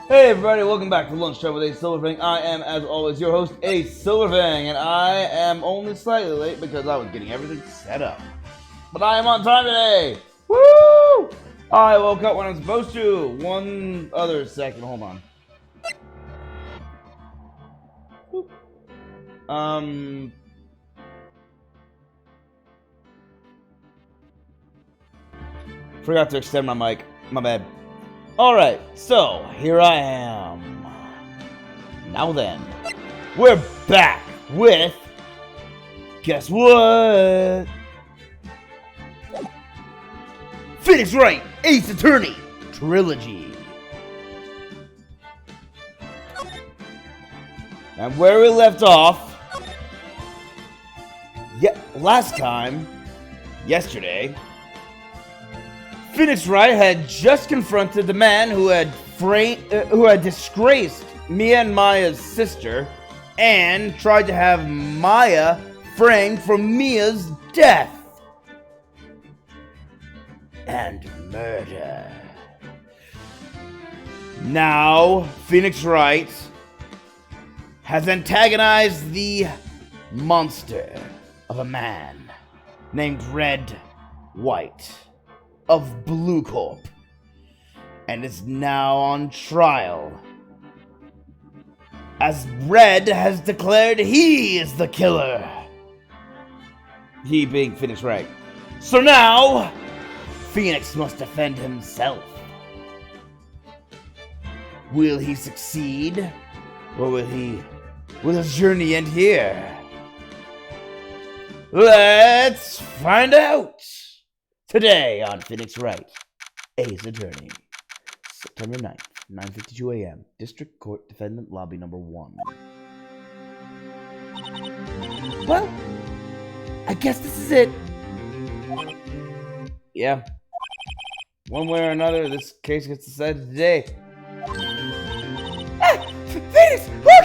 Hey everybody, welcome back to Lunch Time with Ace Silverfang. I am, as always, your host, Ace Silverfang, and I am only slightly late because I was getting everything set up. But I am on time today! Woo! I woke up when I'm supposed to. One other second, hold on. Forgot to extend my mic. My bad. Alright, so here I am. Now then, we're back with, guess what? Phoenix Wright, Ace Attorney Trilogy. And where we left off, yesterday, Phoenix Wright had just confronted the man who had disgraced Mia and Maya's sister and tried to have Maya framed for Mia's death and murder. Now, Phoenix Wright has antagonized the monster of a man named Wright of Blue Corp and is now on trial, as Red has declared he is the killer. He being Phoenix Wright. So now, Phoenix must defend himself. Will he succeed? Or will his journey end here? Let's find out! Today on Phoenix Wright, Ace Attorney. September 9th. 9:52 a.m. District Court Defendant Lobby Number 1. Well, I guess this is it. Yeah. One way or another, this case gets decided today. Ah! Phoenix! Look!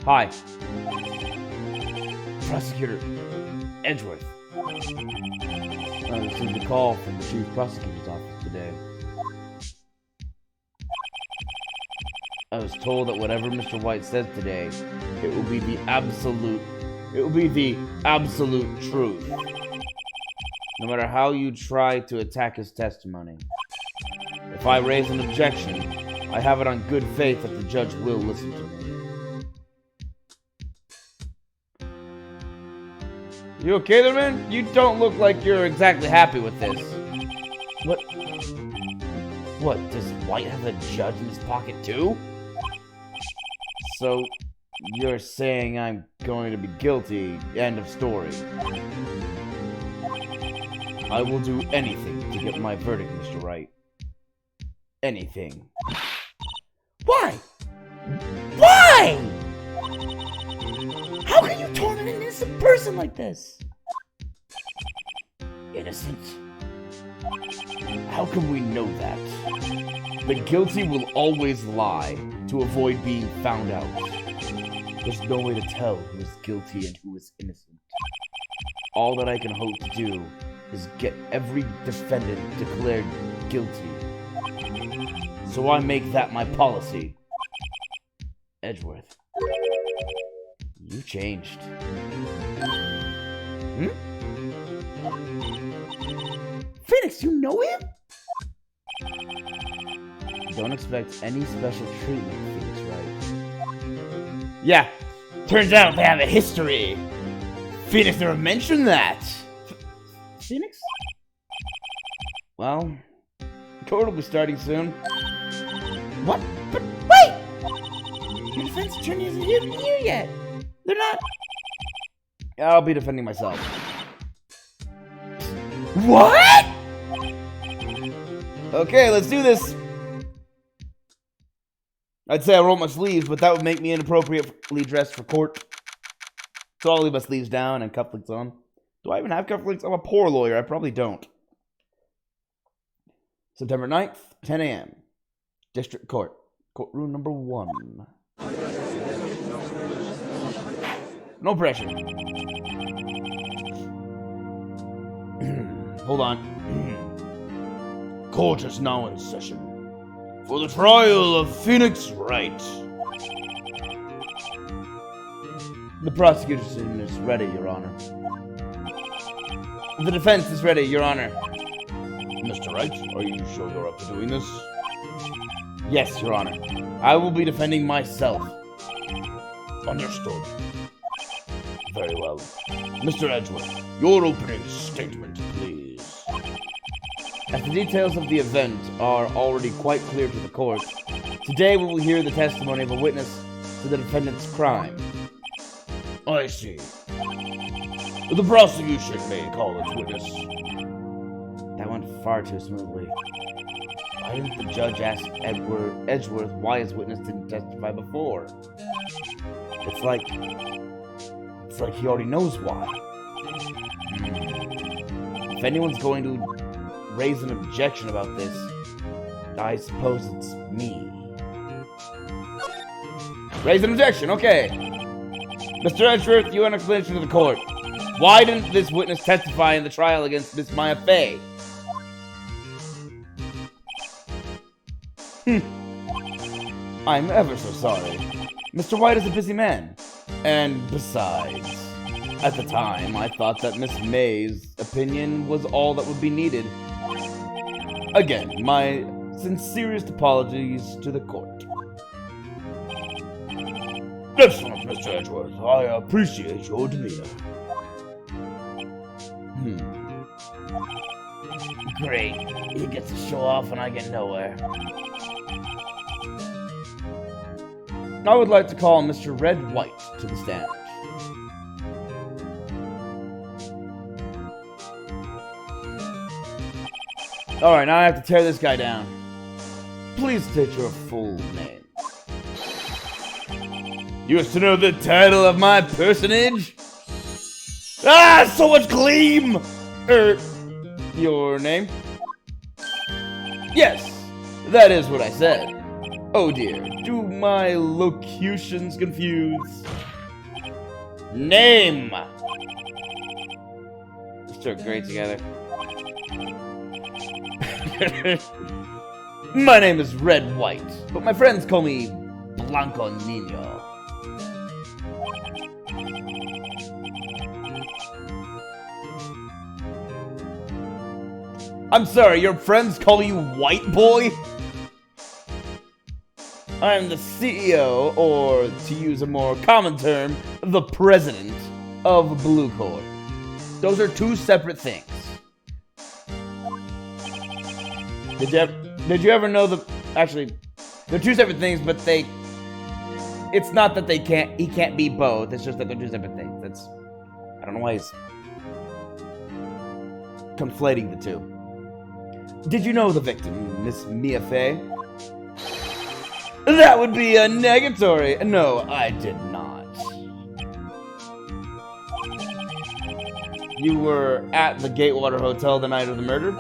Hi. Prosecutor Edgeworth. I received a call from the Chief Prosecutor's office today. I was told that whatever Mr. White says today, it will be the absolute truth. No matter how you try to attack his testimony. If I raise an objection, I have it on good faith that the judge will listen to me. You okay there, man? You don't look like you're exactly happy with this. What, does White have a judge in his pocket too? So, you're saying I'm going to be guilty, end of story. I will do anything to get my verdict, Mr. Wright. Anything. Why? Why? How can you torment an innocent person like this? Innocent? How can we know that? The guilty will always lie to avoid being found out. There's no way to tell who is guilty and who is innocent. All that I can hope to do is get every defendant declared guilty. So I make that my policy. Edgeworth. You changed. Phoenix, you know him? Don't expect any special treatment, Phoenix Wright. Yeah, turns out they have a history. Phoenix never mentioned that. Phoenix? Well, court will be starting soon. What? But wait! Your defense attorney isn't even here yet. They're not. I'll be defending myself. What? Okay, let's do this. I'd say I roll my sleeves, but that would make me inappropriately dressed for court. So I'll leave my sleeves down and cufflinks on. Do I even have cufflinks? I'm a poor lawyer. I probably don't. September 9th, 10 a.m. District Court. Courtroom number 1. No pressure. Hold on. Court is now in session for the trial of Phoenix Wright. The prosecution is ready, Your Honor. The defense is ready, Your Honor. Mr. Wright, are you sure you're up to doing this? Yes, Your Honor. I will be defending myself. Understood. Very well. Mr. Edgeworth, your opening statement, please. As the details of the event are already quite clear to the court, today we will hear the testimony of a witness to the defendant's crime. I see. The prosecution may call its witness. That went far too smoothly. Why didn't the judge ask Edgeworth why his witness didn't testify before? It's like he already knows why. If anyone's going to raise an objection about this, I suppose it's me. Raise an objection, okay. Mr. Edgeworth, you have an explanation to the court. Why didn't this witness testify in the trial against Miss Maya Fey? I'm ever so sorry. Mr. White is a busy man. And besides, at the time, I thought that Miss May's opinion was all that would be needed. Again, my sincerest apologies to the court. Excellent, Mr. Edgeworth. I appreciate your demeanor. Great. He gets to show off and I get nowhere. I would like to call Mr. Red White to the stand. Alright, now I have to tear this guy down. Please state your full name. You wish to know the title of my personage? Ah, so much gleam! Your name? Yes, that is what I said. Oh dear, do my locutions confuse? Name! Let's do great together. My name is Red White, but my friends call me Blanco Nino. I'm sorry, your friends call you White Boy? I'm the CEO, or to use a more common term, the president of Blue Court. Those are two separate things. Did you ever know actually, they're two separate things, but it's not that he can't be both, it's just that they're two separate things. I don't know why he's conflating the two. Did you know the victim, Miss Mia Fey? That would be a negatory. No, I did not. You were at the Gatewater Hotel the night of the murder?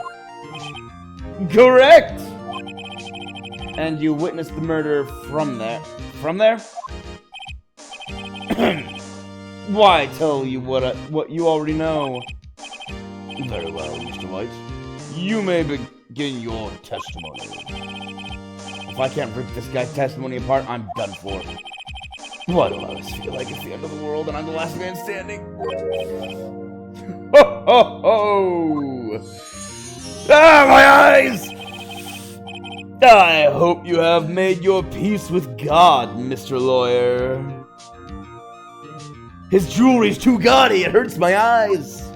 Correct! And you witnessed the murder from there? From there? Why tell you what you already know? Very well, Mr. White. You may begin your testimony. If I can't rip this guy's testimony apart, I'm done for. Why do I always feel like it's the end of the world and I'm the last man standing? Ho ho ho! Ah, my eyes! I hope you have made your peace with God, Mr. Lawyer. His jewelry's too gaudy, it hurts my eyes.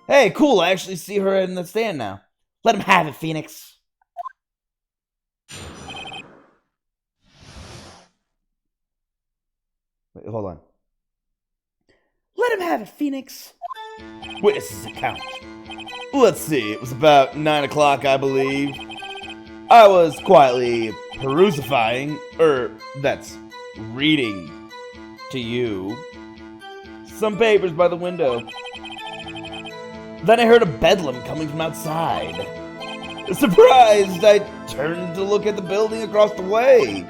Hey, cool, I actually see her in the stand now. Let him have it, Phoenix. Wait, hold on. Let him have it, Phoenix. Witness's account. Let's see, it was about 9 o'clock, I believe. I was quietly that's reading to you some papers by the window. Then I heard a bedlam coming from outside. Surprised, I turned to look at the building across the way.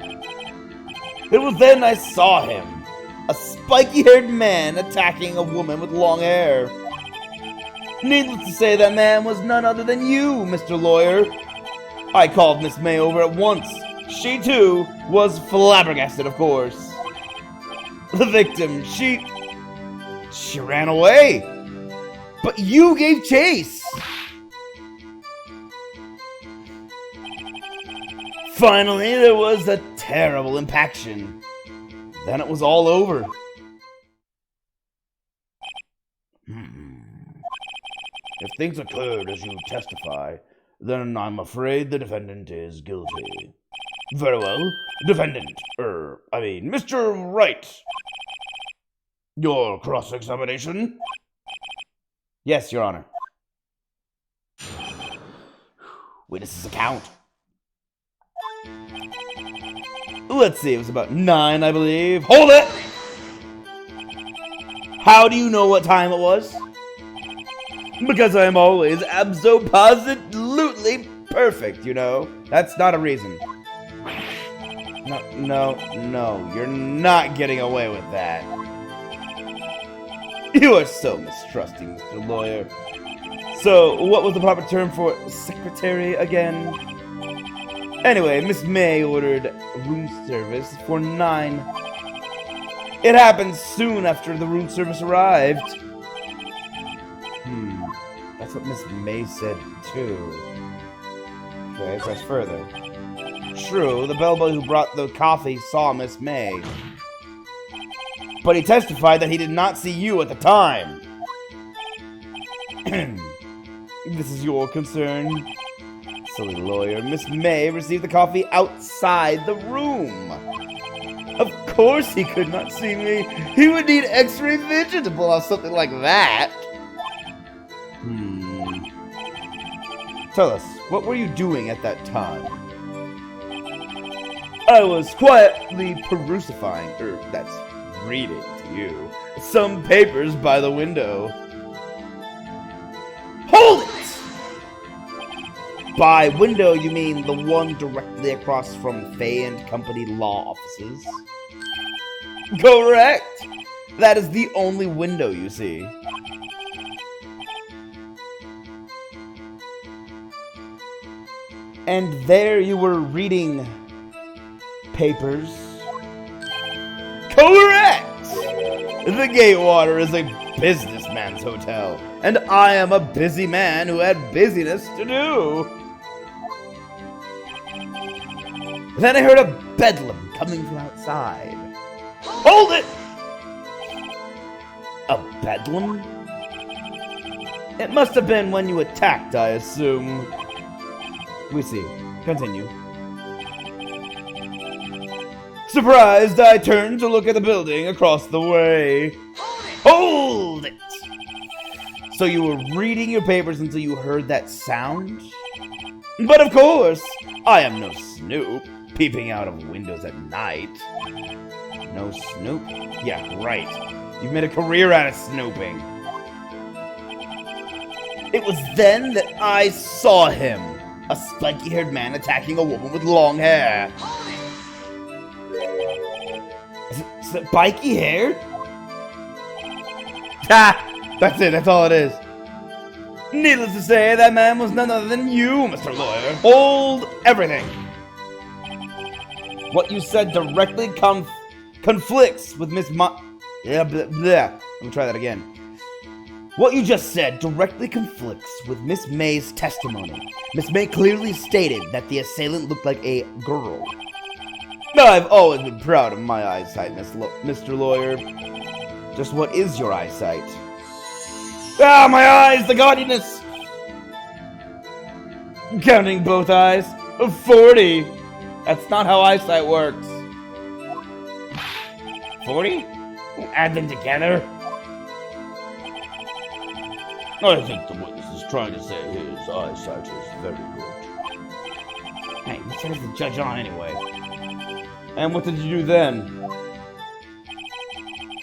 It was then I saw him, a spiky-haired man attacking a woman with long hair. Needless to say, that man was none other than you, Mr. Lawyer. I called Miss May over at once. She, too, was flabbergasted, of course. The victim, she ran away. But you gave chase. Finally, there was a terrible impaction. Then it was all over. If things occurred as you testify, then I'm afraid the defendant is guilty. Very well. Defendant, Mr. Wright. Your cross-examination? Yes, Your Honor. Witness's account. Let's see, it was about 9, I believe. Hold it! How do you know what time it was? Because I'm always abso-positively perfect, you know. That's not a reason. No, you're not getting away with that. You are so mistrusting, Mr. Lawyer. So, what was the proper term for secretary again? Anyway, Miss May ordered room service for 9. It happened soon after the room service arrived. That's what Miss May said, too. Okay, press further. True, the bellboy who brought the coffee saw Miss May. But he testified that he did not see you at the time. This is your concern? Silly lawyer. Miss May received the coffee outside the room. Of course he could not see me. He would need X-ray vision to pull off something like that. Tell us, what were you doing at that time? I was quietly reading to you, some papers by the window. Hold it! By window, you mean the one directly across from Fay and Company law offices? Correct! That is the only window you see. And there you were reading papers. Correct! The Gatewater is a businessman's hotel, and I am a busy man who had busyness to do. Then I heard a bedlam coming from outside. Hold it! A bedlam? It must have been when you attacked, I assume. We see. Continue. Surprised, I turned to look at the building across the way. Hold it! So you were reading your papers until you heard that sound? But of course, I am no snoop, peeping out of windows at night. No snoop? Yeah, right. You've made a career out of snooping. It was then that I saw him. A spiky-haired man attacking a woman with long hair. Spiky-haired? Ha! That's it, that's all it is. Needless to say, that man was none other than you, Mr. Lawyer. Hold everything. What you said directly conflicts with Miss Let me try that again. What you just said directly conflicts with Miss May's testimony. Miss May clearly stated that the assailant looked like a girl. I've always been proud of my eyesight, Mr. Lawyer. Just what is your eyesight? Ah, my eyes, the gaudiness! Counting both eyes, 40. That's not how eyesight works. 40? Add them together? I think the witness is trying to say his eyesight is very good. Hey, what says the judge on anyway? And what did you do then?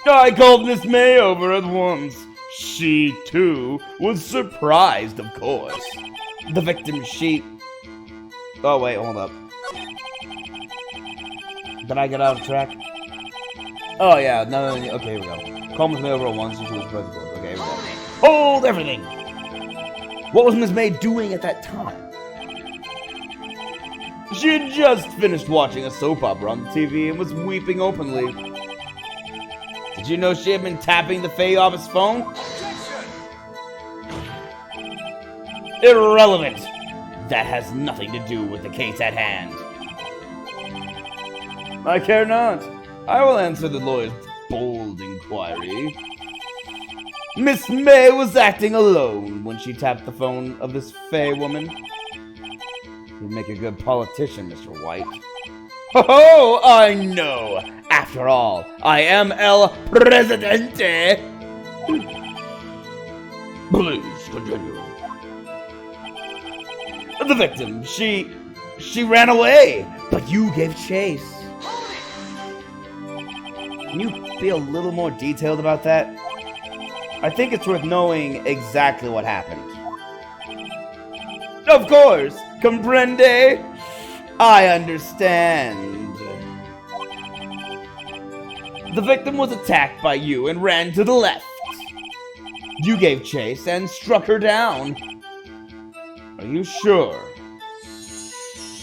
I called Miss May over at once. She, too, was surprised, of course. The victim, Oh, wait, hold up. Did I get out of track? Oh, yeah. No, okay, here we go. Calm was made over once and she was present. Okay, here we go. Hold everything! What was Miss May doing at that time? She had just finished watching a soap opera on the TV and was weeping openly. Did you know she had been tapping the Fae office phone? Irrelevant! That has nothing to do with the case at hand. I care not. I will answer the lawyer's bold inquiry. Miss May was acting alone when she tapped the phone of this Fae woman. You'd make a good politician, Mr. White. Oh, I know! After all, I am El Presidente! Please, continue. The victim, she ran away, but you gave chase. Can you be a little more detailed about that? I think it's worth knowing exactly what happened. Of course! Comprende? I understand. The victim was attacked by you and ran to the left. You gave chase and struck her down. Are you sure?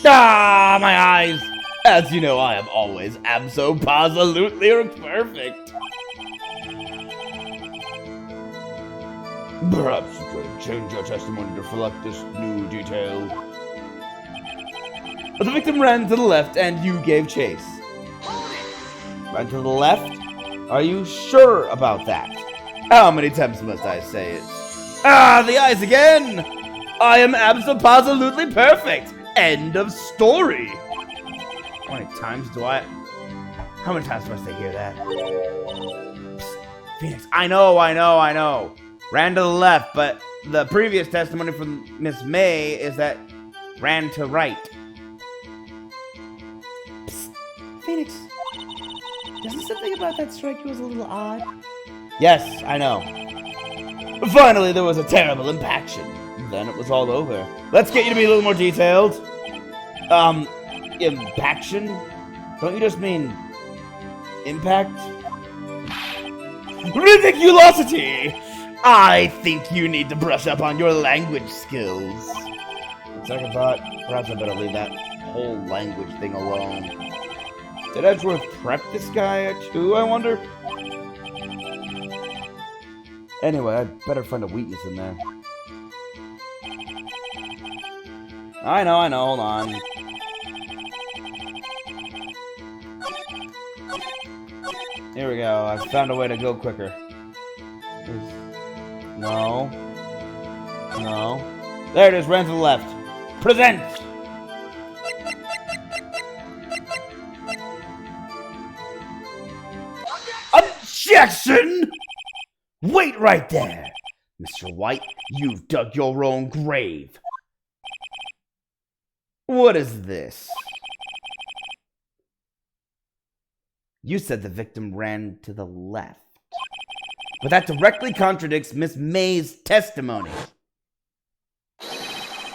Ah, my eyes! As you know, I am always abso-absolutely perfect. Perhaps you could change your testimony to reflect this new detail. The victim ran to the left and you gave chase. Ran to the left? Are you sure about that? How many times must I say it? Ah, the eyes again! I am abso-absolutely perfect! End of story! How many times must I hear that? Psst, Phoenix, I know. Ran to the left, but the previous testimony from Miss May is that ran to right. Psst, Phoenix, doesn't something about that strike you was a little odd? Yes, I know. Finally, there was a terrible impaction. Then it was all over. Let's get you to be a little more detailed. Impaction? Don't you just mean impact? Ridiculosity! I think you need to brush up on your language skills. On second thought, perhaps I better leave that whole language thing alone. Did Edgeworth prep this guy too, I wonder? Anyway, I'd better find a weakness in there. I know, hold on. Here we go, I found a way to go quicker. No. There it is, ran to the left. Present! Objection! Wait right there! Mr. White, you've dug your own grave. What is this? You said the victim ran to the left. But that directly contradicts Miss May's testimony.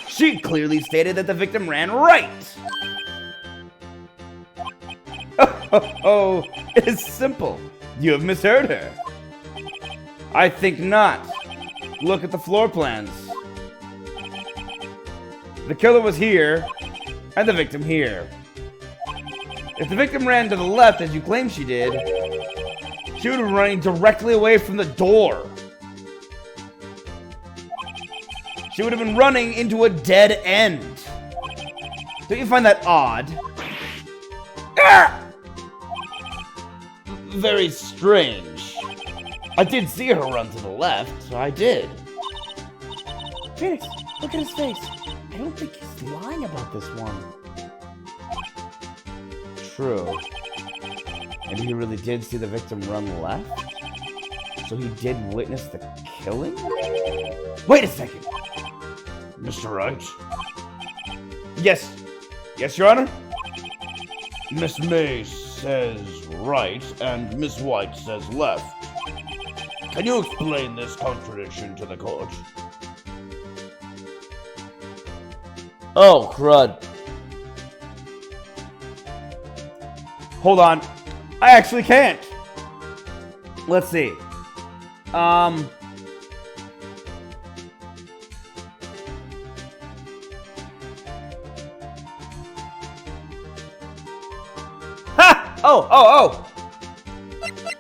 She clearly stated that the victim ran right. Oh, it is simple. You have misheard her. I think not. Look at the floor plans. The killer was here, and the victim here. If the victim ran to the left, as you claim she did, she would have been running directly away from the door. She would have been running into a dead end. Don't you find that odd? Ah! Very strange. I did see her run to the left, so I did. Phoenix, look at his face. I don't think he's lying about this one. True. And he really did see the victim run left? So he did witness the killing? Wait a second! Mr. Wright? Yes, Your Honor? Miss May says right, and Miss White says left. Can you explain this contradiction to the court? Oh, crud. Hold on. I actually can't. Let's see. Ha! Oh!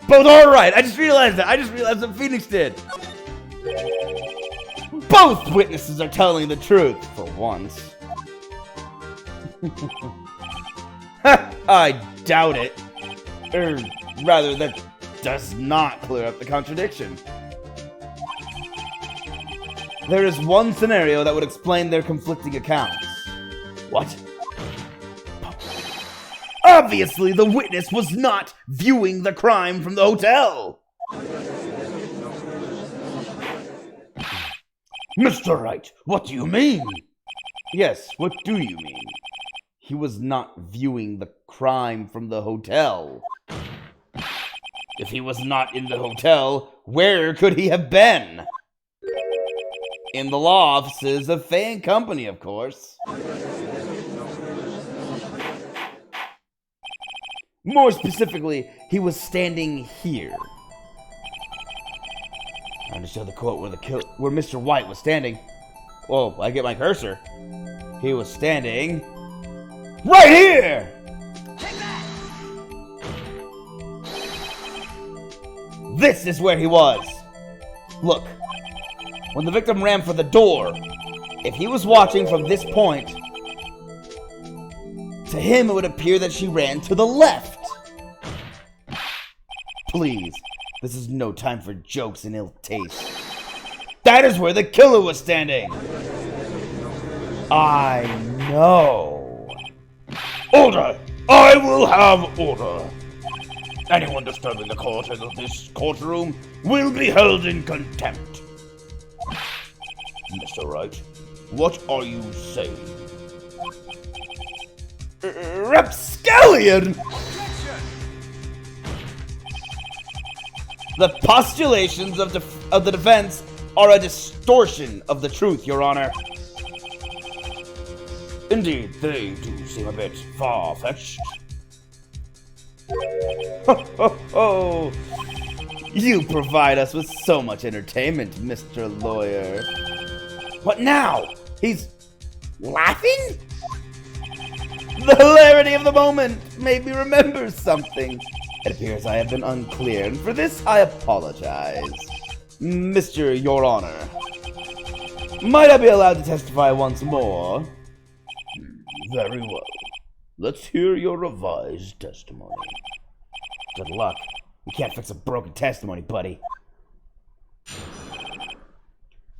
Both are right. I just realized that. I just realized what Phoenix did. Both witnesses are telling the truth for once. I doubt it. Or rather, that does not clear up the contradiction. There is one scenario that would explain their conflicting accounts. What? Obviously, the witness was not viewing the crime from the hotel. Mr. Wright, what do you mean? Yes, what do you mean? He was not viewing the crime from the hotel. If he was not in the hotel, where could he have been? In the law offices of Fay & Company, of course. More specifically, he was standing here. Trying to show the quote where Mr. White was standing. Whoa, I get my cursor. He was standing right here! Take that! This is where he was. Look, when the victim ran for the door, if he was watching from this point, to him it would appear that she ran to the left. Please, this is no time for jokes and ill taste. That is where the killer was standing. I know. Order! I will have order. Anyone disturbing the court in this courtroom will be held in contempt. Mr. Wright, what are you saying? Rapscallion! The postulations of the defense are a distortion of the truth, Your Honor. Indeed, they do seem a bit far-fetched. Ho, ho, ho! You provide us with so much entertainment, Mr. Lawyer. What now? He's laughing? The hilarity of the moment made me remember something. It appears I have been unclear, and for this I apologize. Mr. Your Honor, might I be allowed to testify once more? Very well. Let's hear your revised testimony. Good luck. You can't fix a broken testimony, buddy.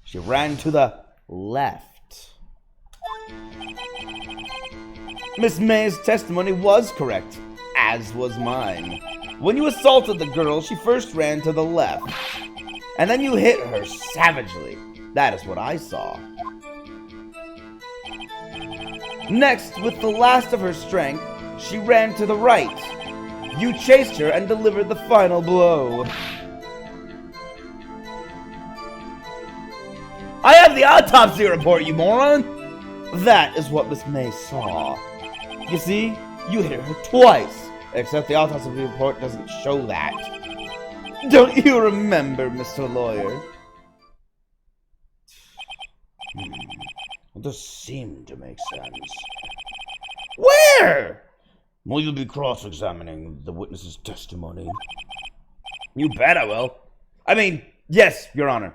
She ran to the left. Miss May's testimony was correct, as was mine. When you assaulted the girl, she first ran to the left, and then you hit her savagely. That is what I saw. Next, with the last of her strength, she ran to the right. You chased her and delivered the final blow. I have the autopsy report, you moron! That is what Miss May saw. You see, you hit her twice, except the autopsy report doesn't show that. Don't you remember, Mr. Lawyer? It does seem to make sense. Where? Well, you'll be cross-examining the witness's testimony. You bet I will. I mean, yes, Your Honor.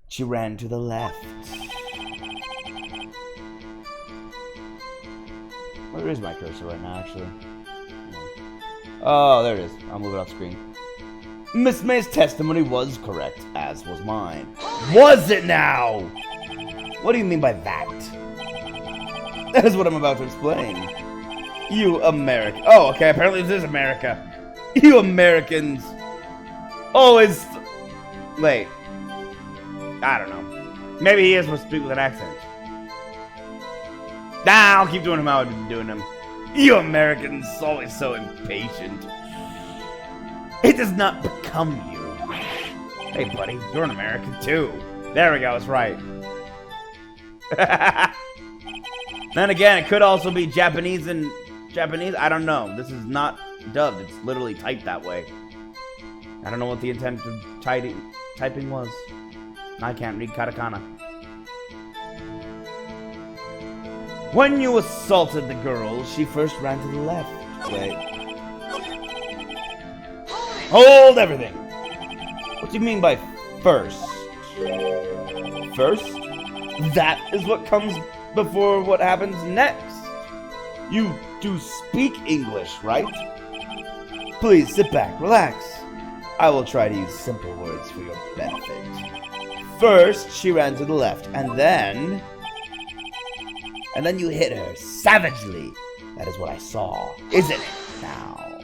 She ran to the left. Where is my cursor right now, actually? Oh, there it is. I'll move it off screen. Miss May's testimony was correct, as was mine. Was it now? What do you mean by that? That is what I'm about to explain. You American... Oh, okay, apparently this is America. You Americans always... Wait. I don't know. Maybe he is supposed to speak with an accent. Nah, I'll keep doing him how I've been doing him. You Americans always so impatient. It does not become you. Hey, buddy, you're an American too. There we go, it's right. Then again, it could also be Japanese and Japanese. I don't know. This is not dubbed. It's literally typed that way. I don't know what the intent of typing was. I can't read katakana. When you assaulted the girl, she first ran to the left. Wait. Hold everything. What do you mean by first? First? That is what comes before what happens next. You do speak English, right? Please sit back, relax. I will try to use simple words for your benefit. First, she ran to the left, and then you hit her savagely. That is what I saw, isn't it? Now,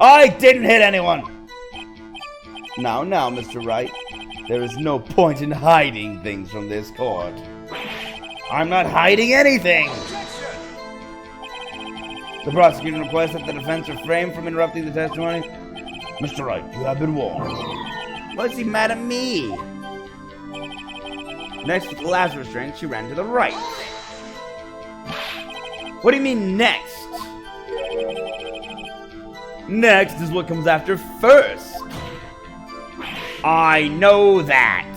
I didn't hit anyone. Now, Mr. Wright, there is no point in hiding things from this court. I'm not hiding anything. The prosecutor requests that the defense refrain from interrupting the testimony. Mr. Wright, you have been warned. Why is he mad at me? Next, with the last restraint, she ran to the right. What do you mean, next? Next is what comes after first. I know that.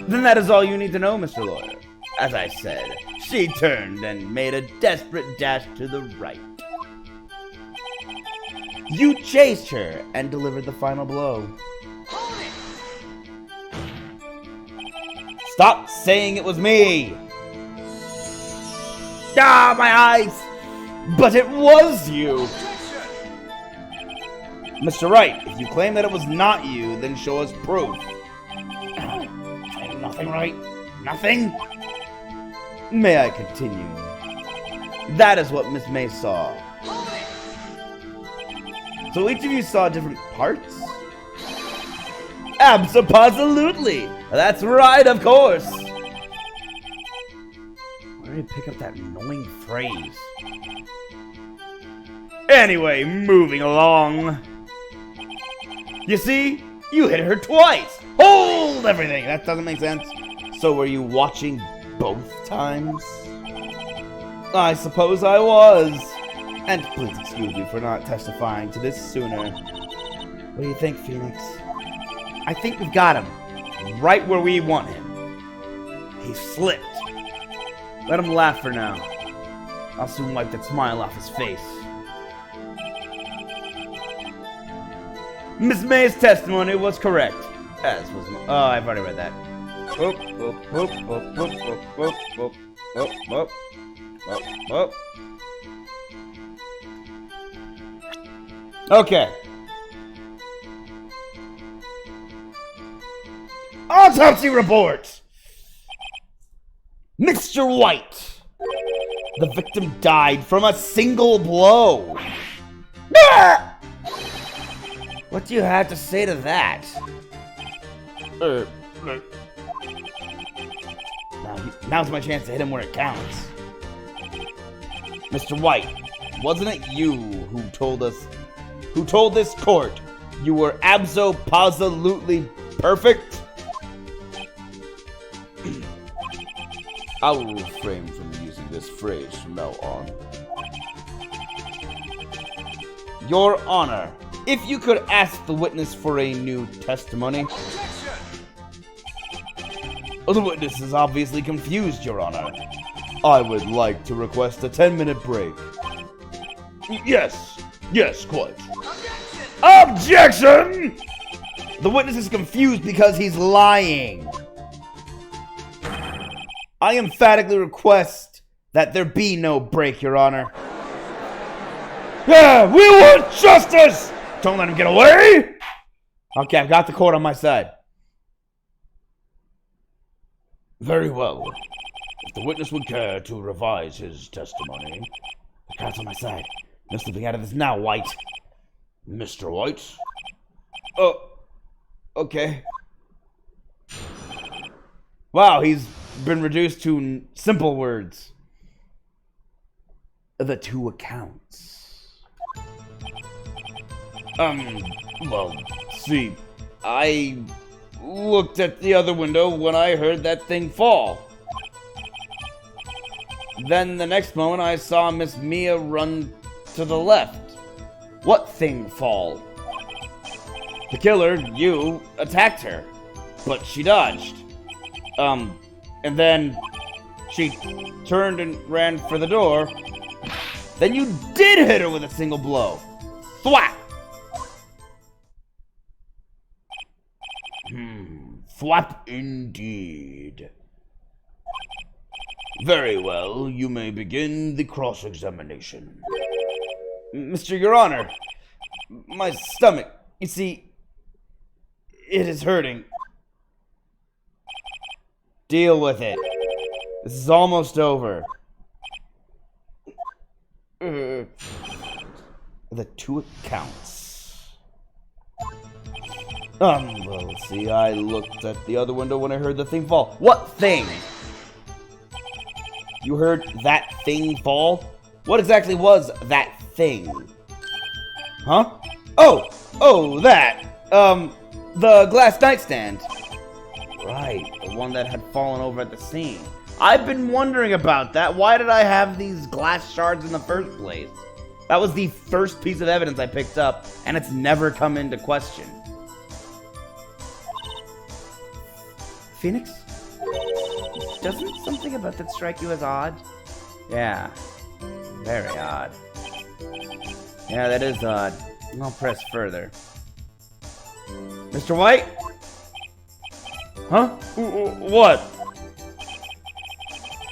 Then that is all you need to know, Mr. Lawyer. As I said, she turned and made a desperate dash to the right. You chased her and delivered the final blow. Stop saying it was me! Ah, my eyes! But it was you! Mr. Wright, if you claim that it was not you, then show us proof. Nothing, Wright? Nothing? May I continue? That is what Miss May saw. So each of you saw different parts? Abso-absolutely! That's right, of course! Where did you pick up that annoying phrase? Anyway, moving along. You see? You hit her twice! Hold everything! That doesn't make sense. So were you watching both times? I suppose I was. And please excuse me for not testifying to this sooner. What do you think, Phoenix? I think we've got him. Right where we want him. He slipped. Let him laugh for now. I'll soon wipe that smile off his face. Miss May's testimony was correct. As was my... Oh, I've already read that. Whoop, whoop, whoop, whoop, whoop, whoop, whoop, whoop, whoop, whoop, whoop, whoop. Okay. Autopsy report! Mr. White! The victim died from a single blow. Ah! What do you have to say to that? Now's my chance to hit him where it counts. Mr. White, wasn't it you who told this court you were abso-absolutely perfect? I will refrain from using this phrase from now on. Your Honor, if you could ask the witness for a new testimony. The witness is obviously confused, Your Honor. I would like to request a 10-minute break. Yes, quite. Objection! The witness is confused because he's lying. I emphatically request that there be no break, Your Honor. Yeah, we want justice! Don't let him get away! Okay, I've got the court on my side. Very well. If the witness would care to revise his testimony, the court's on my side. No slipping out of this now, White. Mr. White? Oh, okay. Wow, he's been reduced to simple words. The two accounts. Well, see, I looked at the other window when I heard that thing fall. Then the next moment I saw Miss Mia run to the left. What thing fall? The killer, you, attacked her, but she dodged. And then she turned and ran for the door. Then you did hit her with a single blow. Thwap! Thwap indeed. Very well, you may begin the cross-examination. Mr. Your Honor, my stomach, you see, it is hurting. Deal with it. This is almost over. The 2 accounts. Well, let's see. I looked at the other window when I heard the thing fall. What thing? You heard that thing fall? What exactly was that thing? Huh? Oh, that. The glass nightstand. Right, the one that had fallen over at the scene. I've been wondering about that. Why did I have these glass shards in the first place? That was the first piece of evidence I picked up, and it's never come into question. Phoenix? Doesn't something about that strike you as odd? Yeah, very odd. Yeah, that is odd. I'll press further. Mr. White? Huh? What?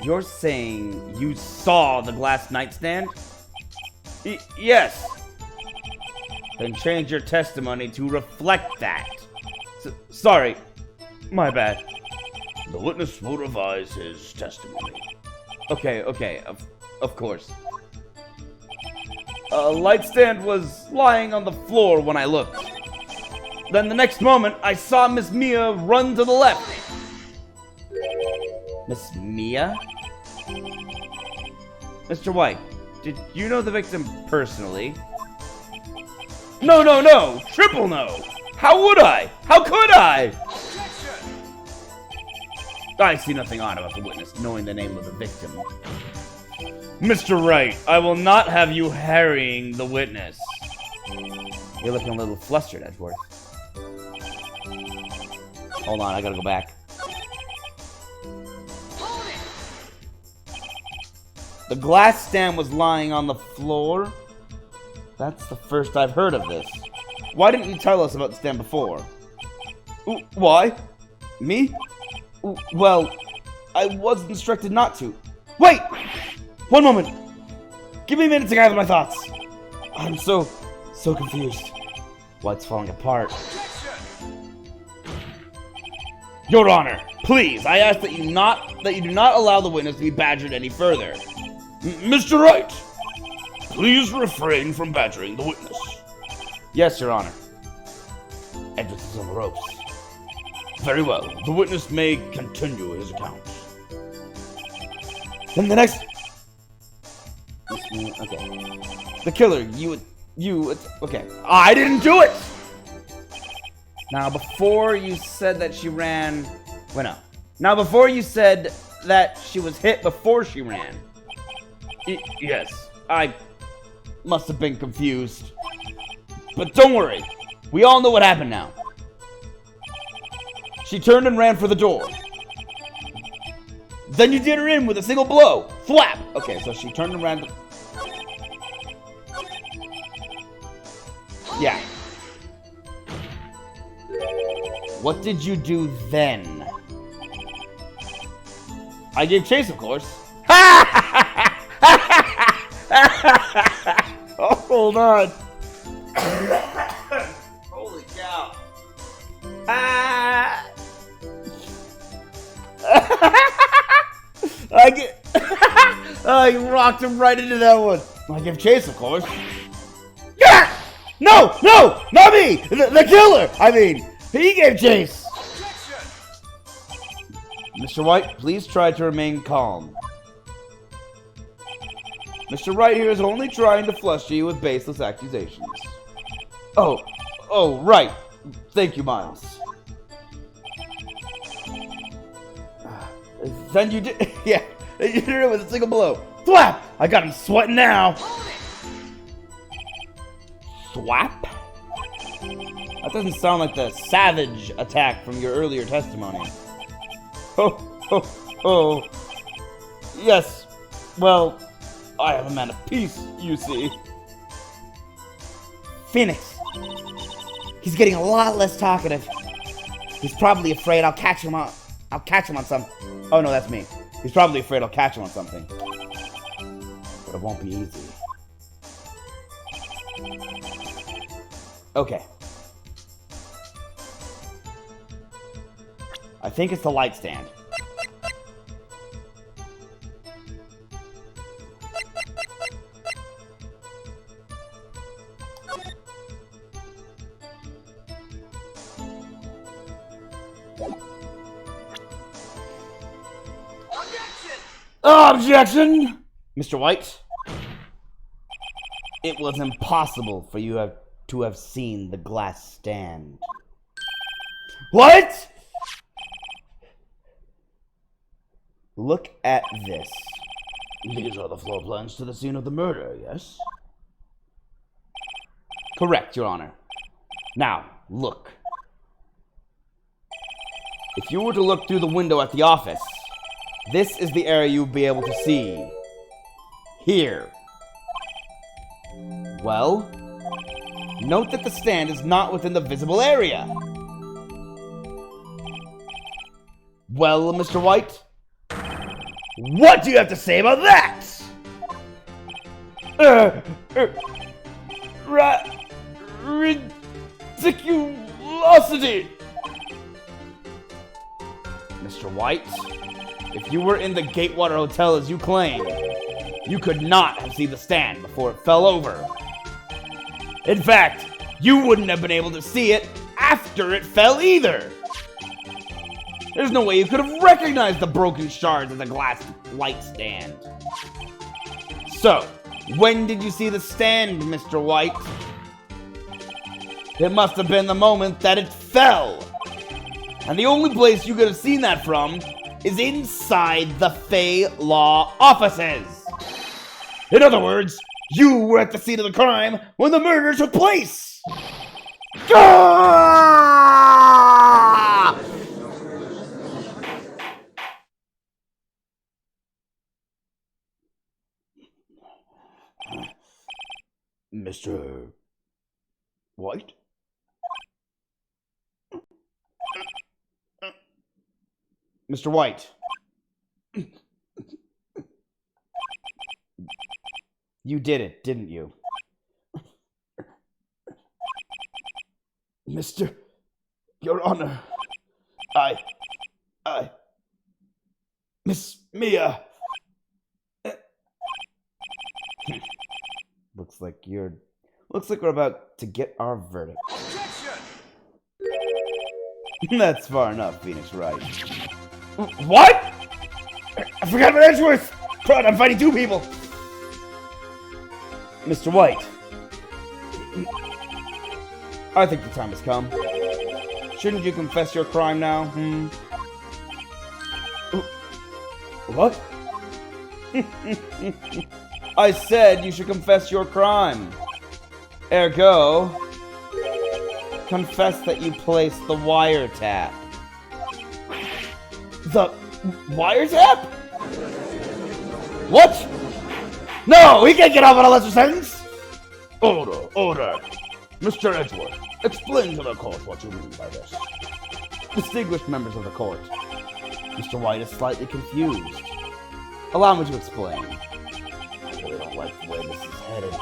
You're saying you saw the glass nightstand? Yes. Then change your testimony to reflect that. Sorry. My bad. The witness will revise his testimony. Okay, of course. A light stand was lying on the floor when I looked. Then the next moment, I saw Miss Mia run to the left. Miss Mia? Mr. White, did you know the victim personally? No! Triple no! How would I? How could I? I see nothing odd about the witness knowing the name of the victim. Mr. Wright, I will not have you harrying the witness. You're looking a little flustered, Edgeworth. Hold on, I gotta go back. The glass stand was lying on the floor? That's the first I've heard of this. Why didn't you tell us about the stand before? Why? Me? Well, I was instructed not to. Wait! One moment! Give me a minute to gather my thoughts. I'm so confused. Why it's falling apart. Your Honor, please, I ask that you do not allow the witness to be badgered any further. Mr. Wright, please refrain from badgering the witness. Yes, Your Honor. Edward is on the ropes. Very well. The witness may continue his account. Then the next... Okay. The killer, you... Okay. I didn't do it! Now, before you said that she ran... Well, no. Now, before you said that she was hit before she ran. Yes. I must have been confused. But don't worry. We all know what happened now. She turned and ran for the door. Then you did her in with a single blow. Flap! Okay, so she turned and ran. Yeah. What did you do then? I gave chase, of course. Oh, hold on. Holy cow. I rocked him right into that one. I gave chase, of course. No, not me. The killer. I mean, he gave chase. Mr. White, please try to remain calm. Mr. Wright here is only trying to fluster you with baseless accusations. Oh, right. Thank you, Miles. Then you did, yeah. You hit her with a single blow. Thwap! I got him sweating now. Thwap? That doesn't sound like the savage attack from your earlier testimony. Oh. Yes. Well, I am a man of peace, you see. Phoenix. He's getting a lot less talkative. He's probably afraid I'll catch him on some. Oh no, that's me. He's probably afraid I'll catch him on something. But it won't be easy. Okay. I think it's the light stand. Objection! Mr. White, it was impossible for you to have seen the glass stand. What? Look at this. These are the floor plans to the scene of the murder, yes? Correct, Your Honor. Now, look. If you were to look through the window at the office, this is the area you'll be able to see. Here. Well, note that the stand is not within the visible area. Well, Mr. White, what do you have to say about that? Ridiculosity! Mr. White, if you were in the Gatewater Hotel as you claim, you could not have seen the stand before it fell over. In fact, you wouldn't have been able to see it after it fell either. There's no way you could have recognized the broken shards of the glass light stand. So, when did you see the stand, Mr. White? It must have been the moment that it fell. And the only place you could have seen that from is inside the Fey Law offices. In other words, you were at the scene of the crime when the murder took place. Ah! Mr. White? Mr. White. You did it, didn't you? Mr. Your Honor, Miss Mia. Looks like we're about to get our verdict. Objection! That's far enough, Phoenix Wright. What? I forgot about Edgeworth! Crud, I'm fighting two people! Mr. White. I think the time has come. Shouldn't you confess your crime now, What? I said you should confess your crime. Ergo, confess that you placed the wiretap. The wiretap? What? No, he can't get off on a lesser sentence! Order. Mr. Edgeworth, explain to the court what you mean by this. Distinguished members of the court, Mr. White is slightly confused. Allow me to explain. I really don't like the way this is headed.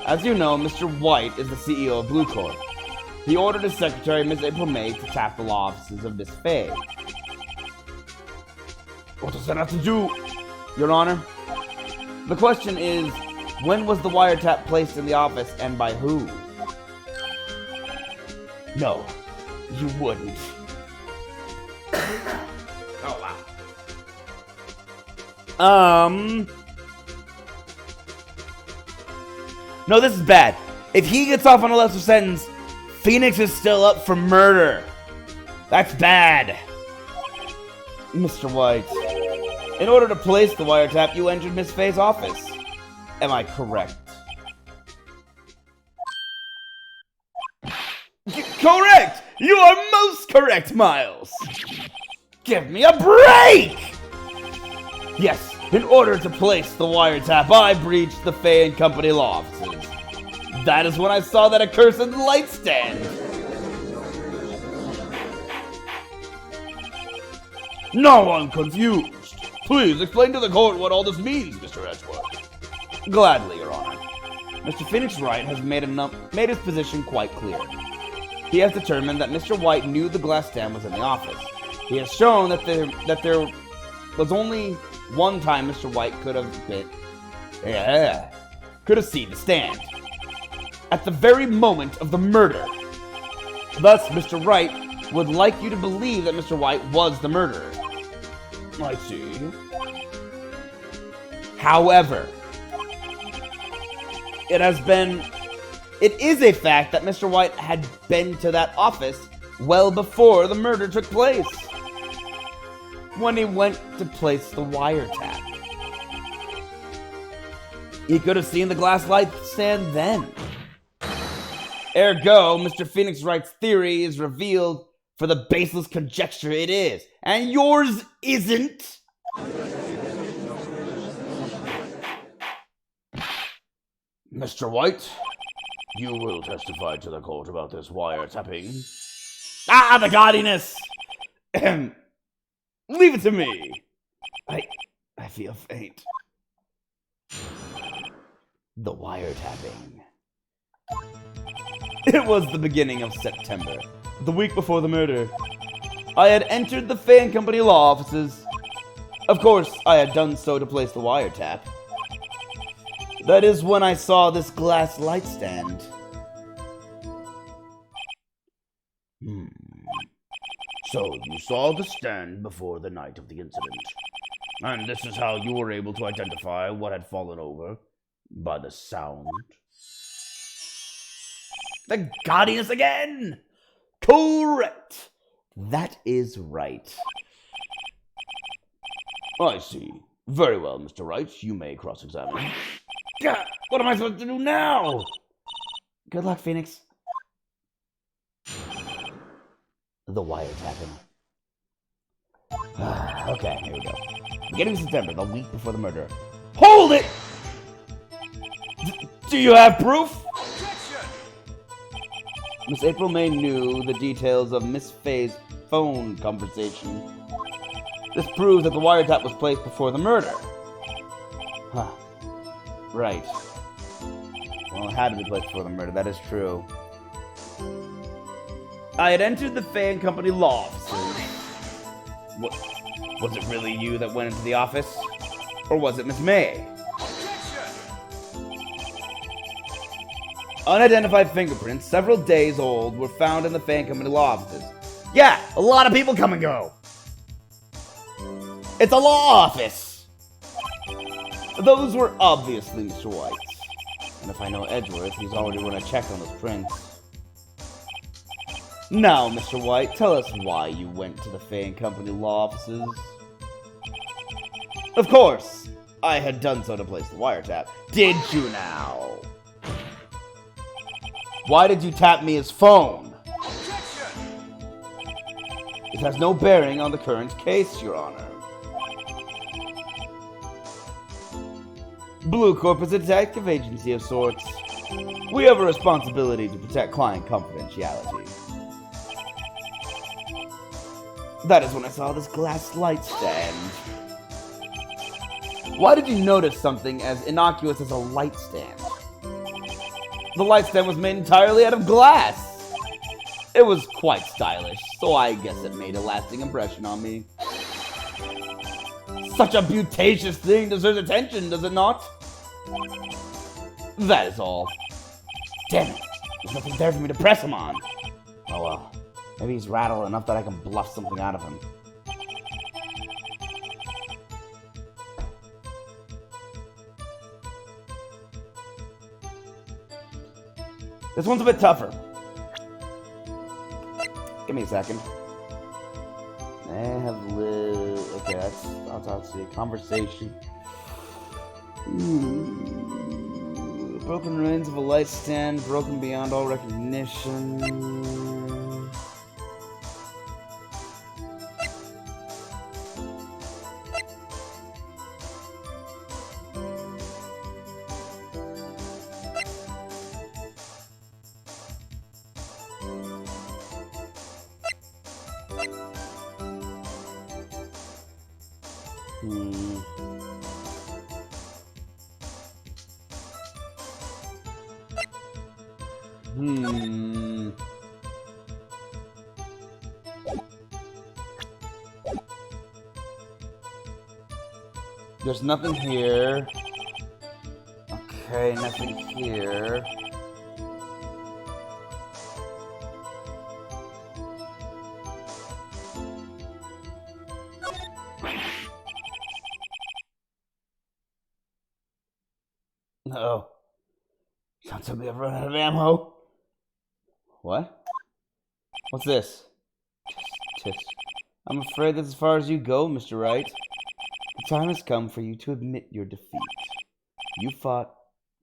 As you know, Mr. White is the CEO of Blue Corp. He ordered his secretary, Ms. April May, to tap the law offices of Miss Faye. What does that have to do, Your Honor? The question is, when was the wiretap placed in the office and by who? No, you wouldn't. Oh, wow. No, this is bad. If he gets off on a lesser sentence, Phoenix is still up for murder. That's bad. Mr. White, In order to place the wiretap, you entered Miss Faye's office. Am I correct? Correct! You are most correct, Miles! Give me a break! Yes, in order to place the wiretap, I breached the Faye and Company law offices. That is when I saw that accursed light stand. Now I'm confused. Please explain to the court what all this means, Mr. Edgeworth. Gladly, Your Honor. Mr. Phoenix Wright has made his position quite clear. He has determined that Mr. White knew the glass stand was in the office. He has shown that there was only one time Mr. White could have seen the stand. At the very moment of the murder. Thus, Mr. Wright would like you to believe that Mr. White was the murderer. I see. However, it is a fact that Mr. White had been to that office well before the murder took place. When he went to place the wiretap. He could have seen the glass light stand then. Ergo, Mr. Phoenix Wright's theory is revealed for the baseless conjecture it is. And yours isn't. Mr. White, you will testify to the court about this wiretapping. Ah, the gaudiness! Leave it to me. I feel faint. The wiretapping. It was the beginning of September, the week before the murder. I had entered the Faye and Company law offices. Of course, I had done so to place the wiretap. That is when I saw this glass light stand. So, you saw the stand before the night of the incident. And this is how you were able to identify what had fallen over? By the sound? The gaudiness again! Correct! That is right. I see. Very well, Mr. Wright. You may cross-examine. God, what am I supposed to do now? Good luck, Phoenix. The wiretapping. Okay, here we go. Beginning of September, the week before the murder. Hold it! Do you have proof? Miss April May knew the details of Miss Faye's phone conversation. This proves that the wiretap was placed before the murder. Huh. Right. Well, it had to be placed before the murder, that is true. I had entered the Faye and Company law offices. Was it really you that went into the office? Or was it Miss May? Unidentified fingerprints, several days old, were found in the Faye and Company law offices. Yeah, a lot of people come and go. It's a law office. Those were obviously Mr. White's. And if I know Edgeworth, he's already run a check on those prints. Now, Mr. White, tell us why you went to the Faye and Company law offices. Of course, I had done so to place the wiretap. Did you now? Why did you tap Mia's phone? It has no bearing on the current case, Your Honor. Blue Corp is a detective agency of sorts. We have a responsibility to protect client confidentiality. That is when I saw this glass light stand. Why did you notice something as innocuous as a light stand? The light stand was made entirely out of glass. It was quite stylish, so I guess it made a lasting impression on me. Such a beautacious thing deserves attention, does it not? That is all. Damn it, there's nothing there for me to press him on. Oh well, maybe he's rattled enough that I can bluff something out of him. This one's a bit tougher. Give me a second. May have lived. Okay, that's. I'll see. Conversation. Broken ruins of a light stand, broken beyond all recognition. There's nothing here. Okay, nothing here. No. Don't tell me I've run out of ammo. What? What's this? Tisk. I'm afraid that's as far as you go, Mr. Wright. The time has come for you to admit your defeat. You fought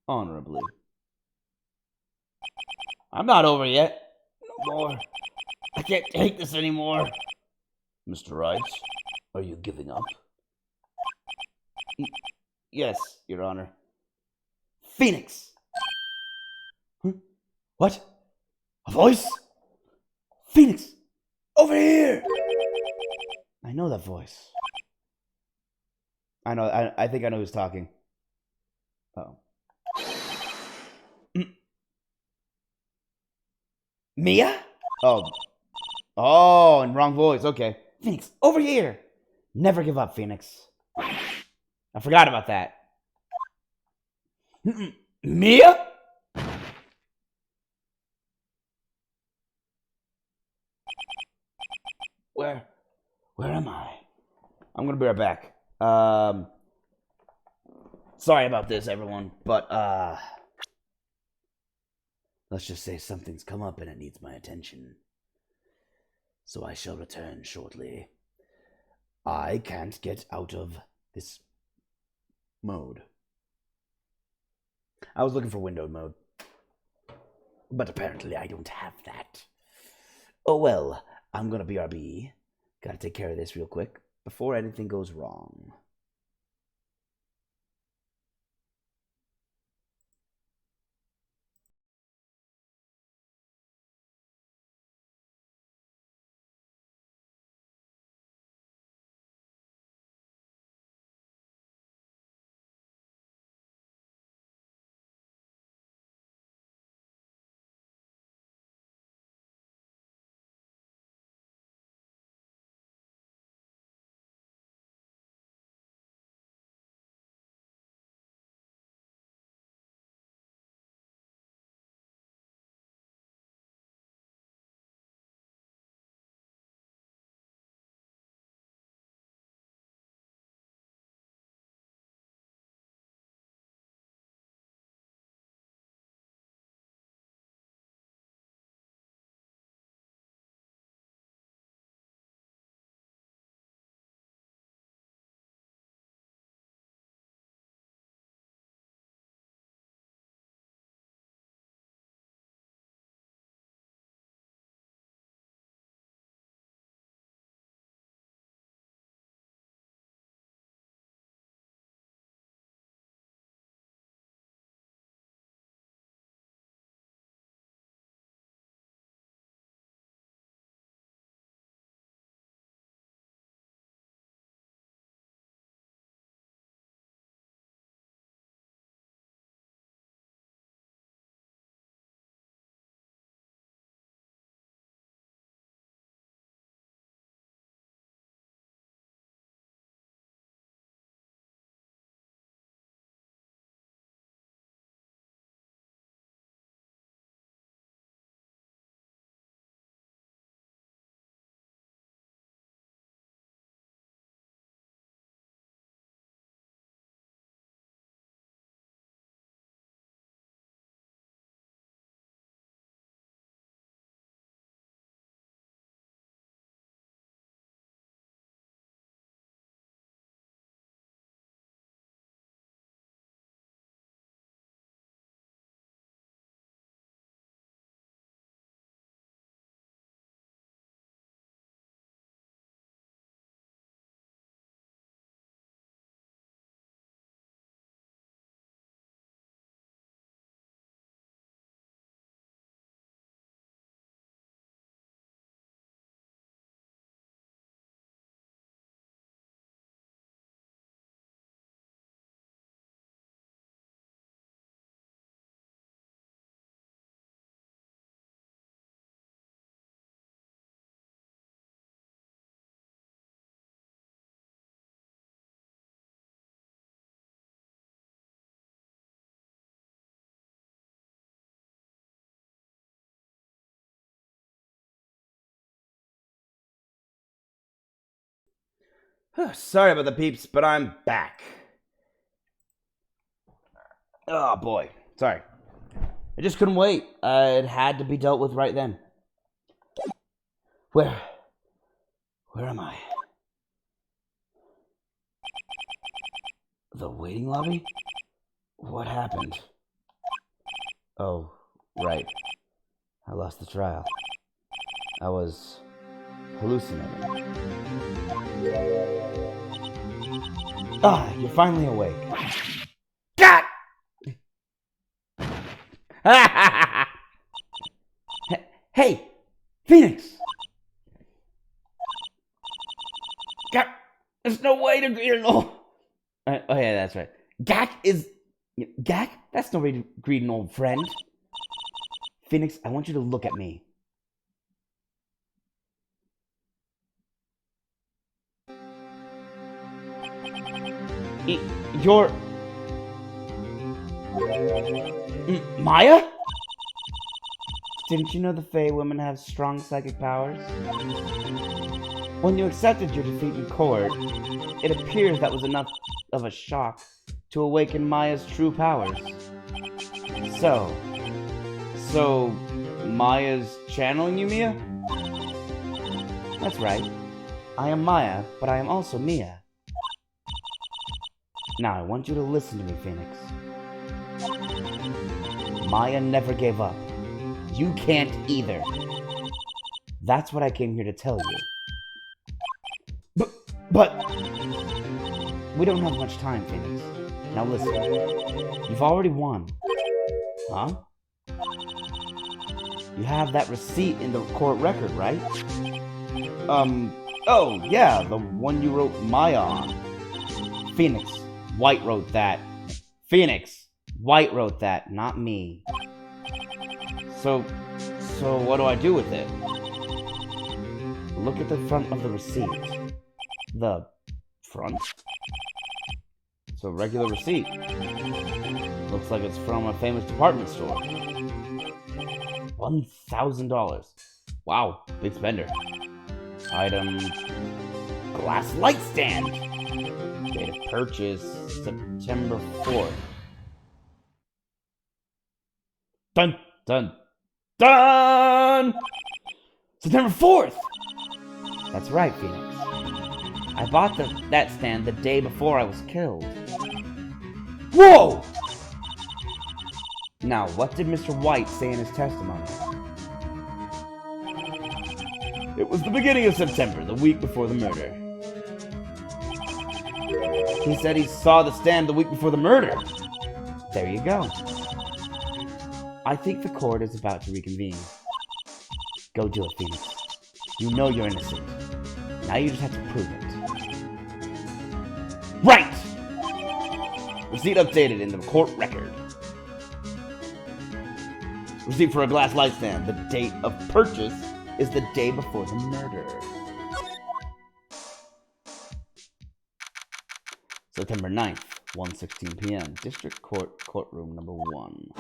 honorably. I'm not over yet. No more. I can't take this anymore. Mr. Wright, are you giving up? Yes, Your Honor. Phoenix! Huh? What? A voice? Phoenix! Over here! I know that voice. I know. I think I know who's talking. Oh. Mia? Oh. Oh, and wrong voice. Okay. Phoenix, over here! Never give up, Phoenix. I forgot about that. Mia? Where am I? I'm gonna be right back. Sorry about this, everyone, but let's just say something's come up and it needs my attention. So I shall return shortly. I can't get out of this mode. I was looking for windowed mode, but apparently I don't have that. Oh well, I'm gonna BRB. Gotta take care of this real quick before anything goes wrong. Sorry about the peeps, but I'm back. Oh boy, sorry. I just couldn't wait. It had to be dealt with right then. Where am I? The waiting lobby? What happened? Oh, right. I lost the trial. I was hallucinating. Ah, you're finally awake. God! Hey, Phoenix! God, there's no way to greet an old... oh yeah, that's right. Gak? That's no way to greet an old friend. Phoenix, I want you to look at me. You're... Maya? Didn't you know the Fae women have strong psychic powers? When you accepted your defeat in court, it appears that was enough of a shock to awaken Maya's true powers. So Maya's channeling you, Mia? That's right. I am Maya, but I am also Mia. Now, I want you to listen to me, Phoenix. Maya never gave up. You can't either. That's what I came here to tell you. But... we don't have much time, Phoenix. Now listen. You've already won. Huh? You have that receipt in the court record, right? Oh, yeah, the one you wrote Maya on. Phoenix, Wright wrote that. Phoenix, Wright wrote that, not me. So what do I do with it? Look at the front of the receipt. The front? It's a regular receipt. Looks like it's from a famous department store. $1,000. Wow, big spender. Item... glass light stand. Date of purchase, September 4th. Dun, dun, dun! September 4th! That's right, Phoenix. I bought that stand the day before I was killed. Whoa! Now, what did Mr. Wright say in his testimony? It was the beginning of September, the week before the murder. He said he saw the stand the week before the murder. There you go. I think the court is about to reconvene. Go do it, Phoenix. You know you're innocent. Now you just have to prove it. Right! Receipt updated in the court record. Receipt for a glass light stand. The date of purchase is the day before the murder. September 9th, 1:16 p.m. District Court, courtroom number 1.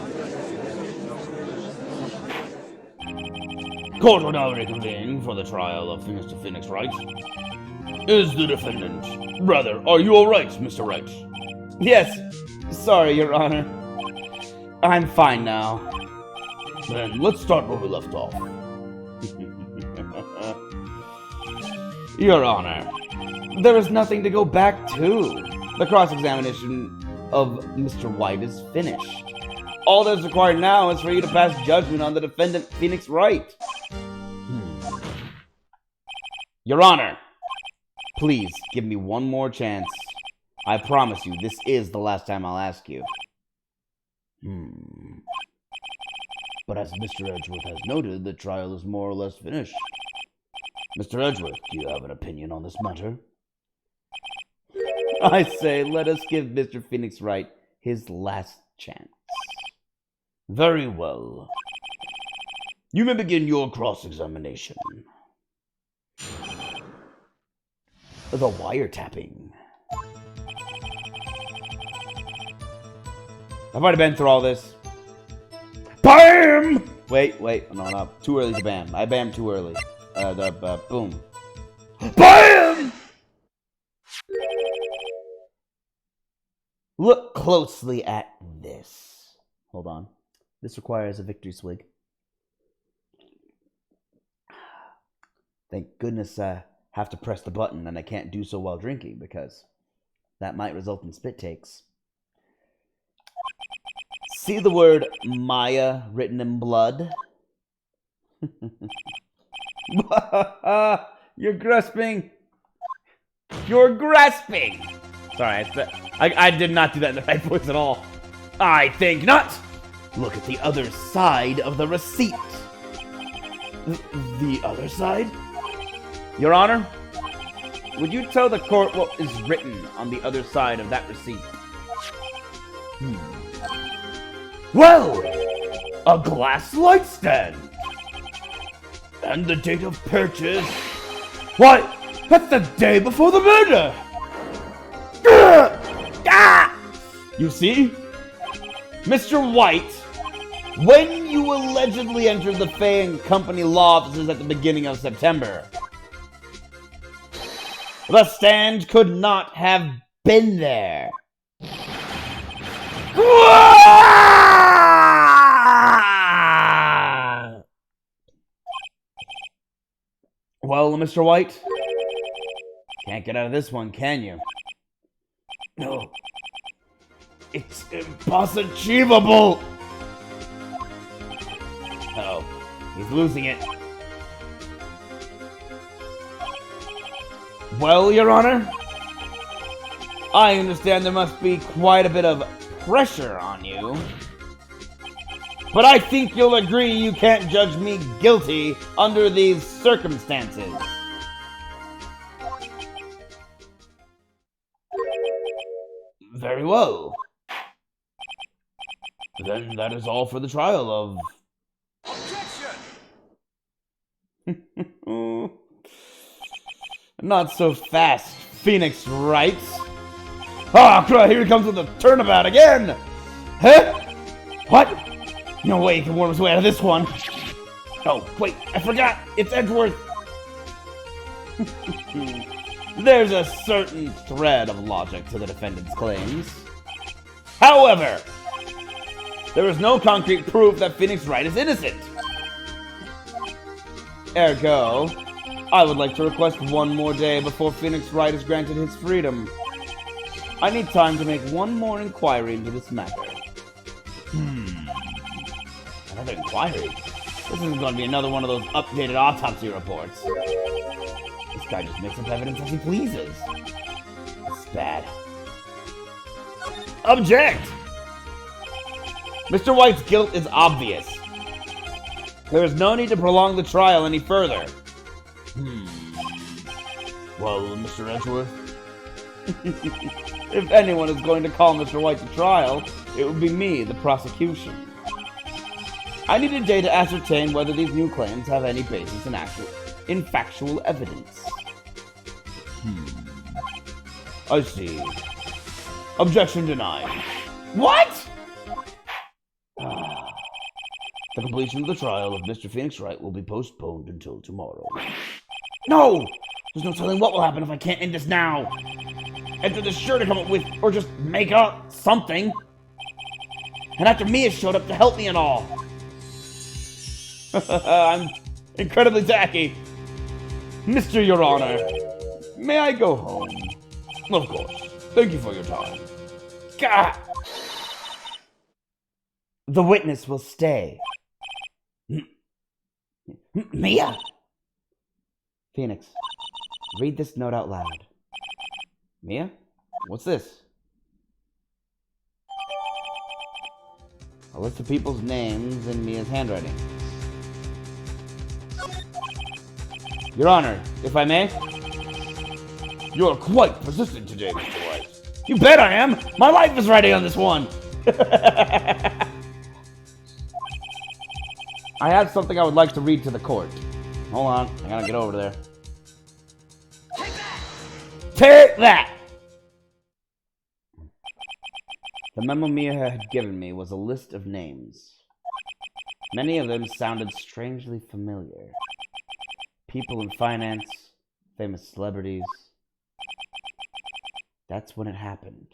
Court will now reconvene for the trial of Mr. Phoenix Wright. Is the defendant... rather, are you alright, Mr. Wright? Yes. Sorry, Your Honor. I'm fine now. Then let's start where we left off. Your Honor, there is nothing to go back to. The cross-examination of Mr. Wright is finished. All that's required now is for you to pass judgment on the defendant, Phoenix Wright. Your Honor, please give me one more chance. I promise you, this is the last time I'll ask you. But as Mr. Edgeworth has noted, the trial is more or less finished. Mr. Edgeworth, do you have an opinion on this matter? I say, let us give Mr. Phoenix Wright his last chance. Very well. You may begin your cross-examination. The wiretapping. I've already been through all this. BAM! Wait, no, too early to bam. I bammed too early. Boom. BAM! Look closely at this. Hold on. This requires a victory swig. Thank goodness I have to press the button and I can't do so while drinking because that might result in spit takes. See the word Maya written in blood? You're grasping. You're grasping. Sorry, I did not do that in the right voice at all. I think not. Look at the other side of the receipt. The other side? Your Honor, would you tell the court what is written on the other side of that receipt? Well, a glass light stand. And the date of purchase. Why, that's the day before the murder. You see, Mr. White, when you allegedly entered the Fay and Company law offices at the beginning of September, the stand could not have been there. Well, Mr. White, can't get out of this one, can you? No. It's impossible! Uh-oh. He's losing it. Well, Your Honor, I understand there must be quite a bit of pressure on you. But I think you'll agree you can't judge me guilty under these circumstances. Very well. Then that is all for the trial of... Objection! Not so fast, Phoenix Wright. Ah, oh, here he comes with a turnabout again! Huh? What? No way he can worm his way out of this one. Oh, wait, I forgot. It's Edgeworth. There's a certain thread of logic to the defendant's claims. However, there is no concrete proof that Phoenix Wright is innocent. Ergo, I would like to request one more day before Phoenix Wright is granted his freedom. I need time to make one more inquiry into this matter. Another inquiry? This isn't going to be another one of those updated autopsy reports. This guy just makes up evidence as he pleases. It's bad. Object! Mr. White's guilt is obvious. There is no need to prolong the trial any further. Well, Mr. Edgeworth, if anyone is going to call Mr. White to trial, it would be me, the prosecution. I need a day to ascertain whether these new claims have any basis in factual evidence. I see. Objection denied. What? The completion of the trial of Mr. Phoenix Wright will be postponed until tomorrow. No! There's no telling what will happen if I can't end this now. Enter is sure to come up with, or just make up something. And after Mia showed up to help me and all. I'm incredibly tacky. Mr. Your Honor, may I go home? Of course. Thank you for your time. Gah! The witness will stay. Mia! Phoenix, read this note out loud. Mia? What's this? A list of people's names in Mia's handwriting. Your Honor, if I may? You're quite persistent today, Mr. White. You bet I am! My life is riding on this one! I have something I would like to read to the court. Hold on, I gotta get over there. Take that! Take that! The memo Mia had given me was a list of names. Many of them sounded strangely familiar. People in finance, famous celebrities. That's when it happened.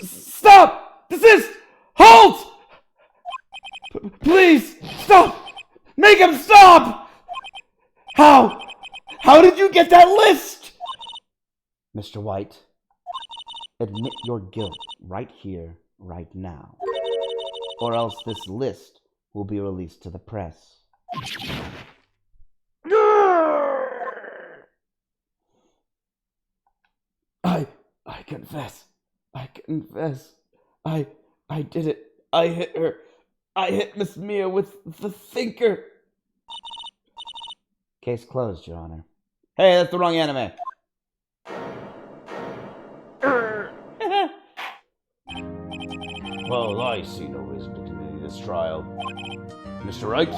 Stop! Desist! Halt! Please, stop! Make him stop! How? How did you get that list? Mr. White, admit your guilt right here, right now. Or else this list will be released to the press. I confess. I confess. I did it. I hit her. I hit Miss Mia with the thinker. Case closed, Your Honor. Hey, that's the wrong anime. Well, I see no reason to continue this trial. Mr. Wright?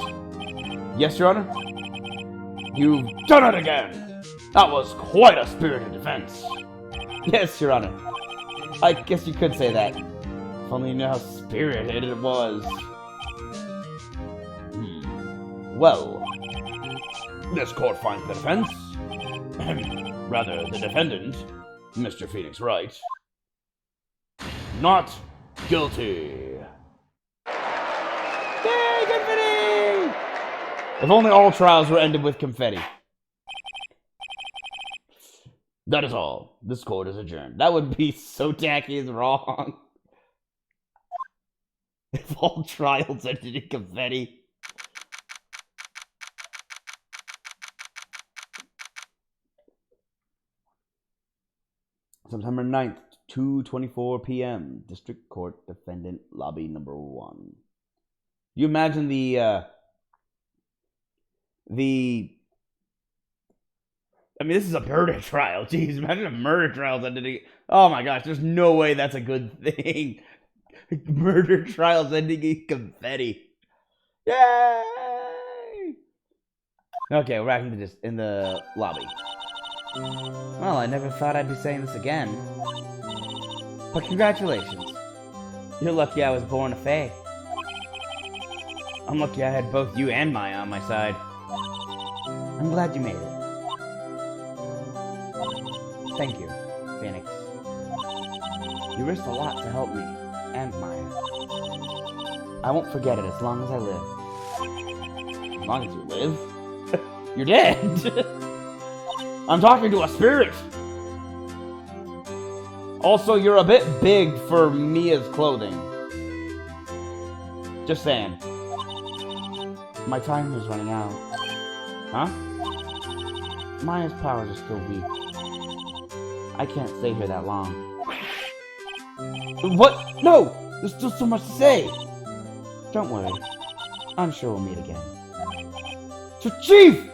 Yes, Your Honor? You've done it again! That was quite a spirited defense. Yes, Your Honor. I guess you could say that. If only you knew how spirited it was. Well, this court finds the defense, rather the defendant, Mr. Phoenix Wright, not guilty. Yay, confetti! If only all trials were ended with confetti. That is all. This court is adjourned. That would be so tacky and wrong. If all trials ended in confetti. September 9th, 2:24 p.m. District Court Defendant Lobby Number 1. You imagine I mean, this is a murder trial. Jeez, imagine a murder trial ending. Oh my gosh, there's no way that's a good thing. Murder trials ending in confetti. Yay! Okay, we're back in the lobby. Well, I never thought I'd be saying this again. But congratulations. You're lucky I was born a fae. I'm lucky I had both you and Maya on my side. I'm glad you made it. Thank you, Phoenix. You risked a lot to help me, and Maya. I won't forget it as long as I live. As long as you live? You're dead! I'm talking to a spirit! Also, you're a bit big for Mia's clothing. Just saying. My timer's running out. Huh? Maya's powers are still weak. I can't stay here that long. What? No! There's still so much to say! Don't worry. I'm sure we'll meet again. Chief!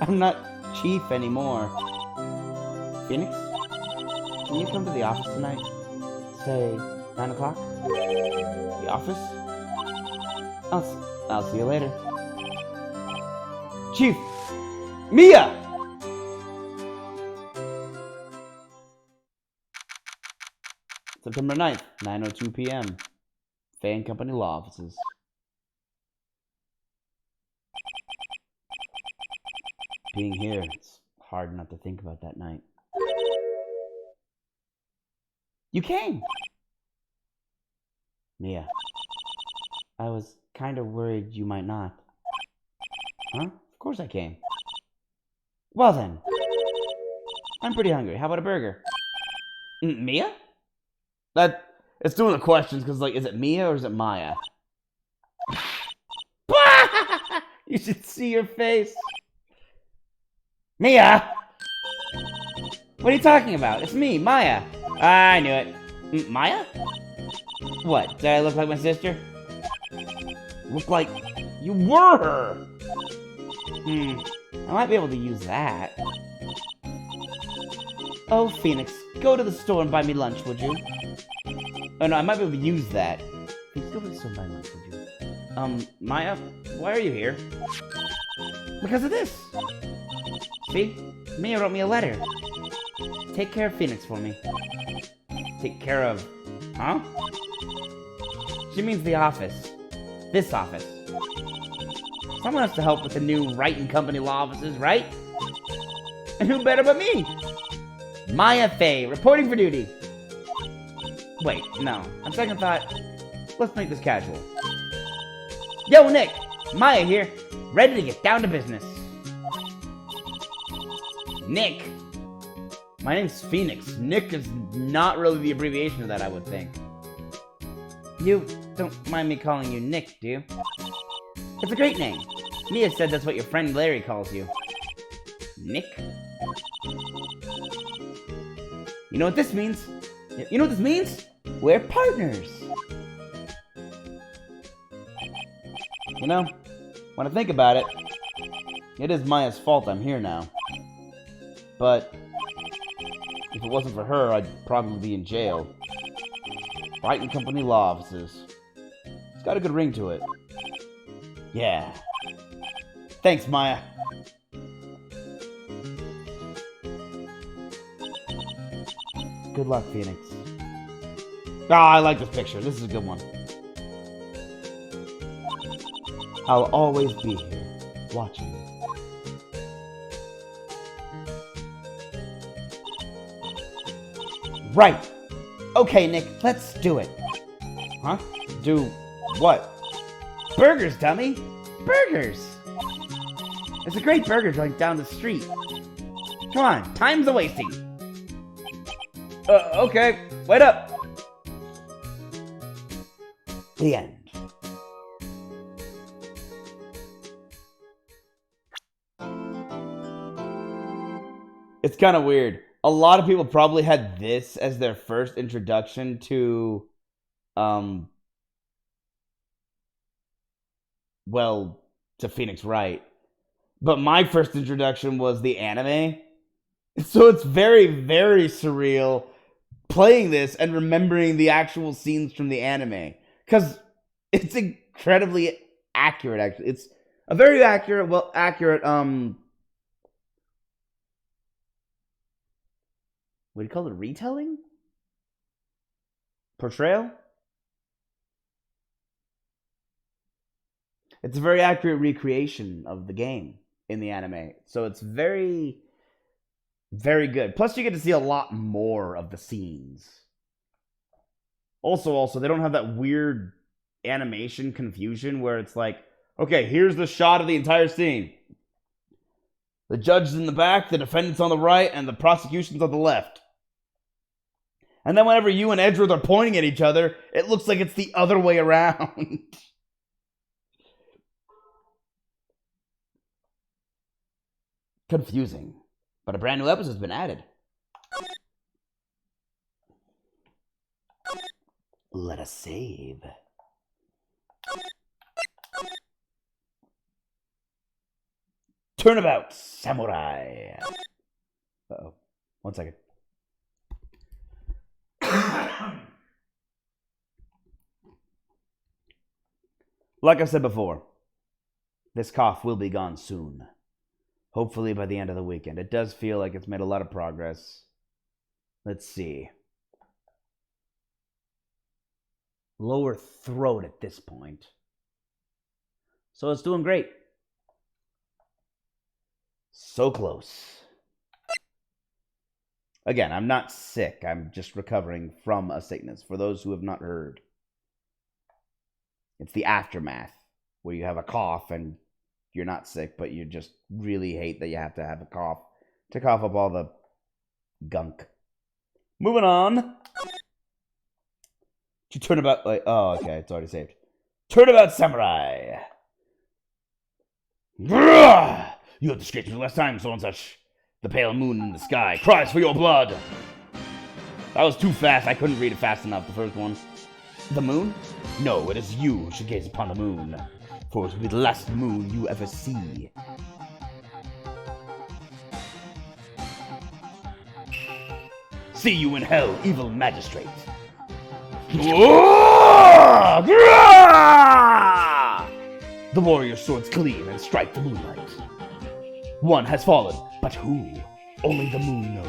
I'm not Chief anymore. Phoenix? Can you come to the office tonight? Say, 9 o'clock? The office? I'll see you later. Chief! Mia! September 9th, 9:02 p.m. Fan Company Law Offices. Being here, it's hard not to think about that night. You came! Mia. I was kind of worried you might not. Huh? Of course I came. Well then. I'm pretty hungry. How about a burger? Mia? It's doing the questions because, like, is it Mia or is it Maya? You should see your face. Mia! What are you talking about? It's me, Maya. I knew it. Maya? What? Did I look like my sister? Look like you were her. I might be able to use that. Oh, Phoenix, go to the store and buy me lunch, would you? Oh no, I might be able to use that. Phoenix, go to the store and buy lunch, would you? Maya, why are you here? Because of this. See? Mia wrote me a letter. Take care of Phoenix for me. Take care of... Huh? She means the office. This office. Someone has to help with the new Wright and Company law offices, right? And who better but me? Maya Fey, reporting for duty. Wait, no. On second thought, let's make this casual. Yo, Nick! Maya here, ready to get down to business. Nick? My name's Phoenix. Nick is not really the abbreviation of that, I would think. You don't mind me calling you Nick, do you? It's a great name. Mia said that's what your friend Larry calls you. Nick? You know what this means? You know what this means? We're partners. You know, when I think about it, it is Maya's fault I'm here now. But if it wasn't for her, I'd probably be in jail. Wright and Company law offices. It's got a good ring to it. Yeah. Thanks, Maya. Good luck, Phoenix. Ah, I like this picture. This is a good one. I'll always be here, watching. Right. Okay, Nick, let's do it. Huh? Do what? Burgers, dummy. Burgers. There's a great burger joint down the street. Come on, time's a-wasting. Okay, wait up. The end. It's kind of weird. A lot of people probably had this as their first introduction to, well, to Phoenix Wright. But my first introduction was the anime. So it's very, very surreal playing this and remembering the actual scenes from the anime. Because it's incredibly accurate, actually. It's a very accurate, what do you call it? Retelling? Portrayal? It's a very accurate recreation of the game in the anime. So it's very, very good. Plus, you get to see a lot more of the scenes. Also, they don't have that weird animation confusion where it's like, okay, here's the shot of the entire scene. The judge is in the back, the defendant's on the right, and the prosecution's on the left. And then whenever you and Edgeworth are pointing at each other, it looks like it's the other way around. Confusing. But a brand new episode's been added. Let us save. Turnabout Samurai. Uh-oh. 1 second. Like I said before, this cough will be gone soon. Hopefully by the end of the weekend. It does feel like it's made a lot of progress. Let's see. Lower throat at this point. So it's doing great. So close. Again, I'm not sick. I'm just recovering from a sickness. For those who have not heard. It's the aftermath. Where you have a cough and you're not sick, but you just really hate that you have to have a cough to cough up all the gunk. Moving on. To Turnabout, like, oh, okay, it's already saved. Turnabout Samurai. Grrrr! You have escaped me last time, so and such. The pale moon in the sky cries for your blood. That was too fast. I couldn't read it fast enough, the first one. The moon? No, it is you who should gaze upon the moon. For it will be the last moon you ever see. See you in hell, evil magistrate. The warrior's swords gleam and strike the moonlight. One has fallen, but who? Only the moon knows.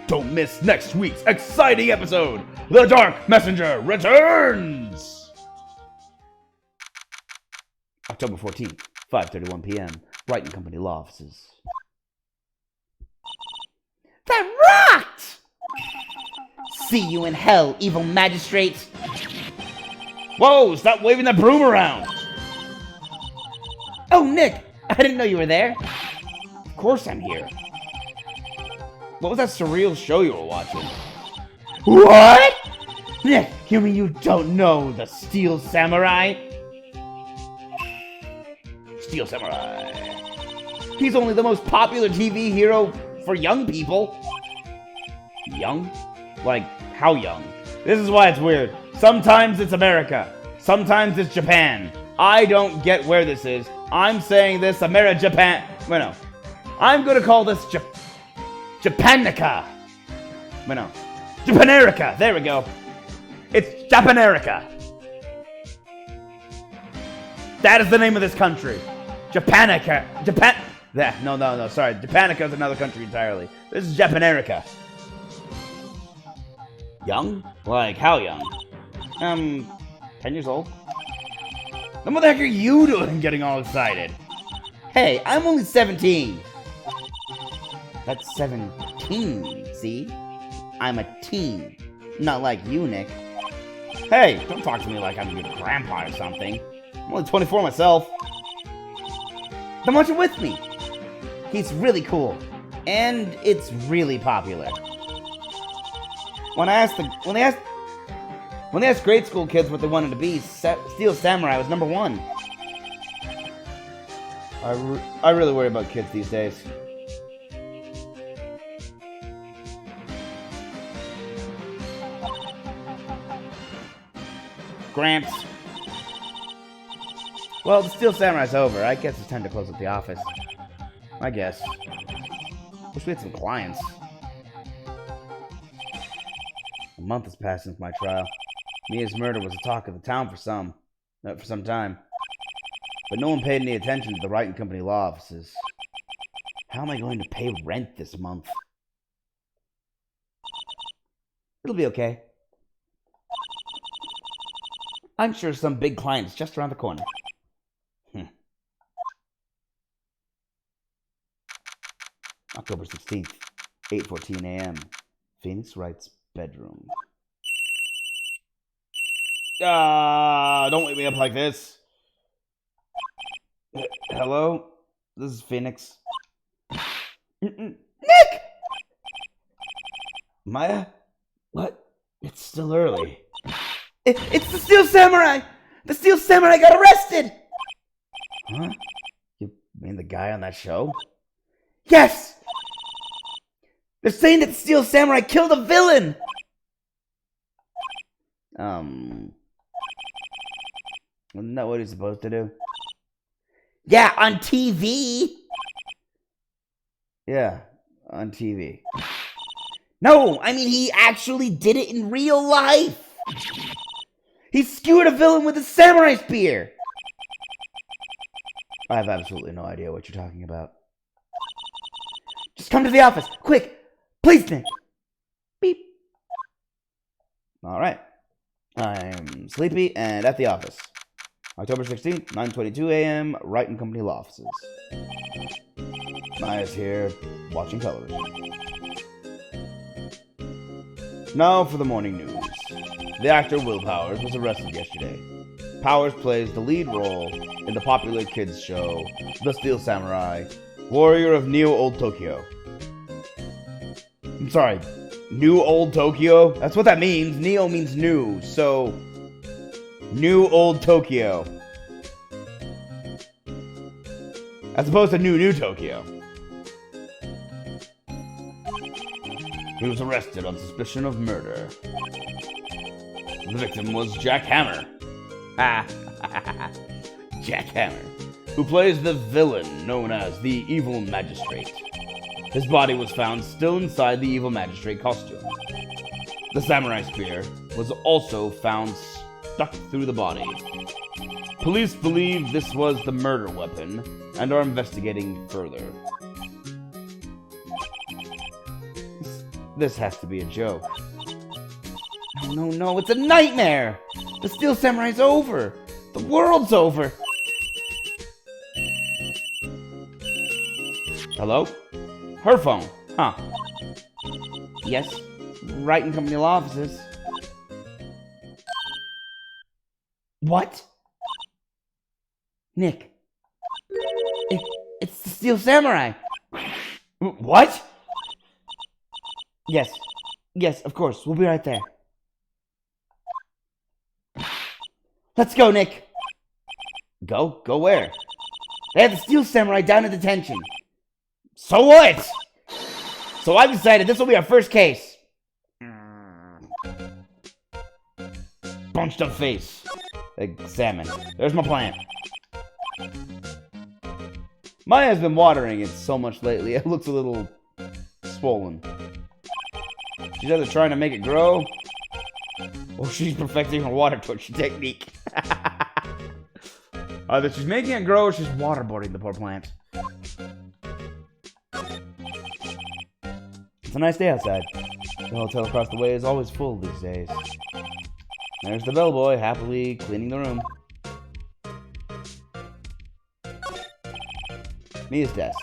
Don't miss next week's exciting episode. The Dark Messenger returns! October 14th, 5:31 p.m. Wright and Company law offices. That rocked! See you in hell, evil magistrate. Whoa, stop waving that broom around! Oh, Nick, I didn't know you were there. Of course I'm here. What was that surreal show you were watching? What? Nick, you mean you don't know the Steel Samurai? Steel Samurai. He's only the most popular TV hero for young people. Young? Like, how young? This is why it's weird. Sometimes it's America. Sometimes it's Japan. I don't get where this is. I'm saying this Japan. Well, no. I'm gonna call this Japanica. Well, no. Japanerica. There we go. It's Japanerica. That is the name of this country. Japanica. No. Sorry. Japanica is another country entirely. This is Japanerica. Young? Like, how young? 10 years old? Then what the heck are you doing getting all excited? Hey, I'm only 17. That's 17, see? I'm a teen. Not like you, Nick. Hey, don't talk to me like I'm your grandpa or something. I'm only 24 myself. Then watch it with me. He's really cool. And it's really popular. When they asked grade school kids what they wanted to be, Steel Samurai was number one. I really worry about kids these days. Gramps. Well, the Steel Samurai's over. I guess it's time to close up the office. I guess. Wish we had some clients. A month has passed since my trial. Mia's murder was the talk of the town for some time. But no one paid any attention to the Wright and Company law offices. How am I going to pay rent this month? It'll be okay. I'm sure some big client is just around the corner. October 16th, 8:14 a.m. Phoenix Wright's bedroom. Don't wake me up like this. Hello? This is Phoenix. Nick! Maya? What? It's still early. It's the Steel Samurai! The Steel Samurai got arrested! Huh? You mean the guy on that show? Yes! They're saying that the Steel Samurai killed a villain! Isn't that what he's supposed to do? Yeah, on TV! Yeah, on TV. No, I mean he actually did it in real life! He skewered a villain with a samurai spear! I have absolutely no idea what you're talking about. Just come to the office, quick! Please, Nick! Beep. Alright. I'm sleepy and at the office. October 16th, 9:22 a.m., Wright and Company law offices. Maya's here, watching television. Now for the morning news. The actor Will Powers was arrested yesterday. Powers plays the lead role in the popular kids show, The Steel Samurai, Warrior of Neo Old Tokyo. I'm sorry, New Old Tokyo? That's what that means. Neo means new, so... New Old Tokyo. As opposed to New Tokyo. He was arrested on suspicion of murder. The victim was Jack Hammer. Jack Hammer, who plays the villain known as the Evil Magistrate. His body was found still inside the Evil Magistrate costume. The samurai spear was also found stuck through the body. Police believe this was the murder weapon and are investigating further. This has to be a joke. No, it's a nightmare! The Steel Samurai's over! The world's over! Hello? Her phone, huh? Yes? Wright and Company law offices. What? Nick. It's the Steel Samurai. What? Yes. Yes, of course. We'll be right there. Let's go, Nick. Go? Go where? They have the Steel Samurai down in detention. So what? So I've decided this will be our first case. Bunched up face. Examine. There's my plan. Maya's been watering it so much lately, it looks a little swollen. She's either trying to make it grow, or she's perfecting her water torture technique. Either she's making it grow, or she's waterboarding the poor plant. It's a nice day outside. The hotel across the way is always full these days. There's the bellboy, happily cleaning the room. Mia's desk.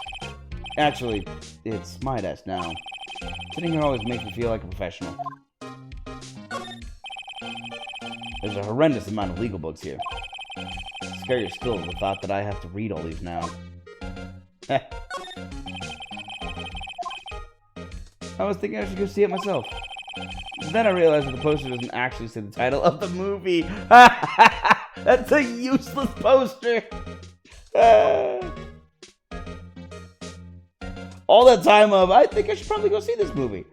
Actually, it's my desk now. Sitting here always makes me feel like a professional. There's a horrendous amount of legal books here. Scarier still the thought that I have to read all these now. I was thinking I should go see it myself. Then I realized that the poster doesn't actually say the title of the movie. That's a useless poster. All that time of, I think I should probably go see this movie.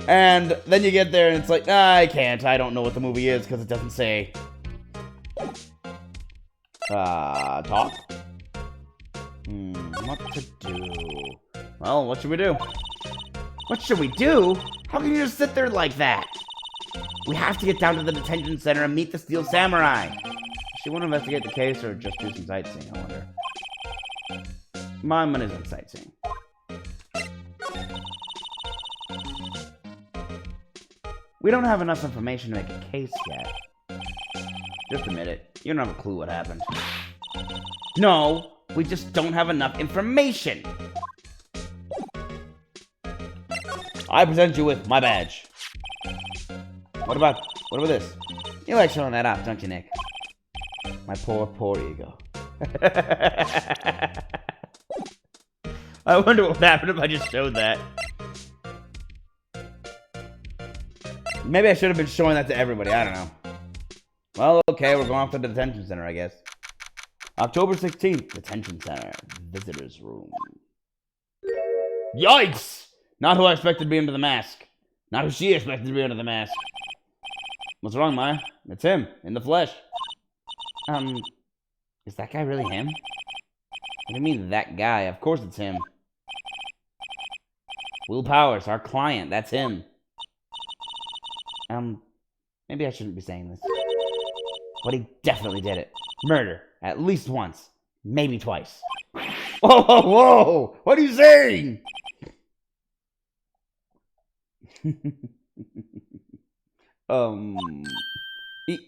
And then you get there and it's like, nah, I can't. I don't know what the movie is because it doesn't say. Talk? What to do? Well, what should we do? What should we do? How can you just sit there like that? We have to get down to the detention center and meet the Steel Samurai. She won't investigate the case or just do some sightseeing, I wonder. My money's on sightseeing. We don't have enough information to make a case yet. Just admit it. You don't have a clue what happened. No, we just don't have enough information. I present you with my badge. What about this? You like showing that off, don't you, Nick? My poor ego. I wonder what would happen if I just showed that. Maybe I should have been showing that to everybody, I don't know. Well, okay, we're going off to the detention center, I guess. October 16th, detention center, visitor's room. Yikes! Not who I expected to be under the mask. Not who she expected to be under the mask. What's wrong, Maya? It's him, in the flesh. Is that guy really him? What do you mean, that guy? Of course it's him. Will Powers, our client, that's him. Maybe I shouldn't be saying this. But he definitely did it. Murder. At least once. Maybe twice. Whoa, whoa, whoa! What are you saying?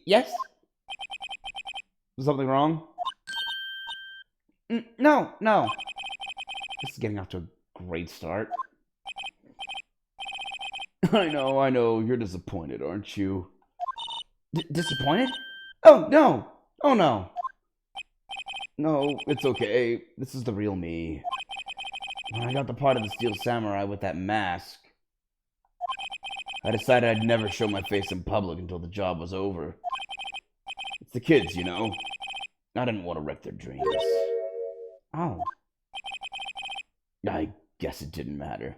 Yes? Is something wrong? No. This is getting off to a great start. I know. You're disappointed, aren't you? Disappointed? Oh, no. No, it's okay. This is the real me. When I got the part of the Steel Samurai with that mask, I decided I'd never show my face in public until the job was over. It's the kids, you know. I didn't want to wreck their dreams. Oh. I guess it didn't matter.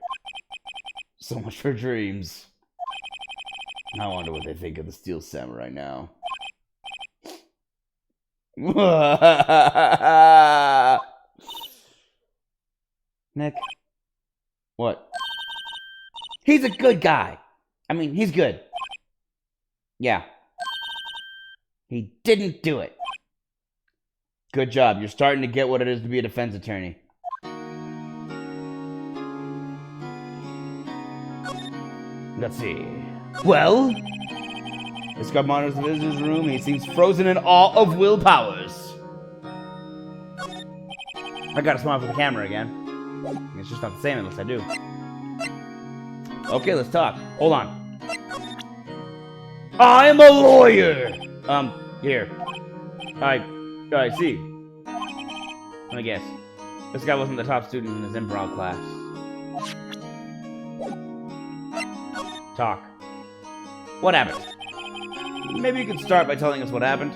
So much for dreams. I wonder what they think of the Steel Samurai now. Nick? What? He's a good guy. I mean, he's good. Yeah. He didn't do it. Good job. You're starting to get what it is to be a defense attorney. Let's see. Well, this guy monitors the visitor's room. He seems frozen in awe of Will Powers. I gotta smile for the camera again. It's just not the same unless I do. Okay, let's talk. Hold on. I'm a lawyer! Here. I see. Let me guess. This guy wasn't the top student in his improv class. Talk. What happened? Maybe you could start by telling us what happened.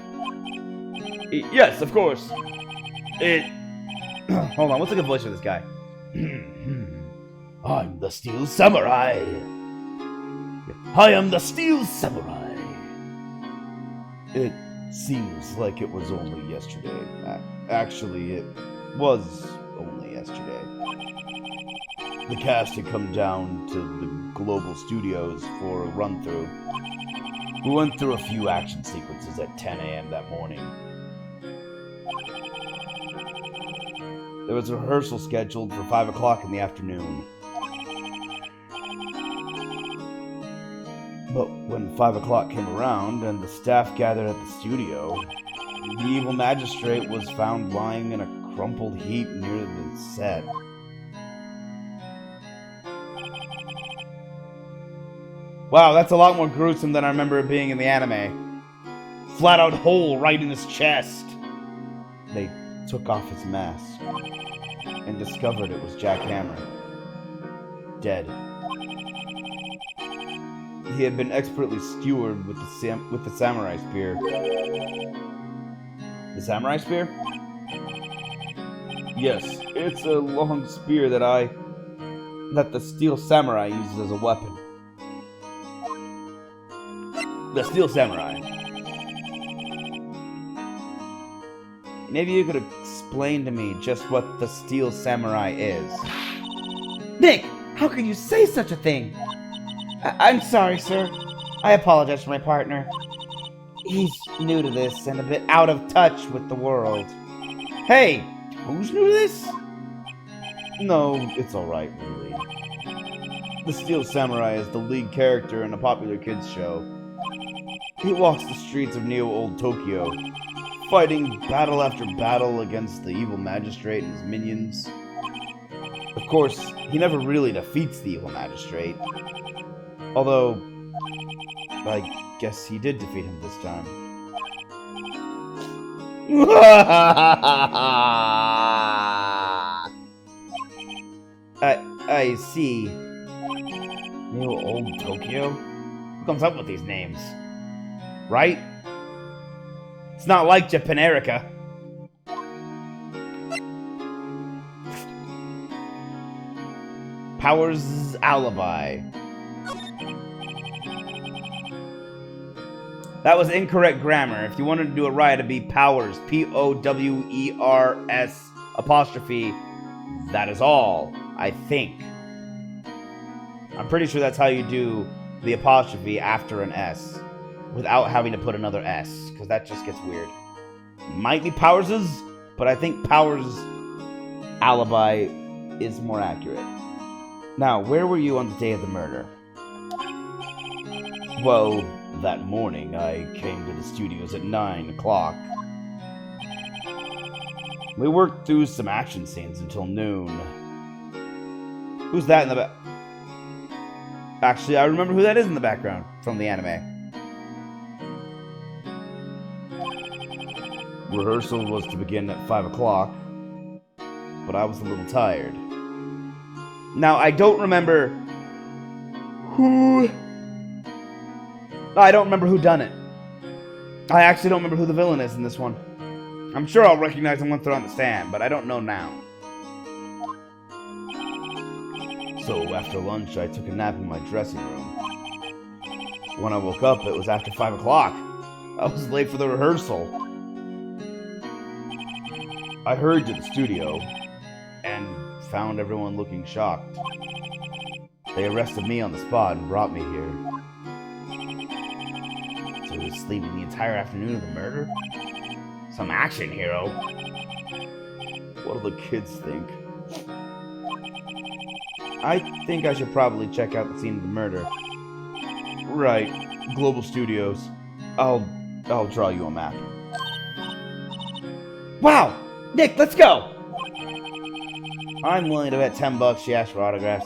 Yes, of course. Hold on, what's a good voice for this guy? I'm the Steel Samurai. I am the Steel Samurai. It seems like it was only yesterday. Actually, it was only yesterday. The cast had come down to the Global Studios for a run-through. We went through a few action sequences at 10 a.m. that morning. There was a rehearsal scheduled for 5 o'clock in the afternoon. But when 5 o'clock came around and the staff gathered at the studio, the evil magistrate was found lying in a crumpled heap near the set. Wow, that's a lot more gruesome than I remember it being in the anime. Flat out hole right in his chest. They took off his mask and discovered it was Jack Hammer. Dead. He had been expertly skewered with the samurai spear. The samurai spear? Yes, it's a long spear that the Steel Samurai uses as a weapon. The Steel Samurai. Maybe you could explain to me just what the Steel Samurai is. Nick, how can you say such a thing? I'm sorry, sir. I apologize for my partner. He's new to this and a bit out of touch with the world. Hey, who's new to this? No, it's alright, really. The Steel Samurai is the lead character in a popular kids show. He walks the streets of Neo-Old Tokyo, fighting battle after battle against the evil magistrate and his minions. Of course, he never really defeats the evil magistrate. Although, I guess he did defeat him this time. I see. Neo-Old Tokyo? Who comes up with these names? Right? It's not like Japanerica. Powers' alibi. That was incorrect grammar. If you wanted to do it right, it'd be Powers. P-O-W-E-R-S apostrophe. That is all, I think. I'm pretty sure that's how you do the apostrophe after an S without having to put another S, because that just gets weird. Might be Powers', but I think Powers' alibi is more accurate. Now, where were you on the day of the murder? Well, that morning I came to the studios at 9 o'clock. We worked through some action scenes until noon. Who's that in the back? Actually, I remember who that is in the background from the anime. Rehearsal was to begin at 5 o'clock, but I was a little tired. Now, I don't remember who... I don't remember who done it. I actually don't remember who the villain is in this one. I'm sure I'll recognize him once they're on the stand, but I don't know now. So after lunch, I took a nap in my dressing room. When I woke up, it was after 5 o'clock. I was late for the rehearsal. I hurried to the studio and found everyone looking shocked. They arrested me on the spot and brought me here. So he was sleeping the entire afternoon of the murder? Some action hero. What do the kids think? I think I should probably check out the scene of the murder. Right. Global Studios. I'll draw you a map. Wow! Nick, let's go! I'm willing to bet $10 she asked for autographs.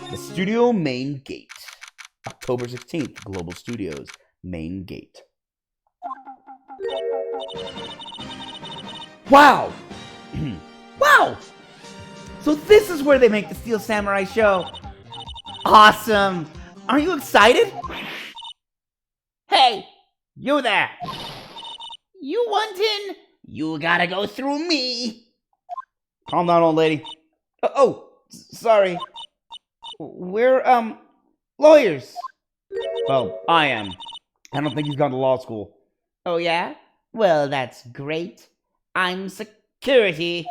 The studio main gate. October 16th, Global Studios, main gate. Wow! Wow! So this is where they make the Steel Samurai show. Awesome! Aren't you excited? Hey! You there! You want in? You gotta go through me! Calm down, old lady. Sorry. We're, lawyers. Well, I am. I don't think he's gone to law school. Oh, yeah? Well, that's great. I'm security.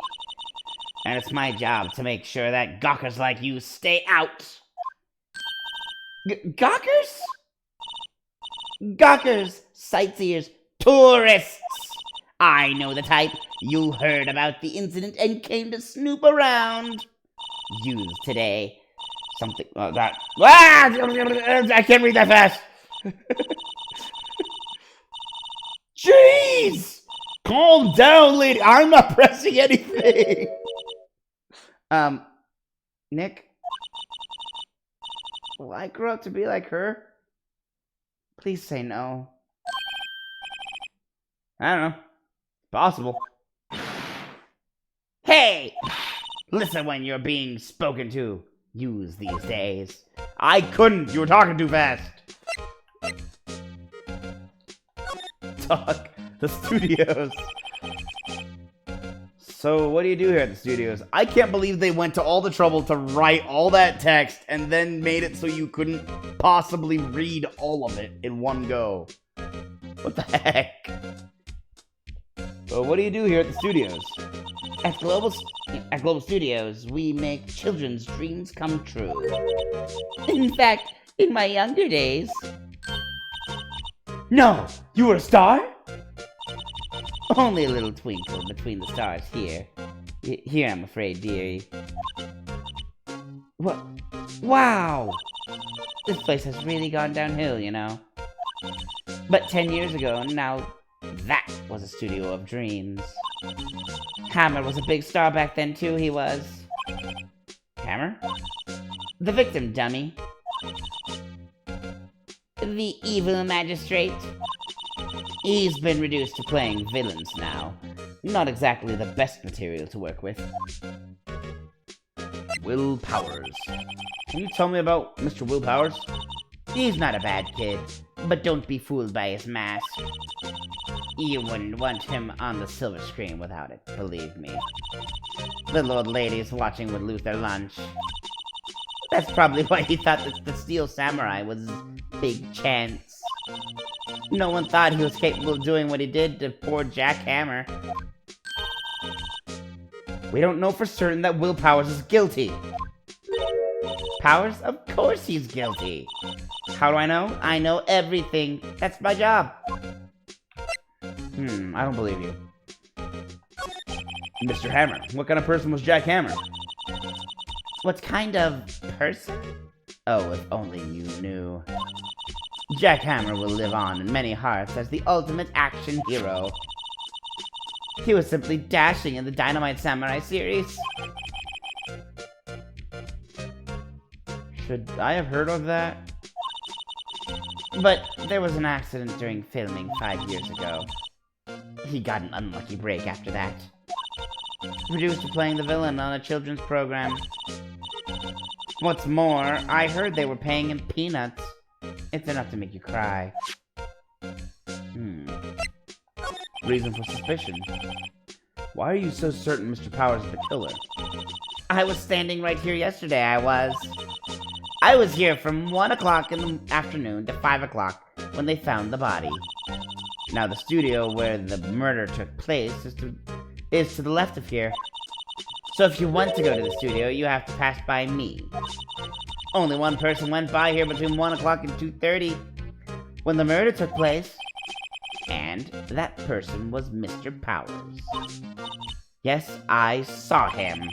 And it's my job to make sure that gawkers like you stay out. Gawkers? Gawkers, sightseers, tourists. I know the type. You heard about the incident and came to snoop around. Use today. Something that. I can't read that fast. Jeez! Calm down, lady. I'm not pressing anything. Nick? Will I grow up to be like her? Please say no. I don't know. Possible. Hey! Listen when you're being spoken to. Use these days. I couldn't. You were talking too fast. Talk. The studios. So, what do you do here at the studios? I can't believe they went to all the trouble to write all that text and then made it so you couldn't possibly read all of it in one go. What the heck? So, what do you do here at the studios? At Global Studios, we make children's dreams come true. In fact, in my younger days... No! You were a star? Only a little twinkle between the stars here. Here, I'm afraid, dearie. What? Wow! This place has really gone downhill, you know. But 10 years ago, now that was a studio of dreams. Hammer was a big star back then, too, he was. Hammer? The victim, dummy. The evil magistrate. He's been reduced to playing villains now. Not exactly the best material to work with. Will Powers. Can you tell me about Mr. Will Powers? He's not a bad kid, but don't be fooled by his mask. You wouldn't want him on the silver screen without it, believe me. Little old ladies watching would lose their lunch. That's probably why he thought that the Steel Samurai was his big chance. No one thought he was capable of doing what he did to poor Jack Hammer. We don't know for certain that Will Powers is guilty. Powers? Of course he's guilty. How do I know? I know everything. That's my job. I don't believe you. Mr. Hammer, what kind of person was Jack Hammer? What kind of person? Oh, if only you knew. Jack Hammer will live on in many hearts as the ultimate action hero. He was simply dashing in the Dynamite Samurai series. Should I have heard of that? But there was an accident during filming 5 years ago. He got an unlucky break after that. Reduced to playing the villain on a children's program. What's more, I heard they were paying him peanuts. It's enough to make you cry. Reason for suspicion. Why are you so certain Mr. Powers is the killer? I was standing right here yesterday, I was here from 1 o'clock in the afternoon to 5 o'clock when they found the body. Now the studio where the murder took place is to the left of here. So if you want to go to the studio, you have to pass by me. Only one person went by here between 1 o'clock and 2:30 when the murder took place. And that person was Mr. Powers. Yes, I saw him.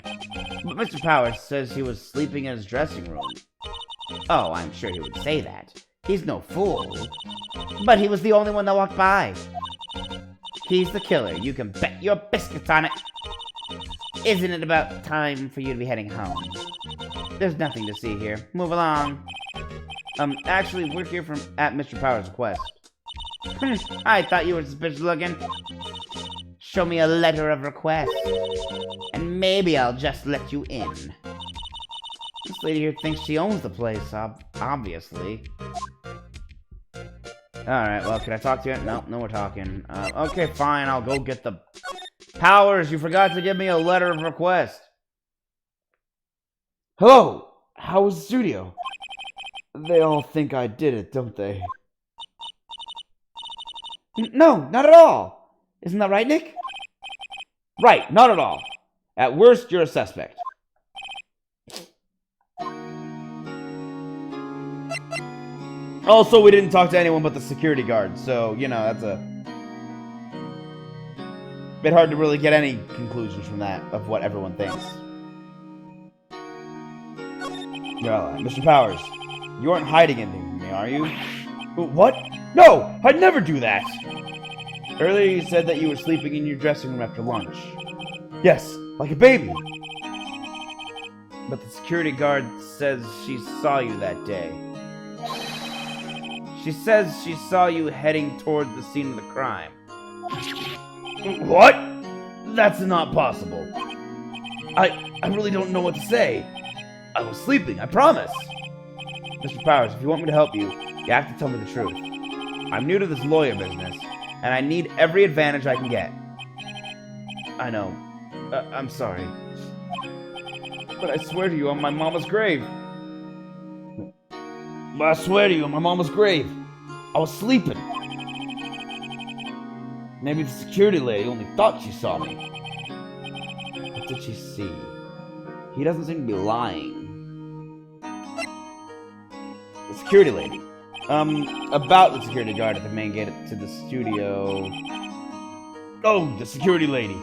But Mr. Powers says he was sleeping in his dressing room. Oh, I'm sure he would say that. He's no fool. But he was the only one that walked by. He's the killer. You can bet your biscuits on it. Isn't it about time for you to be heading home? There's nothing to see here. Move along. Actually, we're here at Mr. Power's request. I thought you were suspicious looking. Show me a letter of request, and maybe I'll just let you in. This lady here thinks she owns the place, obviously. Alright, well, can I talk to you? No we're talking. Okay, fine, I'll go get the... Powers, you forgot to give me a letter of request. Hello! How was the studio? They all think I did it, don't they? No, not at all. Isn't that right, Nick? Right, not at all. At worst, you're a suspect. Also, we didn't talk to anyone but the security guard, so, you know, that's a bit hard to really get any conclusions from that, of what everyone thinks. Mr. Powers, you aren't hiding anything from me, are you? What? No! I'd never do that! Earlier you said that you were sleeping in your dressing room after lunch. Yes, like a baby. But the security guard says she saw you that day. She says she saw you heading toward the scene of the crime. What? That's not possible. I really don't know what to say. I was sleeping, I promise. Mr. Powers, if you want me to help you, you have to tell me the truth. I'm new to this lawyer business, and I need every advantage I can get. I know. I'm sorry. But I swear to you on my mama's grave. I swear to you on my mama's grave. I was sleeping. Maybe the security lady only thought she saw me. What did she see? He doesn't seem to be lying. The security lady. About the security guard at the main gate to the studio. Oh, the security lady.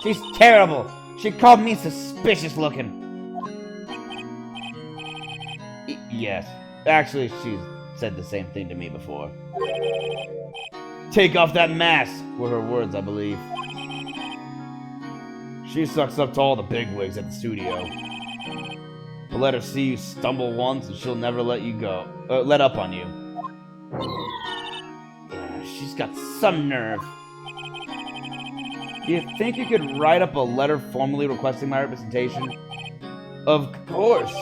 She's terrible. She called me suspicious looking. Yes. Actually, she's said the same thing to me before. Take off that mask, were her words, I believe. She sucks up to all the bigwigs at the studio. But let her see you stumble once and she'll never let you go. Let up on you. She's got some nerve. Do you think you could write up a letter formally requesting my representation? Of course.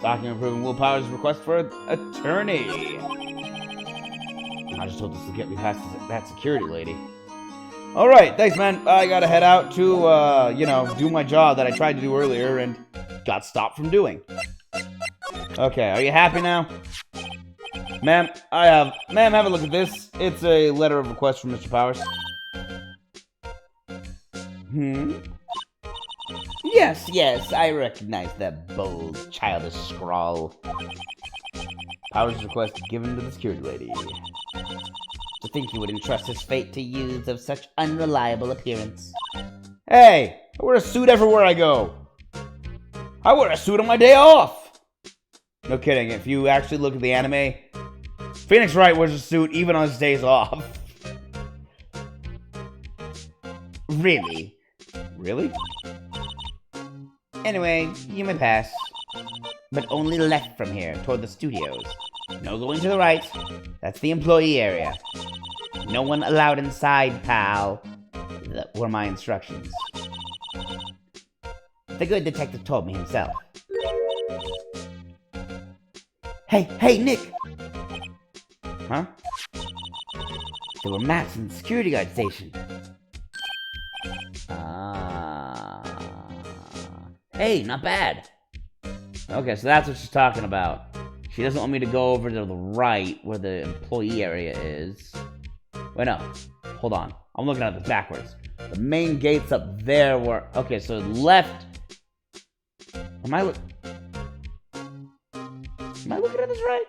Document approving Will Powers' request for an attorney. I just told this to get me past that security lady. Alright, thanks, man. I gotta head out to, you know, do my job that I tried to do earlier and got stopped from doing. Okay, are you happy now? Ma'am, have a look at this. It's a letter of request from Mr. Powers. Yes, I recognize that bold, childish scrawl. Powers' request given to the security lady. To think he would entrust his fate to youths of such unreliable appearance. Hey, I wear a suit everywhere I go. I wear a suit on my day off. No kidding, if you actually look at the anime, Phoenix Wright wears a suit even on his days off. Really? Really? Anyway, you may pass. But only left from here, toward the studios. No going to the right. That's the employee area. No one allowed inside, pal. That were my instructions. The good detective told me himself. Hey, Nick! Huh? There were maps in the security guard station. Hey, not bad. Okay, so that's what she's talking about. She doesn't want me to go over to the right, where the employee area is. Wait, no. Hold on. I'm looking at this backwards. The main gate's up there where... Okay, so left... Am I looking at this right?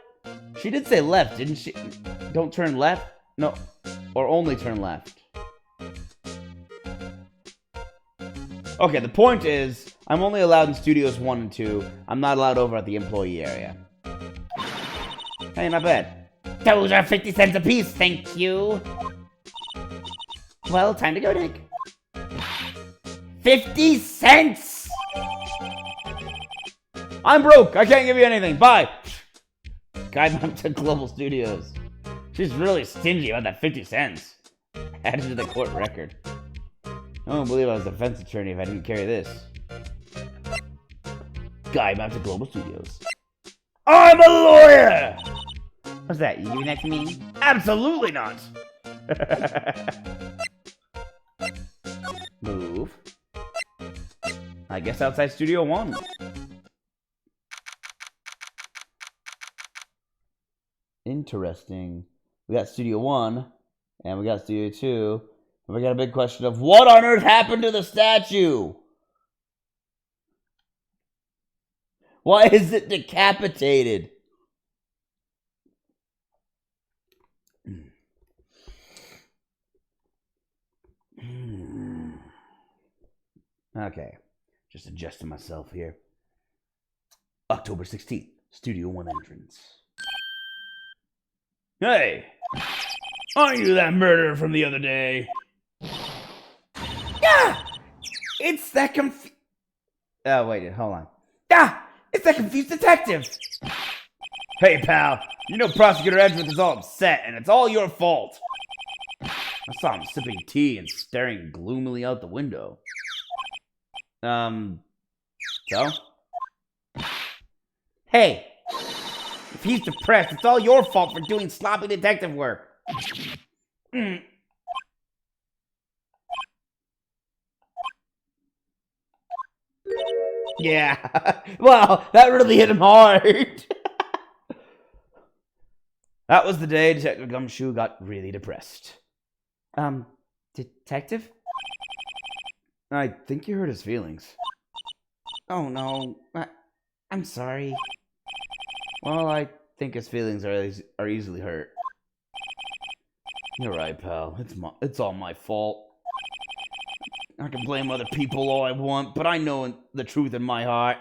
She did say left, didn't she? Don't turn left? No. Or only turn left. Okay, the point is, I'm only allowed in Studios 1 and 2. I'm not allowed over at the employee area. Hey, not bad. Those are 50 cents apiece, thank you. Well, time to go, Nick. 50 cents! I'm broke. I can't give you anything. Bye. Guide them to Global Studios. She's really stingy about that 50 cents. Added to the court record. I don't believe I was a defense attorney if I didn't carry this. Guide them to Global Studios. I'm a lawyer! What's that? You giving that to me? Absolutely not. Move. I guess outside Studio 1. Interesting. We got Studio 1, and we got Studio 2, and we got a big question of what on earth happened to the statue? Why is it decapitated? Okay, just adjusting myself here. October 16th, Studio 1 entrance. Hey! Aren't you that murderer from the other day? Ah! It's that Oh, wait, hold on. Ah! It's that confused detective! Hey, pal. You know Prosecutor Edgeworth is all upset, and it's all your fault. I saw him sipping tea and staring gloomily out the window. So? Hey! If he's depressed, it's all your fault for doing sloppy detective work. Yeah. Wow, that really hit him hard. That was the day Detective Gumshoe got really depressed. Detective? I think you hurt his feelings. Oh no, I'm sorry. Well, I think his feelings are easily hurt. You're right, pal. It's all my fault. I can blame other people all I want, but I know the truth in my heart.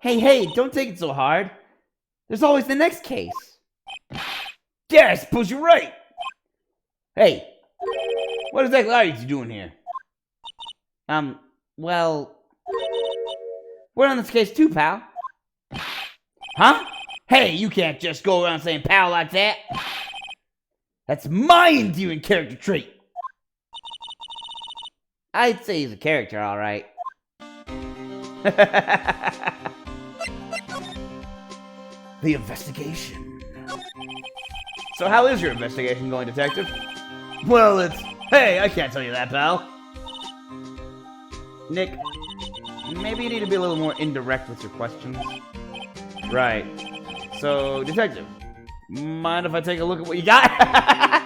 Hey, don't take it so hard. There's always the next case. Yeah, I suppose you're right. Hey, what exactly are you doing here? Well, we're on this case too, pal. Huh? Hey, you can't just go around saying pal like that. That's my endearing character trait. I'd say he's a character, all right. The investigation. So how is your investigation going, Detective? Well, Hey, I can't tell you that, pal. Nick, maybe you need to be a little more indirect with your questions. Right. So, Detective, mind if I take a look at what you got?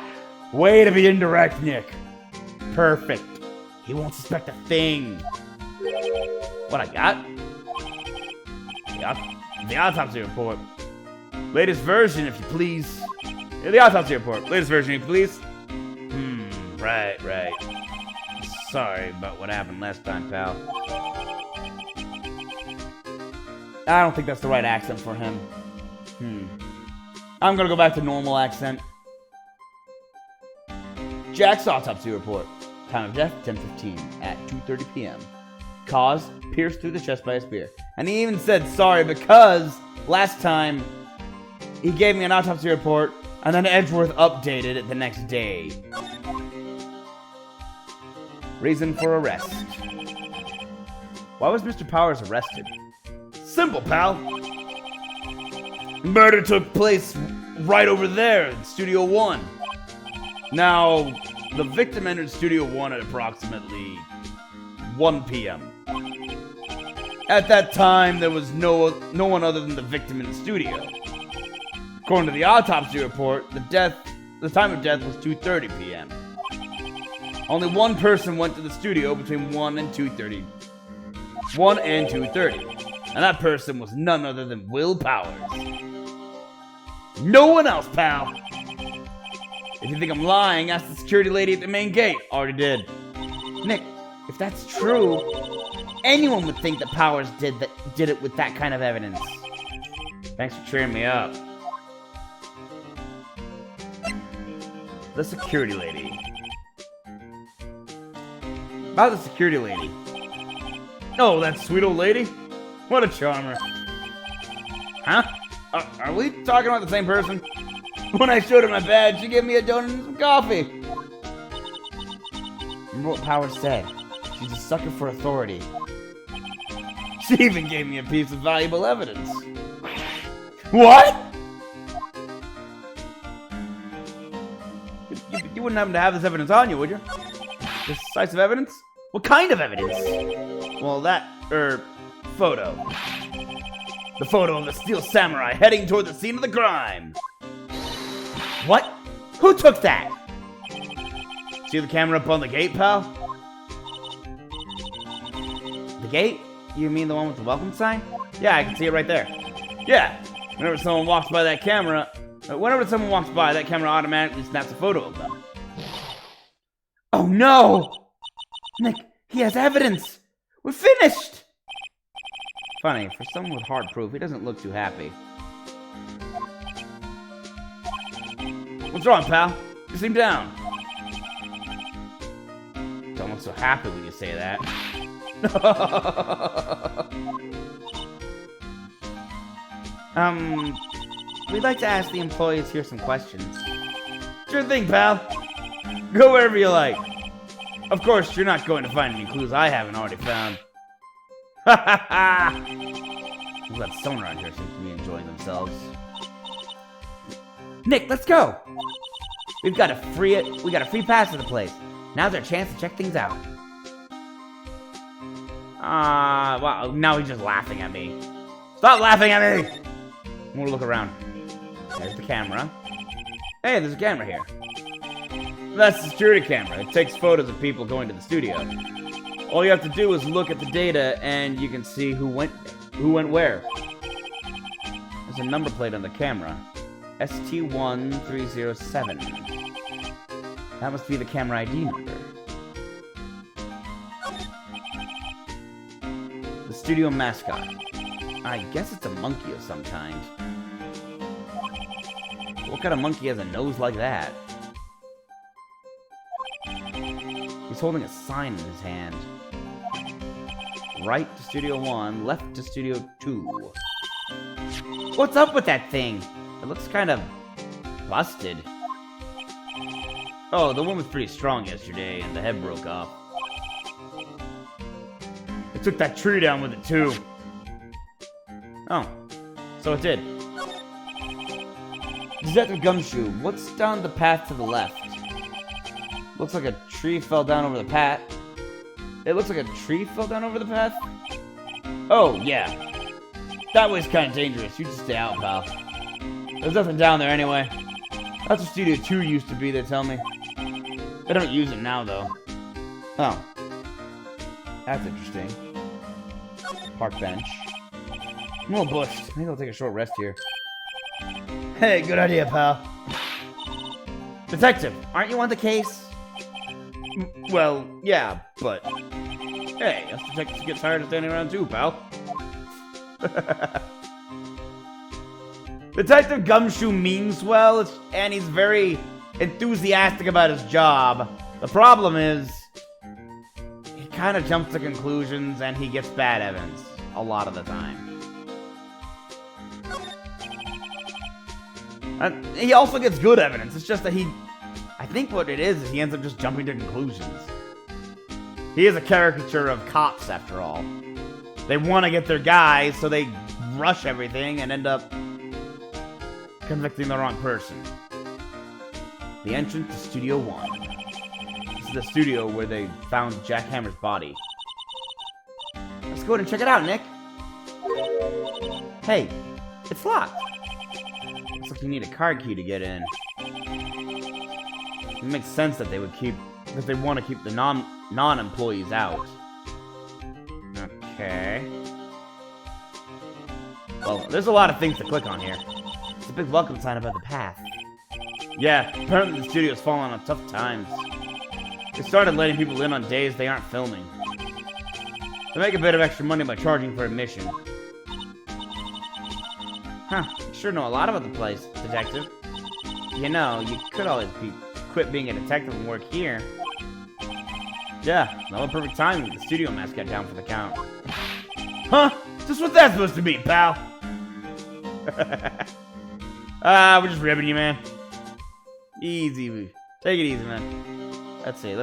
Way to be indirect, Nick. Perfect. He won't suspect a thing. What I got? The autopsy report. Latest version, if you please. Yeah, the autopsy report. Latest version, if you please. Right. Sorry about what happened last time, pal. I don't think that's the right accent for him. I'm gonna go back to normal accent. Jack's autopsy report. Time of death, 10:15 at 2:30 p.m. Cause, pierced through the chest by a spear. And he even said sorry because last time he gave me an autopsy report and then Edgeworth updated it the next day. Reason for arrest. Why was Mr. Powers arrested? Simple, pal. Murder took place right over there in Studio 1. Now, the victim entered Studio 1 at approximately 1 p.m. At that time, there was no one other than the victim in the studio. According to the autopsy report, the time of death was 2:30 p.m. Only one person went to the studio between 1 and 2:30. 1 and 2:30. And that person was none other than Will Powers. No one else, pal. If you think I'm lying, ask the security lady at the main gate. Already did. Nick, if that's true, anyone would think that Powers did it with that kind of evidence. Thanks for cheering me up. The security lady. About the security lady. Oh, that sweet old lady? What a charmer. Huh? Are we talking about the same person? When I showed her my badge, she gave me a donut and some coffee. Remember what Power said? She's a sucker for authority. She even gave me a piece of valuable evidence. What? You wouldn't happen to have this evidence on you, would you? This decisive evidence? What kind of evidence? Well, that, photo. The photo of a steel samurai heading toward the scene of the crime. What? Who took that? See the camera up on the gate, pal? The gate? You mean the one with the welcome sign? Yeah, I can see it right there. Yeah, whenever someone walks by, that camera automatically snaps a photo of them. Oh no! Nick, he has evidence! We're finished! Funny, for someone with hard proof, he doesn't look too happy. What's wrong, pal? You seem down. Don't look so happy when you say that. We'd like to ask the employees here some questions. Sure thing, pal. Go wherever you like. Of course, you're not going to find any clues I haven't already found. Ha ha ha! That someone around here seems to be enjoying themselves. Nick, let's go! We got a free pass to the place. Now's our chance to check things out. Wow, now he's just laughing at me. Stop laughing at me! I'm gonna look around. There's the camera. Hey, there's a camera here. That's the security camera. It takes photos of people going to the studio. All you have to do is look at the data and you can see who went where. There's a number plate on the camera. ST1307. That must be the camera ID number. The studio mascot. I guess it's a monkey of some kind. What kind of monkey has a nose like that? He's holding a sign in his hand. Right to Studio 1, left to Studio 2. What's up with that thing? It looks kind of busted. Oh, the one was pretty strong yesterday, and the head broke off. It took that tree down with it, too. Oh, so it did. Detective Gumshoe, what's down the path to the left? Looks like a tree fell down over the path. It looks like a tree fell down over the path? Oh, yeah. That way's kind of dangerous. You just stay out, pal. There's nothing down there anyway. That's where Studio 2 used to be, they tell me. They don't use it now, though. Oh. That's interesting. Park bench. I'm a little bushed. Maybe I'll take a short rest here. Hey, good idea, pal. Detective, aren't you on the case? Well, yeah, but... Hey, us detectives get tired of standing around too, pal. Detective Gumshoe means well, and he's very enthusiastic about his job. The problem is, he kind of jumps to conclusions and he gets bad evidence a lot of the time. And he also gets good evidence. It's just that I think what it is he ends up just jumping to conclusions. He is a caricature of cops, after all. They want to get their guy, so they rush everything and end up convicting the wrong person. The entrance to Studio 1. This is the studio where they found Jack Hammer's body. Let's go ahead and check it out, Nick. Hey, it's locked. Looks like you need a card key to get in. It makes sense that they would because they want to keep the non-employees out. Okay. Well, there's a lot of things to click on here. It's a big welcome sign about the path. Yeah, apparently the studio's fallen on tough times. They started letting people in on days they aren't filming. They make a bit of extra money by charging for admission. Huh, you sure know a lot about the place, detective. You know, you could always quit being a detective and work here. Yeah, not a perfect timing with the studio mascot down for the count. Huh? Just what's that supposed to be, pal? We're just ribbing you, man. Easy. Take it easy, man. Let's see,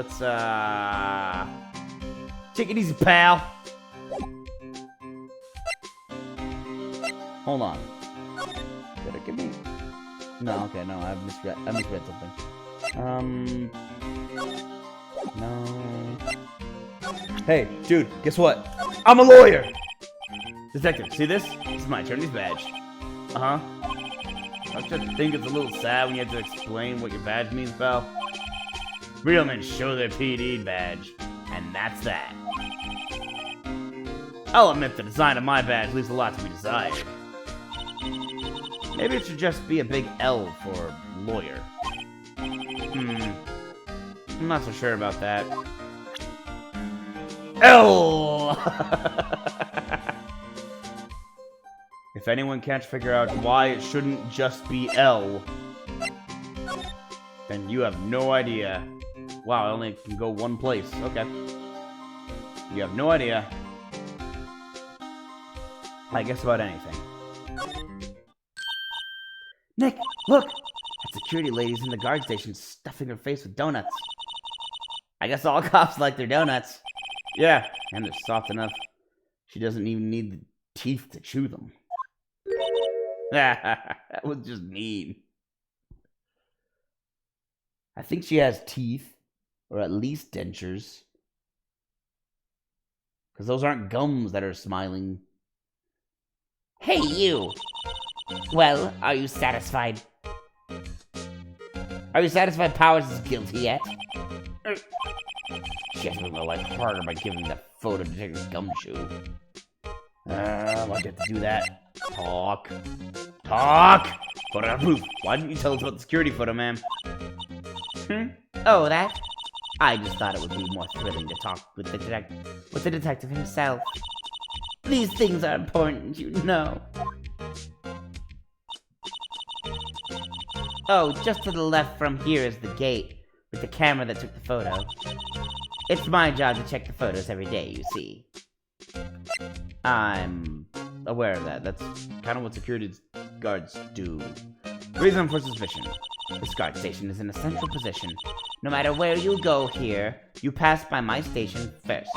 take it easy, pal. Hold on. Did it give me... No, okay, no, I misread something. No. Hey, dude, guess what? I'm a lawyer! Detective, see this? This is my attorney's badge. Uh-huh. Don't you think it's a little sad when you have to explain what your badge means, pal? Real men show their PD badge, and that's that. I'll admit the design of my badge leaves a lot to be desired. Maybe it should just be a big L for lawyer. I'm not so sure about that. L! If anyone can't figure out why it shouldn't just be L, then you have no idea. Wow, I only can go one place. Okay. You have no idea. I guess about anything. Nick, look! That security lady's in the guard station stuffing her face with donuts. I guess all cops like their donuts. Yeah, and they're soft enough. She doesn't even need the teeth to chew them. That was just mean. I think she has teeth, or at least dentures. Because those aren't gums that are smiling. Hey, you! Well, are you satisfied? Are you satisfied Powers is guilty yet? She has to make my life harder by giving that photo detective gumshoe. Why'd you have to do that? Talk! Photo proof! Why didn't you tell us about the security photo, ma'am? Oh, that? I just thought it would be more thrilling to talk with the detective himself. These things are important, you know. Oh, just to the left from here is the gate, with the camera that took the photo. It's my job to check the photos every day, you see. I'm aware of that. That's kind of what security guards do. Reason for suspicion. This guard station is in a central position. No matter where you go here, you pass by my station first.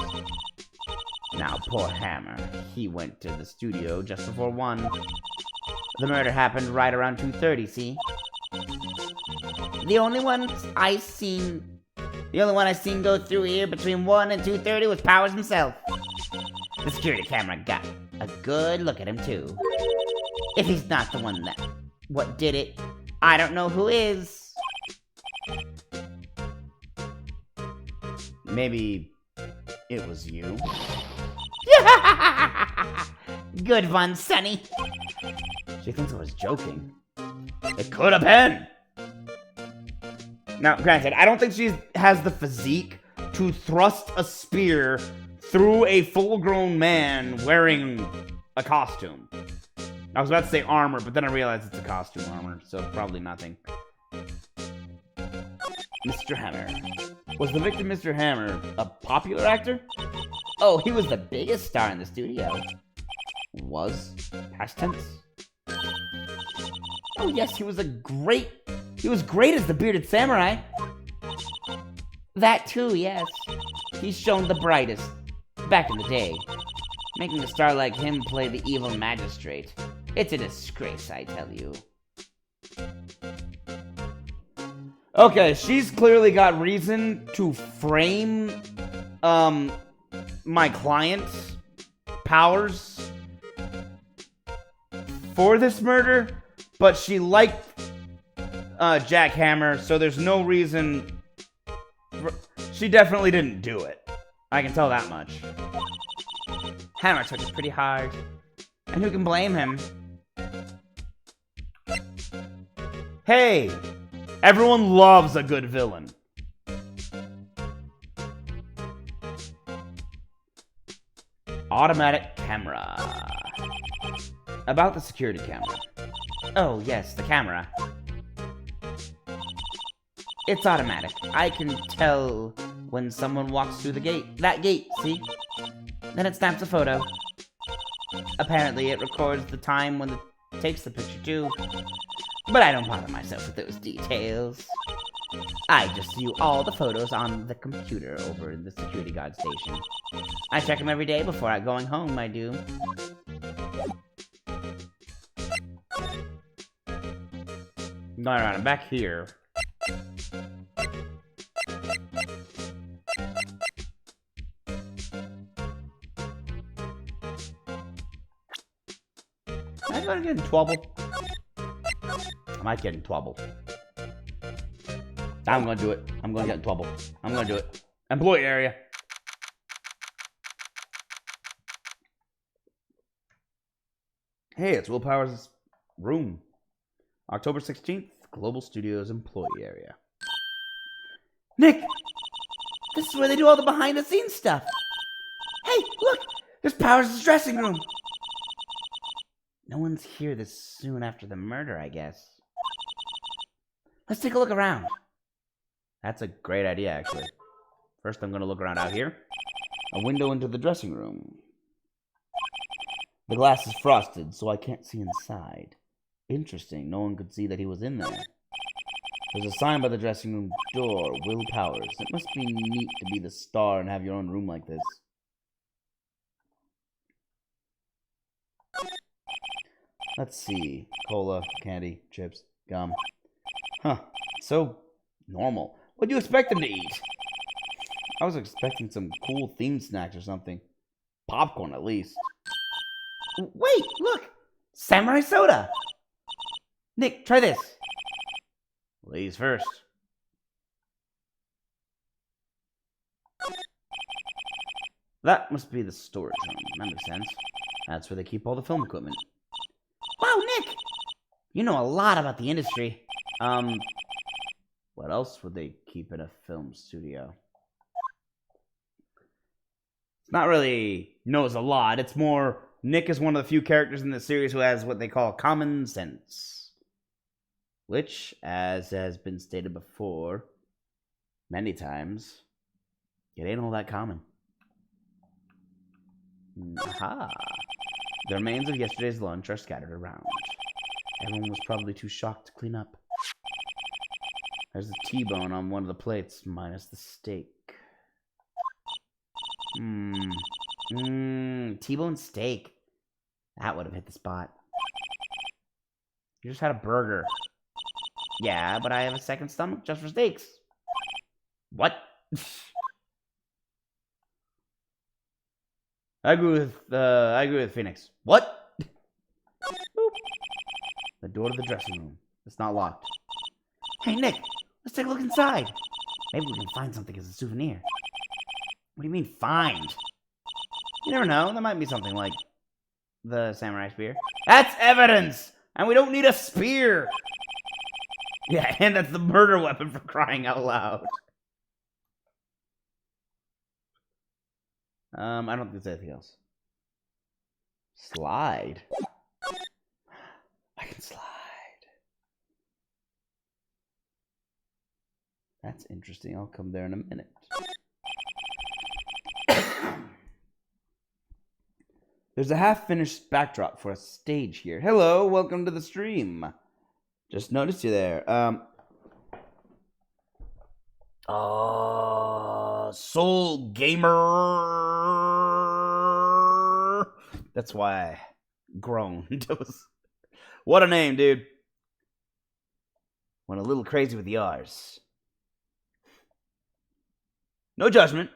Now, poor Hammer. He went to the studio just before 1. The murder happened right around 2:30, see? The only one I seen go through here between 1 and 2:30 was Powers himself. The security camera got a good look at him, too. If he's not the one what did it, I don't know who is. Maybe it was you? Good one, Sonny. She thinks I was joking. It could have been! Now, granted, I don't think she has the physique to thrust a spear through a full-grown man wearing a costume. I was about to say armor, but then I realized it's a costume armor, so probably nothing. Mr. Hammer. Was the victim Mr. Hammer a popular actor? Oh, he was the biggest star in the studio. Was? Past tense? Oh yes, he was great as the bearded samurai. That too, yes. He's shown the brightest. Back in the day. Making a star like him play the evil magistrate. It's a disgrace, I tell you. Okay, she's clearly got reason to frame, my client, Powers, for this murder, but she liked, Jack Hammer, so there's no reason... She definitely didn't do it. I can tell that much. Hammer took it pretty hard. And who can blame him? Hey! Everyone loves a good villain. Automatic camera. About the security camera. Oh, yes, the camera. It's automatic. I can tell when someone walks through the gate. That gate, see? Then it snaps a photo. Apparently, it records the time when it takes the picture too. But I don't bother myself with those details. I just view all the photos on the computer over in the security guard station. I check them every day before going home, I do. Alright, I'm back here. Am I gonna get in trouble? I might get in trouble. I'm gonna do it. I'm gonna get in trouble. I'm gonna do it. Employee area. Hey, it's Will Powers' room. October 16th, Global Studios employee area. Nick! This is where they do all the behind-the-scenes stuff. Hey, look! There's Powers' dressing room. No one's here this soon after the murder, I guess. Let's take a look around. That's a great idea, actually. First, I'm going to look around out here. A window into the dressing room. The glass is frosted, so I can't see inside. Interesting, no one could see that he was in there. There's a sign by the dressing room door, Will Powers. It must be neat to be the star and have your own room like this. Let's see. Cola, candy, chips, gum. Huh, so normal. What do you expect him to eat? I was expecting some cool themed snacks or something. Popcorn, at least. Wait, look! Samurai soda! Nick, try this. Ladies first. That must be the storage room. That makes sense. That's where they keep all the film equipment. Wow, Nick! You know a lot about the industry. What else would they keep in a film studio? It's not really knows a lot. It's more Nick is one of the few characters in the series who has what they call common sense. Which, as has been stated before, many times, it ain't all that common. Aha! The remains of yesterday's lunch are scattered around. Everyone was probably too shocked to clean up. There's a T-bone on one of the plates, minus the steak. T-bone steak. That would have hit the spot. You just had a burger. Yeah, but I have a second stomach just for steaks. What? I agree with Phoenix. What? Boop. The door to the dressing room. It's not locked. Hey, Nick, let's take a look inside. Maybe we can find something as a souvenir. What do you mean, find? You never know. There might be something like the samurai spear. That's evidence! And we don't need a spear! Yeah, and that's the murder weapon, for crying out loud. I don't think there's anything else. Slide. I can slide. That's interesting. I'll come there in a minute. There's a half-finished backdrop for a stage here. Hello, welcome to the stream. Just noticed you there. Soul Gamer. That's why I groaned. What a name, dude. Went a little crazy with the R's. No judgment.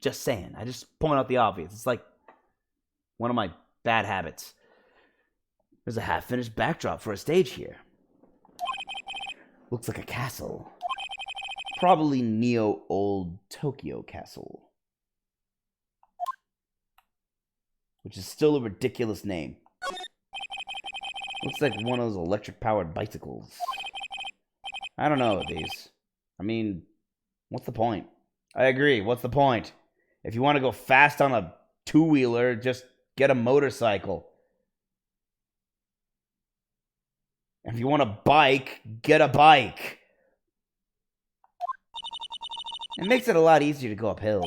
Just saying. I just point out the obvious. It's like one of my bad habits. There's a half-finished backdrop for a stage here. Looks like a castle. Probably Neo Old Tokyo Castle. Which is still a ridiculous name. Looks like one of those electric-powered bicycles. I don't know these. I mean, what's the point? I agree, what's the point? If you want to go fast on a two-wheeler, just get a motorcycle. If you want a bike, get a bike. It makes it a lot easier to go up hills.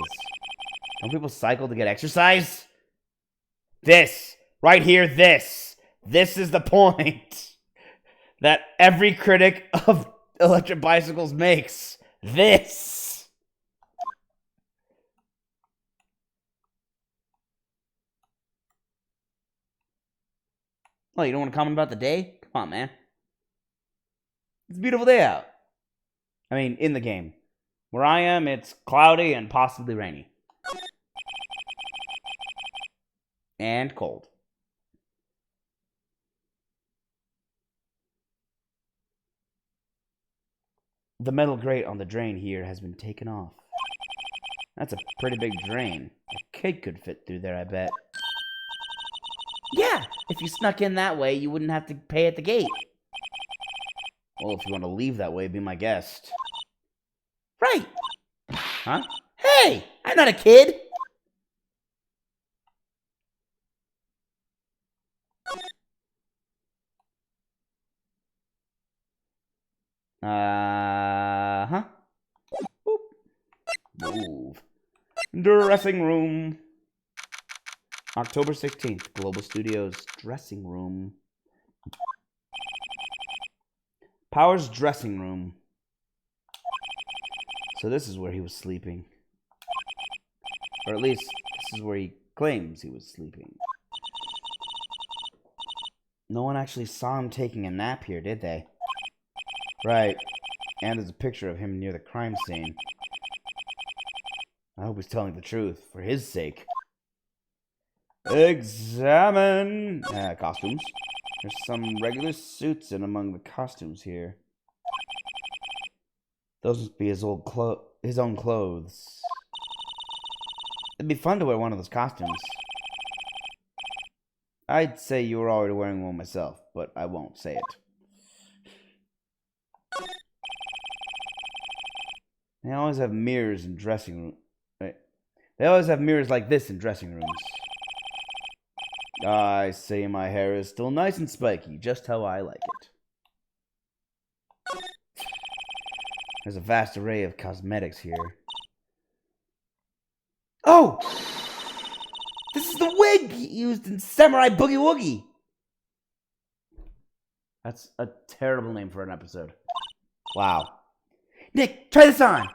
Don't people cycle to get exercise? This! Right here, this! This is the point that every critic of electric bicycles makes. This! Oh, you don't want to comment about the day? Come on, man. It's a beautiful day out. I mean, in the game. Where I am, it's cloudy and possibly rainy. And cold. The metal grate on the drain here has been taken off. That's a pretty big drain. A kid could fit through there, I bet. Yeah, if you snuck in that way, you wouldn't have to pay at the gate. Well, if you want to leave that way, be my guest. Right. Huh? Hey, I'm not a kid. Huh? Boop. Move. Dressing room. October 16th, Global Studios dressing room. Power's dressing room. So this is where he was sleeping. Or at least, this is where he claims he was sleeping. No one actually saw him taking a nap here, did they? Right. And there's a picture of him near the crime scene. I hope he's telling the truth, for his sake. Examine! Costumes. There's some regular suits in among the costumes here. Those must be his own clothes. It'd be fun to wear one of those costumes. I'd say you were already wearing one myself, but I won't say it. They always have mirrors in dressing rooms. Right. They always have mirrors like this in dressing rooms. I say my hair is still nice and spiky, just how I like it. There's a vast array of cosmetics here. Oh! This is the wig used in Samurai Boogie Woogie. That's a terrible name for an episode. Wow. Nick, try this on.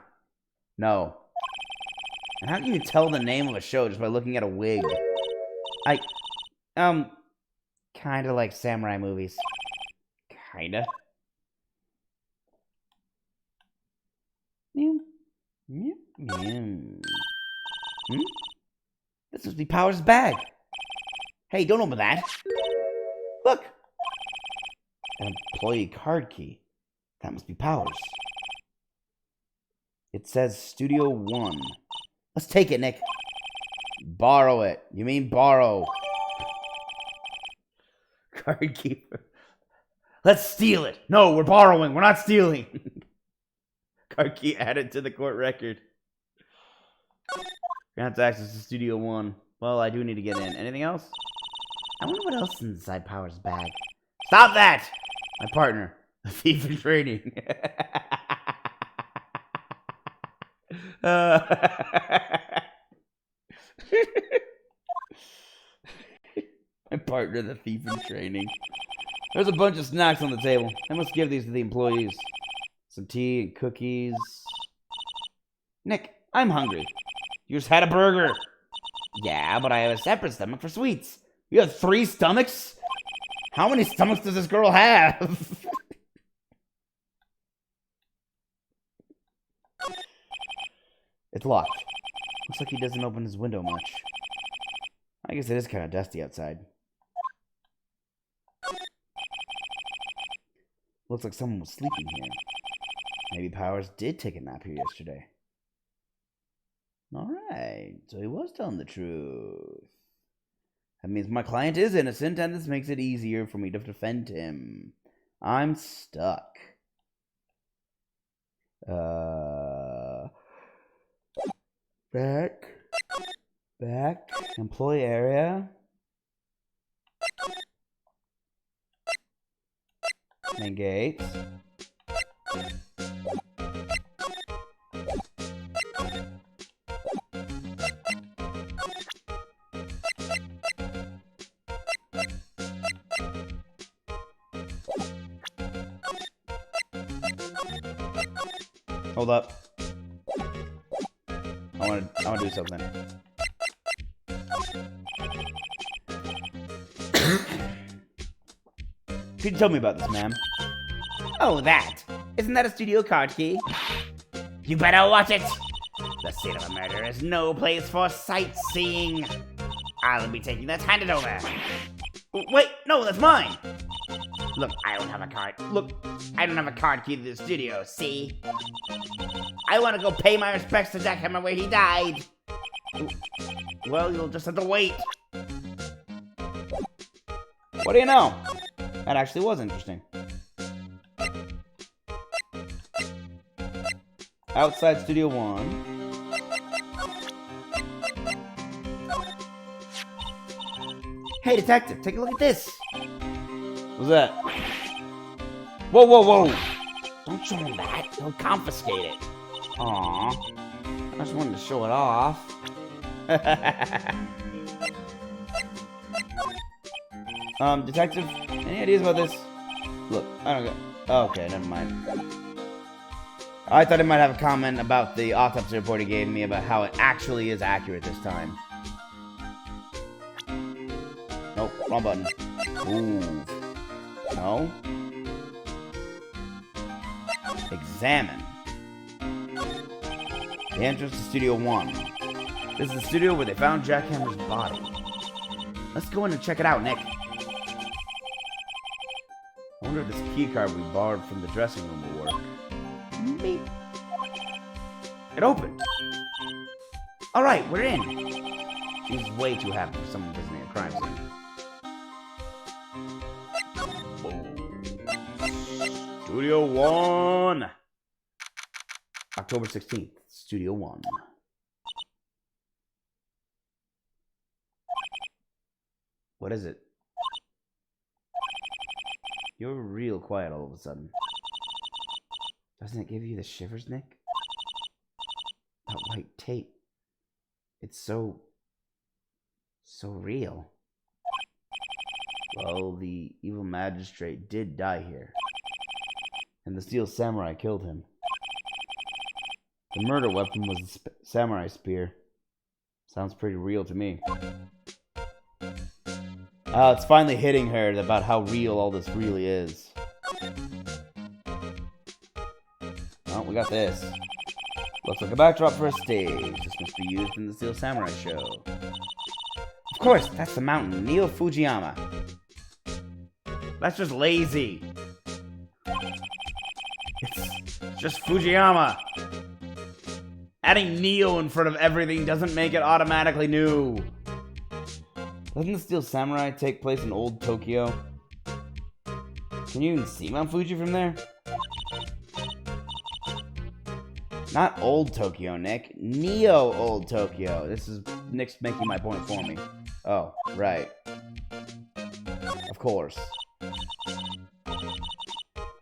No. And how can you tell the name of a show just by looking at a wig? Kinda like samurai movies. Kinda. Mew. Mew. Mew. This must be Power's bag. Hey, don't open that. Look. An employee card key. That must be Power's. It says Studio 1. Let's take it, Nick. Borrow it. You mean borrow. Card keeper. Let's steal it. No, we're borrowing. We're not stealing. Card key added to the court record. Grants access to Studio 1. Well, I do need to get in. Anything else? I wonder what else is inside Power's bag. Stop that! My partner, a thief in training. My partner, the thief in training. There's a bunch of snacks on the table. I must give these to the employees. Some tea and cookies. Nick, I'm hungry. You just had a burger. Yeah, but I have a separate stomach for sweets. You have 3 stomachs? How many stomachs does this girl have? It's locked. Looks like he doesn't open his window much. I guess it is kind of dusty outside. Looks like someone was sleeping here. Maybe Powers did take a nap here yesterday. Alright, so he was telling the truth. That means my client is innocent, and this makes it easier for me to defend him. I'm stuck. Back, employee area. Main gate. Hold up. I wanna do something. Could you tell me about this, ma'am? Oh, that. Isn't that a studio card key? You better watch it. The scene of a murder is no place for sightseeing. I'll be taking that. Hand it over. Wait, no, that's mine. Look, I don't have a card. Look, I don't have a card key to the studio, see? I want to go pay my respects to Jackhammer where he died. Well, you'll just have to wait. What do you know? That actually was interesting. Outside Studio 1. Hey, detective, take a look at this. What's that? Whoa, whoa, whoa! Don't show him that. He'll confiscate it. Aw. I just wanted to show it off. Detective, any ideas about this? Look, I don't go. Okay, never mind. I thought he might have a comment about the autopsy report he gave me about how it actually is accurate this time. Nope, wrong button. Ooh. No. Examine. The entrance to Studio 1. This is the studio where they found Jackhammer's body. Let's go in and check it out, Nick. I wonder if this keycard we borrowed from the dressing room will work. Beep. It opened. Alright, we're in. She's way too happy for someone visiting a crime scene. Boom. Studio 1. October 16th, Studio 1. What is it? You're real quiet all of a sudden. Doesn't it give you the shivers, Nick? That white tape. It's so real. Well, the evil magistrate did die here. And the steel samurai killed him. The murder weapon was the samurai spear. Sounds pretty real to me. It's finally hitting her about how real all this really is. Oh, we got this. Looks like a backdrop for a stage. This must be used in the Steel Samurai show. Of course, that's the mountain, Neo Fujiyama. That's just lazy. It's just Fujiyama. Adding Neo in front of everything doesn't make it automatically new. Doesn't the Steel Samurai take place in old Tokyo? Can you even see Mount Fuji from there? Not old Tokyo, Nick. Neo old Tokyo. This is Nick's making my point for me. Oh, right. Of course.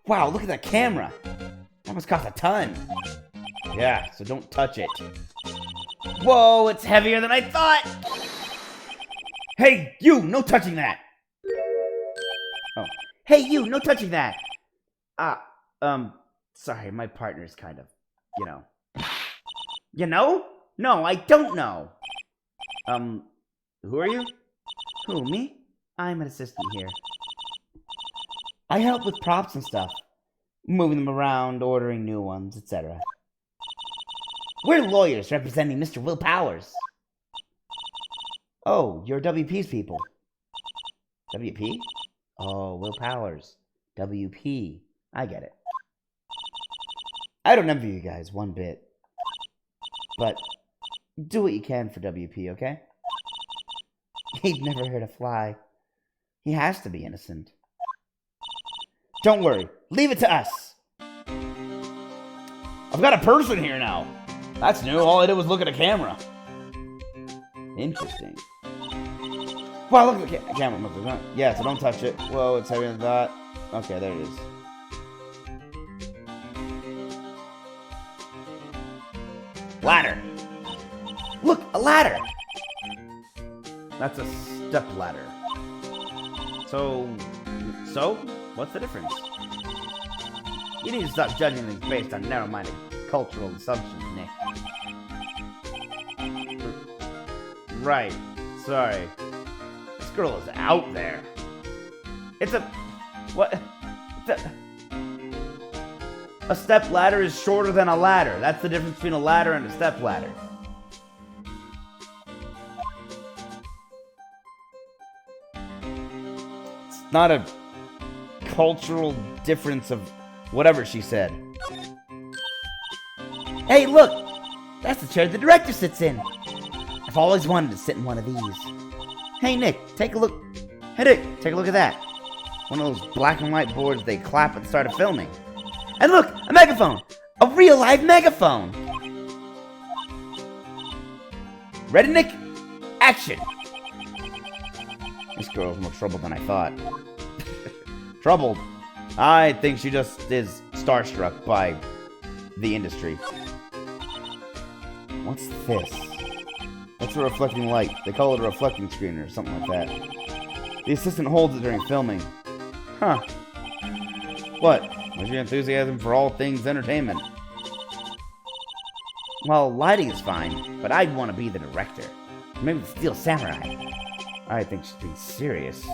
Wow, look at that camera. That must cost a ton. Yeah, so don't touch it. Whoa, it's heavier than I thought! Hey, you! No touching that! Oh. Hey, you! No touching that! Sorry, my partner's kind of, you know. You know? No, I don't know! Who are you? Who, me? I'm an assistant here. I help with props and stuff. Moving them around, ordering new ones, etc. We're lawyers representing Mr. Will Powers. Oh, you're WP's people. WP? Oh, Will Powers. WP. I get it. I don't envy you guys one bit. But do what you can for WP, okay? He'd never hurt a fly. He has to be innocent. Don't worry. Leave it to us. I've got a person here now. That's new. All I did was look at a camera. Interesting. Wow, look at the camera. Yeah, so don't touch it. Whoa, it's heavier than that. Okay, there it is. Ladder. Look, a ladder. That's a step ladder. So, what's the difference? You need to stop judging things based on narrow-minded cultural assumptions, Nick. Right. Sorry. This girl is out there. It's a... What? A step ladder is shorter than a ladder. That's the difference between a ladder and a step ladder. It's not a cultural difference of whatever she said. Hey, look! That's the chair the director sits in. I've always wanted to sit in one of these. Hey, Nick, take a look. Hey, Nick, take a look at that. One of those black and white boards they clap at the start of filming. And look, a megaphone! A real live megaphone! Ready, Nick? Action! This girl's more trouble than I thought. Troubled? I think she just is starstruck by the industry. What's this? That's a reflecting light. They call it a reflecting screen or something like that. The assistant holds it during filming. Huh. What? What's your enthusiasm for all things entertainment? Well, lighting is fine, but I'd want to be the director. Maybe the Steel Samurai. I think she's being serious.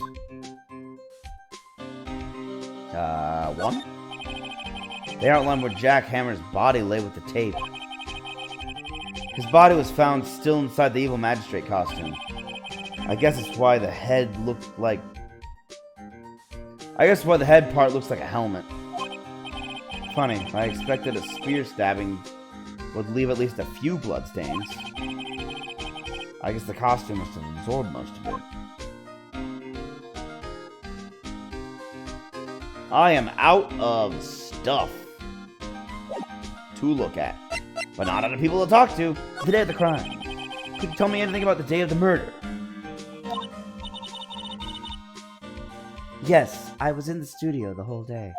One? They outline where Jack Hammer's body lay with the tape. His body was found still inside the evil magistrate costume. I guess it's why the head looked like... I guess why the head part looks like a helmet. Funny, I expected a spear stabbing would leave at least a few bloodstains. I guess the costume must have absorbed most of it. I am out of stuff to look at, but not other people to talk to. The day of the crime. Could you tell me anything about the day of the murder? Yes, I was in the studio the whole day.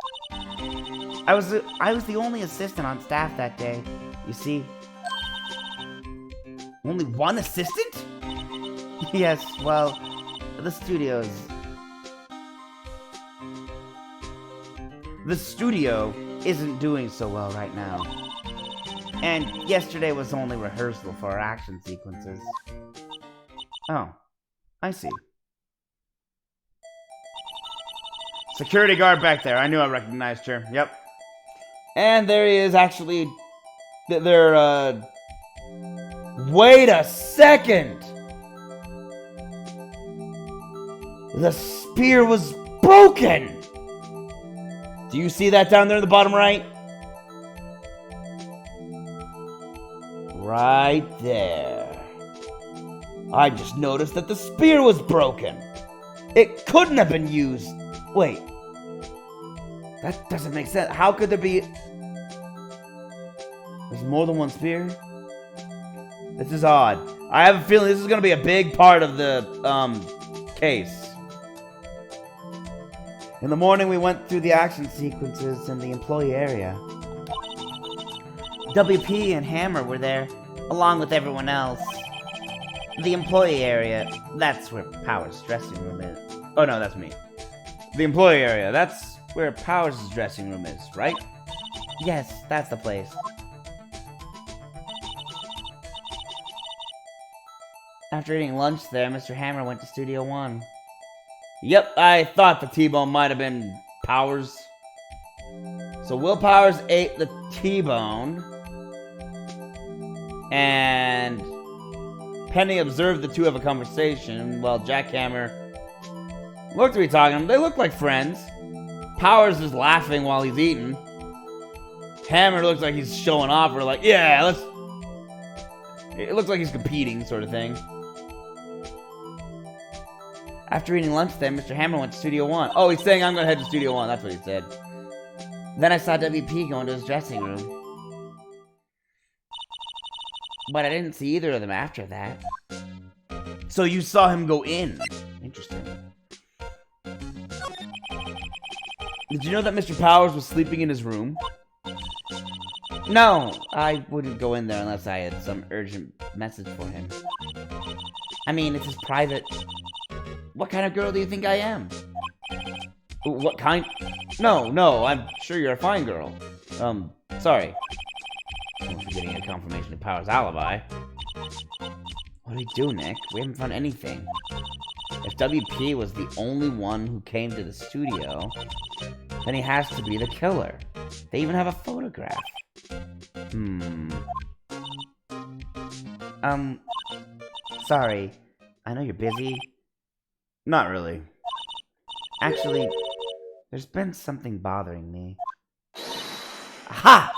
I was the only assistant on staff that day. You see? Only one assistant? Yes, well, the studio isn't doing so well right now. And yesterday was only rehearsal for our action sequences. Oh, I see. Security guard back there. I knew I recognized her. Yep. And there he is, actually. Wait a second! The spear was broken! Do you see that down there in the bottom right? Right there. I just noticed that the spear was broken. It couldn't have been used. Wait. That doesn't make sense. How could there be... There's more than one spear? This is odd. I have a feeling this is going to be a big part of the, case. In the morning, we went through the action sequences in the employee area. WP and Hammer were there, along with everyone else. The employee area, that's where Power's dressing room is. Oh, no, that's me. The employee area, that's where Powers' dressing room is, right? Yes, that's the place. After eating lunch there, Mr. Hammer went to Studio 1. Yep, I thought the T-bone might have been Powers. So Will Powers ate the T-bone. And Penny observed the two have a conversation while Jack Hammer looked to be talking to them. They look like friends. Powers is laughing while he's eating. Hammer looks like he's showing off, or like, yeah, let's... It looks like he's competing, sort of thing. After eating lunch there, Mr. Hammer went to Studio 1. Oh, he's saying I'm gonna head to Studio 1, that's what he said. Then I saw WP go into his dressing room. But I didn't see either of them after that. So you saw him go in. Interesting. Did you know that Mr. Powers was sleeping in his room? No, I wouldn't go in there unless I had some urgent message for him. I mean, it's his private... What kind of girl do you think I am? What kind? No, I'm sure you're a fine girl. Sorry. getting a confirmation of Power's alibi. What do we do, Nick? We haven't found anything. If WP was the only one who came to the studio, then he has to be the killer. They even have a photograph. Sorry. I know you're busy. Not really. Actually, there's been something bothering me. Aha!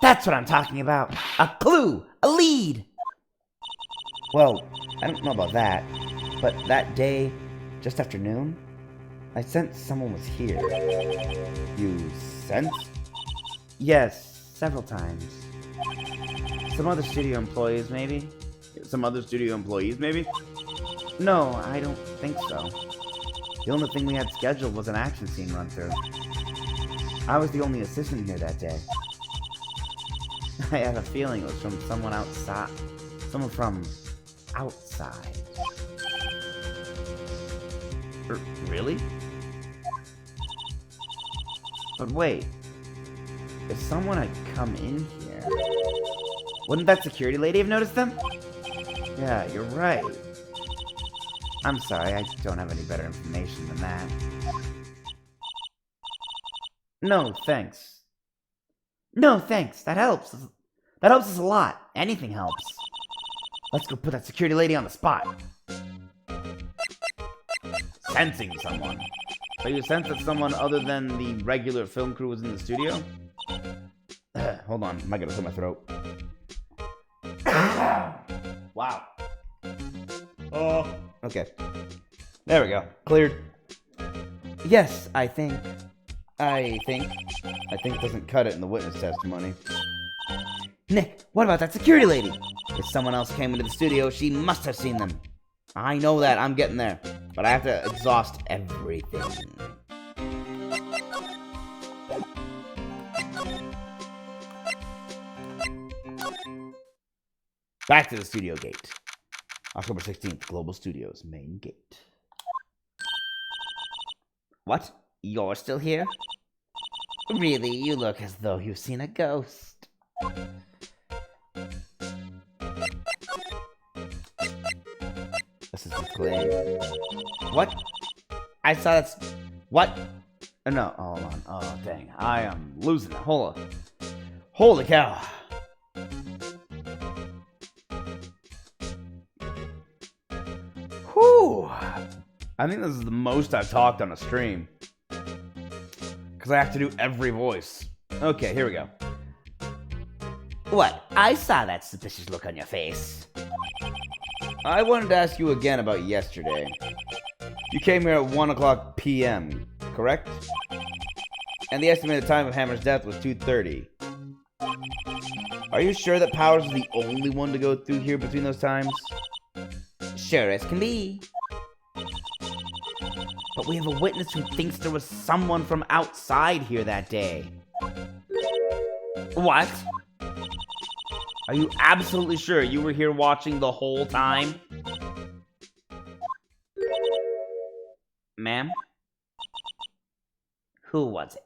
That's what I'm talking about! A clue! A lead! Well, I don't know about that, but that day, just after noon, I sensed someone was here. You sensed? Yes, several times. Some other studio employees, maybe? Some other studio employees, maybe? No, I don't think so. The only thing we had scheduled was an action scene run-through. I was the only assistant here that day. I have a feeling it was from someone outside. Someone from outside. Really? But wait. If someone had come in here, wouldn't that security lady have noticed them? Yeah, you're right. I'm sorry, I don't have any better information than that. No, thanks. No, thanks. That helps. That helps us a lot. Anything helps. Let's go put that security lady on the spot. Sensing someone. So you sense that someone other than the regular film crew was in the studio? Hold on, I might gotta clear my throat. Wow. Oh. Okay. There we go. Cleared. Yes, I think. I think doesn't cut it in the witness testimony. Nick, what about that security lady? If someone else came into the studio, she must have seen them. I know that. I'm getting there. But I have to exhaust everything. Back to the studio gate. October 16th, Global Studios, main gate. What? You're still here? Really, you look as though you've seen a ghost. This is the clay. What? I saw that's... What? No, hold on. Oh, dang. I am losing it. Hold on. Holy cow. Whew. I think this is the most I've talked on a stream. Because I have to do every voice. Okay, here we go. What? I saw that suspicious look on your face. I wanted to ask you again about yesterday. You came here at 1 o'clock p.m., correct? And the estimated time of Hammer's death was 2:30. Are you sure that Powers is the only one to go through here between those times? Sure as can be. But we have a witness who thinks there was someone from outside here that day. What? Are you absolutely sure you were here watching the whole time? Ma'am? Who was it?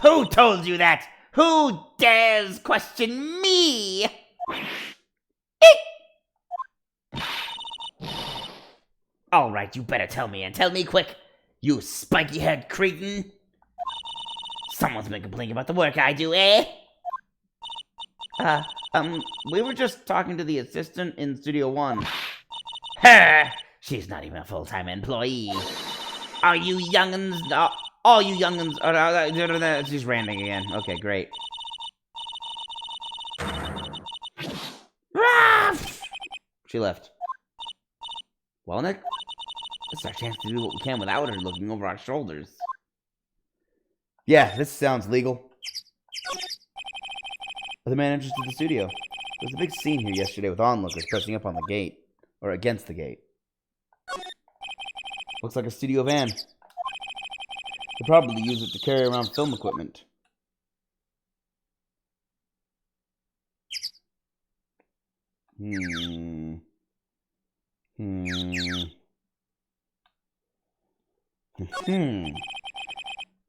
Who told you that? Who dares question me? All right, you better tell me, and tell me quick, you spiky-haired cretin. Someone's been complaining about the work I do, eh? We were just talking to the assistant in Studio 1. Her! She's not even a full-time employee. Are you young'uns... all you young'uns... She's ranting again. Okay, great. She left. Well, Nick, it's our chance to do what we can without her looking over our shoulders. Yeah, this sounds legal. The man enters to the studio. There was a big scene here yesterday with onlookers pressing up on the gate. Or against the gate. Looks like a studio van. They probably use it to carry around film equipment. An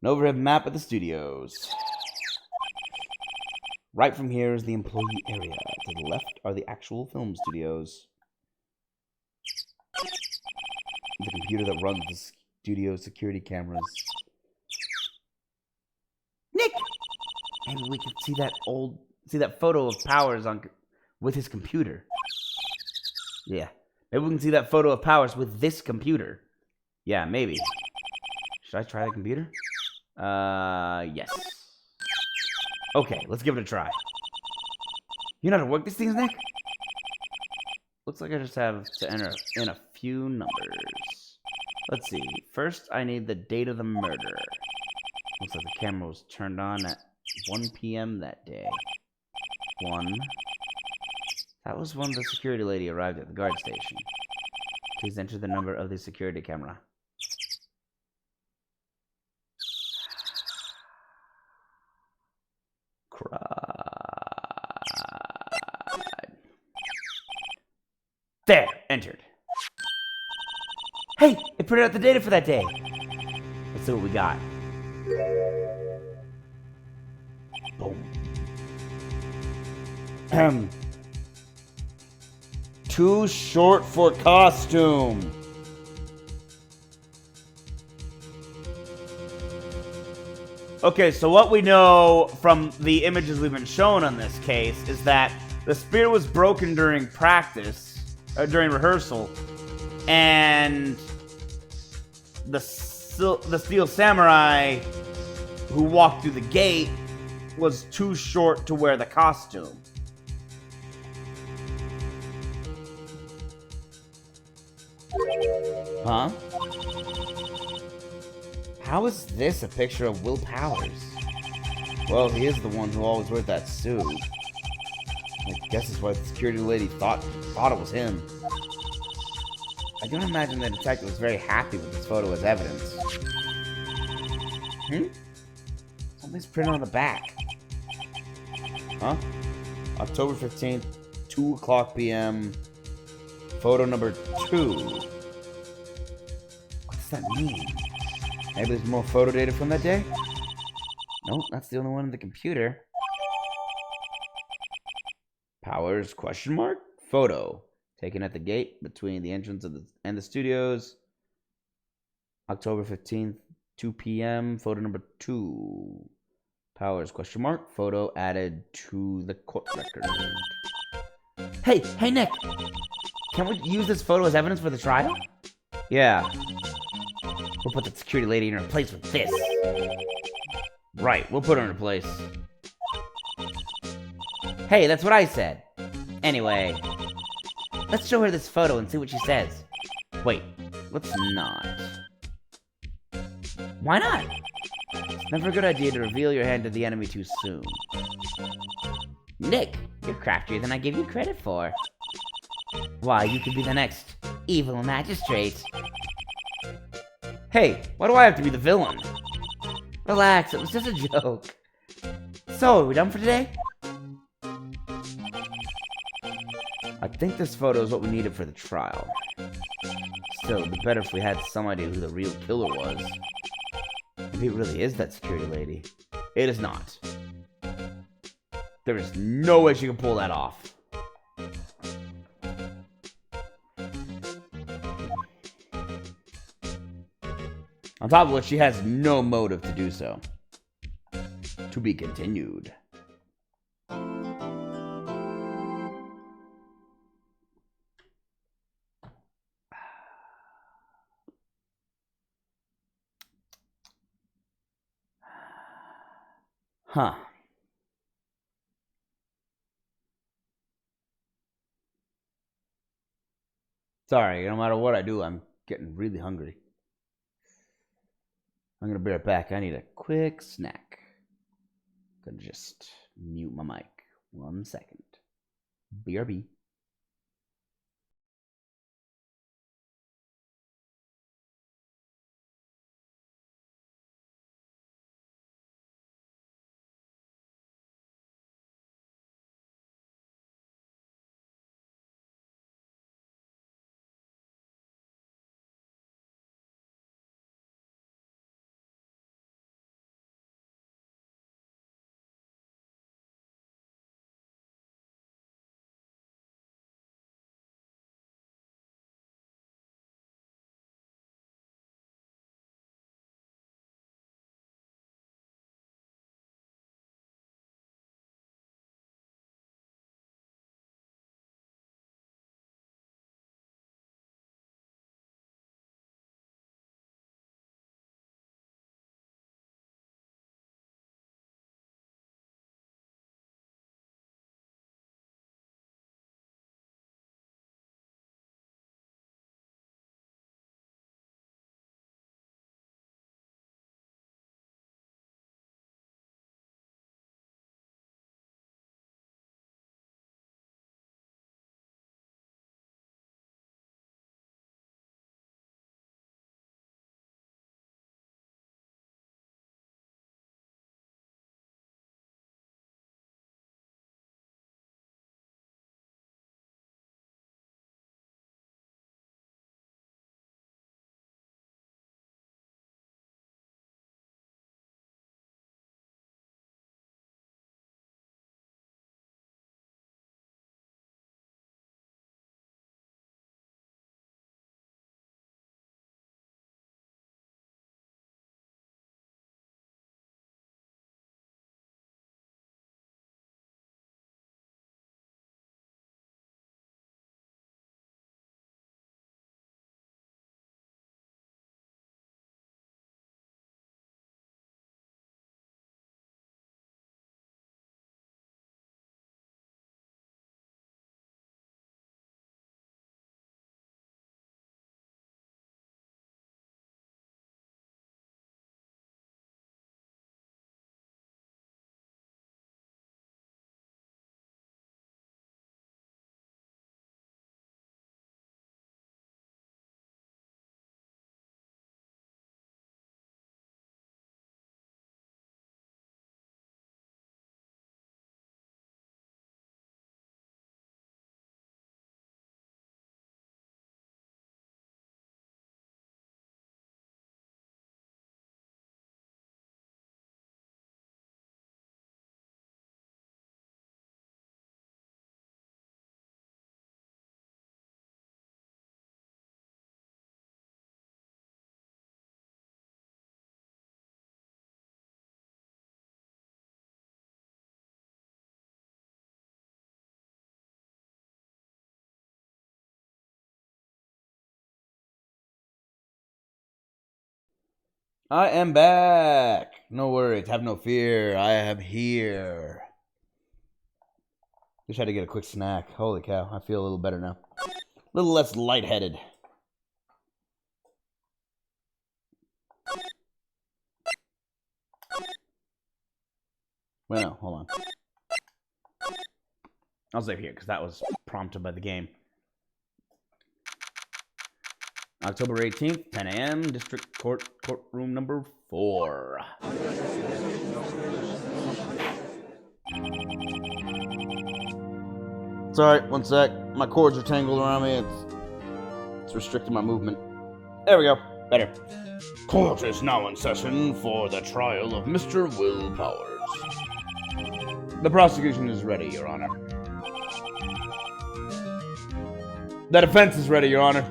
overhead map of the studios. Right from here is the employee area. To the left are the actual film studios. The computer that runs the studio security cameras. Nick! Maybe we could see that photo of Powers with his computer. Yeah. Maybe we can see that photo of Powers with this computer. Yeah, maybe. Should I try the computer? Yes. Okay, let's give it a try. You know how to work these things, Nick? Looks like I just have to enter in a few numbers. Let's see. First, I need the date of the murder. Looks like the camera was turned on at 1 p.m. that day. 1. That was when the security lady arrived at the guard station. Please enter the number of the security camera. There, entered. Hey, it printed out the data for that day. Let's see what we got. Boom. Too short for costume. Okay, so what we know from the images we've been shown on this case is that the spear was broken during practice, during rehearsal, and the steel samurai who walked through the gate was too short to wear the costume. Huh? How is this a picture of Will Powers? Well, he is the one who always wears that suit. I guess that's why the security lady thought it was him. I don't imagine the detective was very happy with this photo as evidence. Something's printed on the back. Huh? October 15th, 2 o'clock p.m. Photo number 2. What does that mean? Maybe there's more photo data from that day? Nope, that's the only one in the computer. Powers, question mark? Photo. Taken at the gate between the entrance of the studios. October 15th, 2 p.m. Photo number 2. Powers, question mark? Photo added to the court record. Hey, Nick! Can we use this photo as evidence for the trial? Yeah. We'll put the security lady in her place with this. Right, we'll put her in her place. Hey, that's what I said. Anyway, let's show her this photo and see what she says. Wait, let's not. Why not? It's never a good idea to reveal your hand to the enemy too soon. Nick, you're craftier than I give you credit for. Why, you could be the next evil magistrate. Hey, why do I have to be the villain? Relax, it was just a joke. So, are we done for today? I think this photo is what we needed for the trial. Still, it'd be better if we had some idea who the real killer was. Maybe it really is that security lady. It is not. There is no way she can pull that off. On top of which, she has no motive to do so. To be continued. Huh. Sorry, no matter what I do, I'm getting really hungry. I'm gonna be right back. I need a quick snack. Gonna just mute my mic. 1 second. BRB. I am back. No worries, have no fear. I am here. Just had to get a quick snack. Holy cow, I feel a little better now. A little less lightheaded. Well, no, hold on. I'll save here, because that was prompted by the game. October 18th, 10 a.m., District Court, courtroom number 4. It's alright, one sec. My cords are tangled around me. It's restricting my movement. There we go. Better. Court is now in session for the trial of Mr. Will Powers. The prosecution is ready, Your Honor. The defense is ready, Your Honor.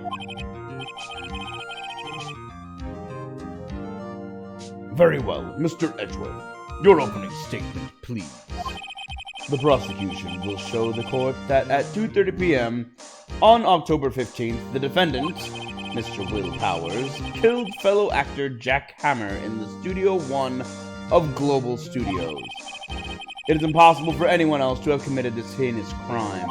Very well, Mr. Edgeworth. Your opening statement, please. The prosecution will show the court that at 2:30 p.m. on October 15th, the defendant, Mr. Will Powers, killed fellow actor Jack Hammer in the Studio 1 of Global Studios. It is impossible for anyone else to have committed this heinous crime.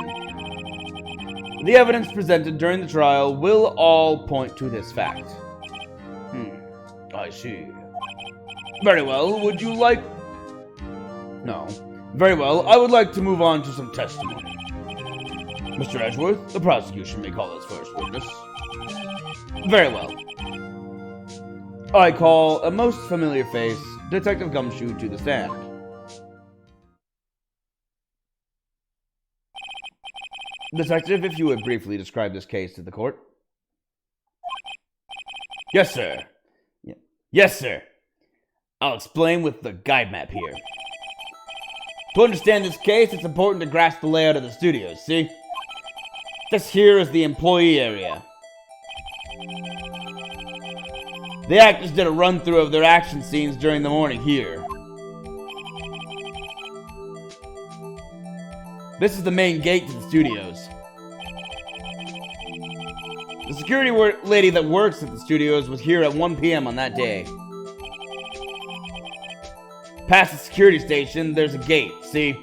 The evidence presented during the trial will all point to this fact. I see. Very well, would you like... No. Very well, I would like to move on to some testimony. Mr. Edgeworth, the prosecution may call its first witness. Very well. I call a most familiar face, Detective Gumshoe, to the stand. Detective, if you would briefly describe this case to the court. Yes, sir. Yes, sir. I'll explain with the guide map here. To understand this case, it's important to grasp the layout of the studios, see? This here is the employee area. The actors did a run-through of their action scenes during the morning here. This is the main gate to the studios. The security lady that works at the studios was here at 1 p.m. on that day. Past the security station, there's a gate, see?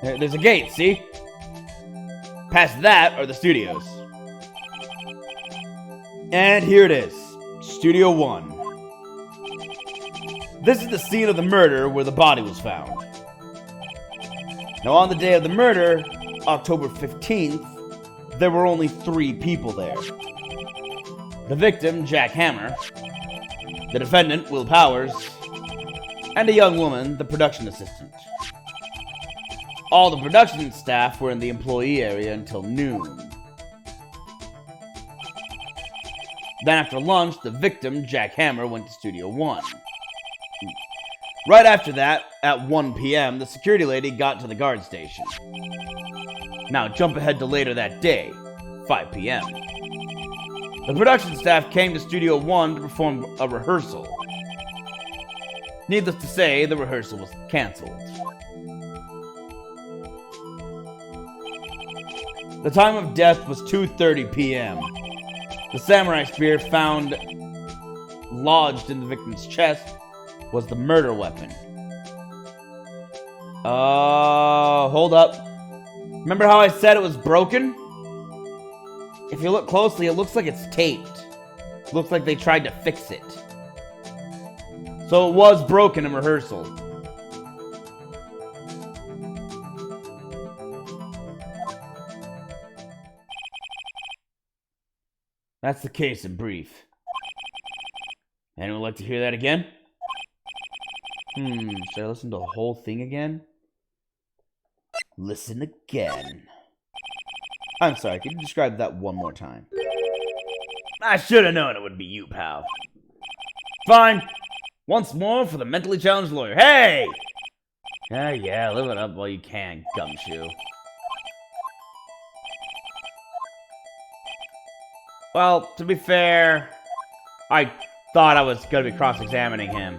There's a gate, see? Past that are the studios. And here it is, Studio 1. This is the scene of the murder where the body was found. Now on the day of the murder, October 15th, there were only 3 people there. The victim, Jack Hammer, the defendant, Will Powers, and a young woman, the production assistant. All the production staff were in the employee area until noon. Then after lunch, the victim, Jack Hammer, went to Studio 1. Right after that, at 1 p.m., the security lady got to the guard station. Now jump ahead to later that day, 5 p.m. The production staff came to Studio 1 to perform a rehearsal. Needless to say, the rehearsal was cancelled. The time of death was 2:30 p.m. The samurai spear found lodged in the victim's chest was the murder weapon. Hold up. Remember how I said it was broken? If you look closely, it looks like it's taped. Looks like they tried to fix it. So it was broken in rehearsal. That's the case in brief. Anyone like to hear that again? Should I listen to the whole thing again? Listen again. I'm sorry, could you describe that one more time? I should have known it would be you, pal. Fine. Once more for the mentally challenged lawyer. Hey! Yeah, live it up while you can, gumshoe. Well, to be fair, I thought I was going to be cross-examining him.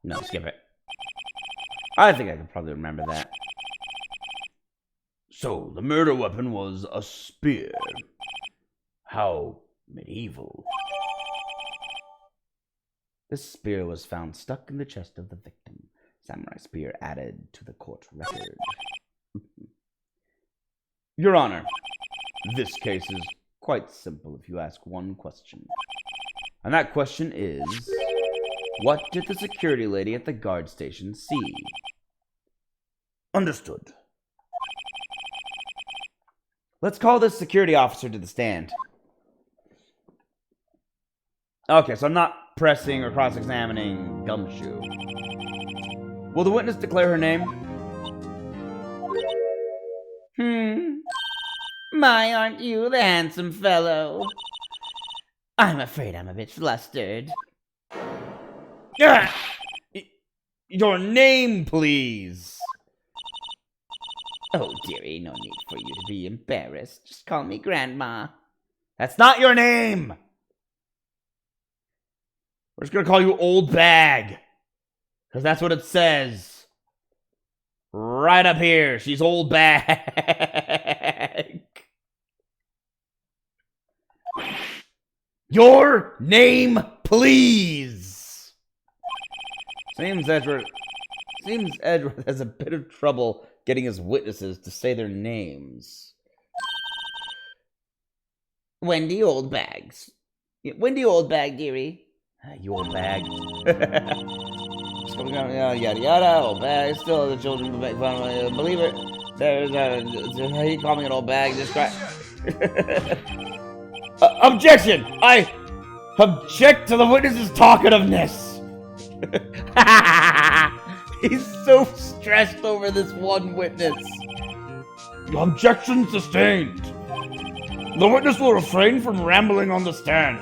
No, skip it. I think I could probably remember that. So, the murder weapon was a spear. How medieval. This spear was found stuck in the chest of the victim. Samurai spear added to the court record. Your Honor, this case is quite simple if you ask one question. And that question is, what did the security lady at the guard station see? Understood. Let's call this security officer to the stand. Okay, so I'm not pressing or cross-examining Gumshoe. Will the witness declare her name? My, aren't you the handsome fellow? I'm afraid I'm a bit flustered. Your name, please. Oh, dearie, no need for you to be embarrassed. Just call me Grandma. That's not your name. We're just gonna call you Old Bag. Because that's what it says. Right up here. She's Old Bag. Your name, please. Seems Edward has a bit of trouble getting his witnesses to say their names. Wendy Oldbags. Wendy Oldbag, dearie. You old bag. Yada yada yada. Old bag. Still the children believe it. There's he called me an old bag. Just cry. Objection! I object to the witness's talkativeness. He's so stressed over this one witness. Objection sustained. The witness will refrain from rambling on the stand.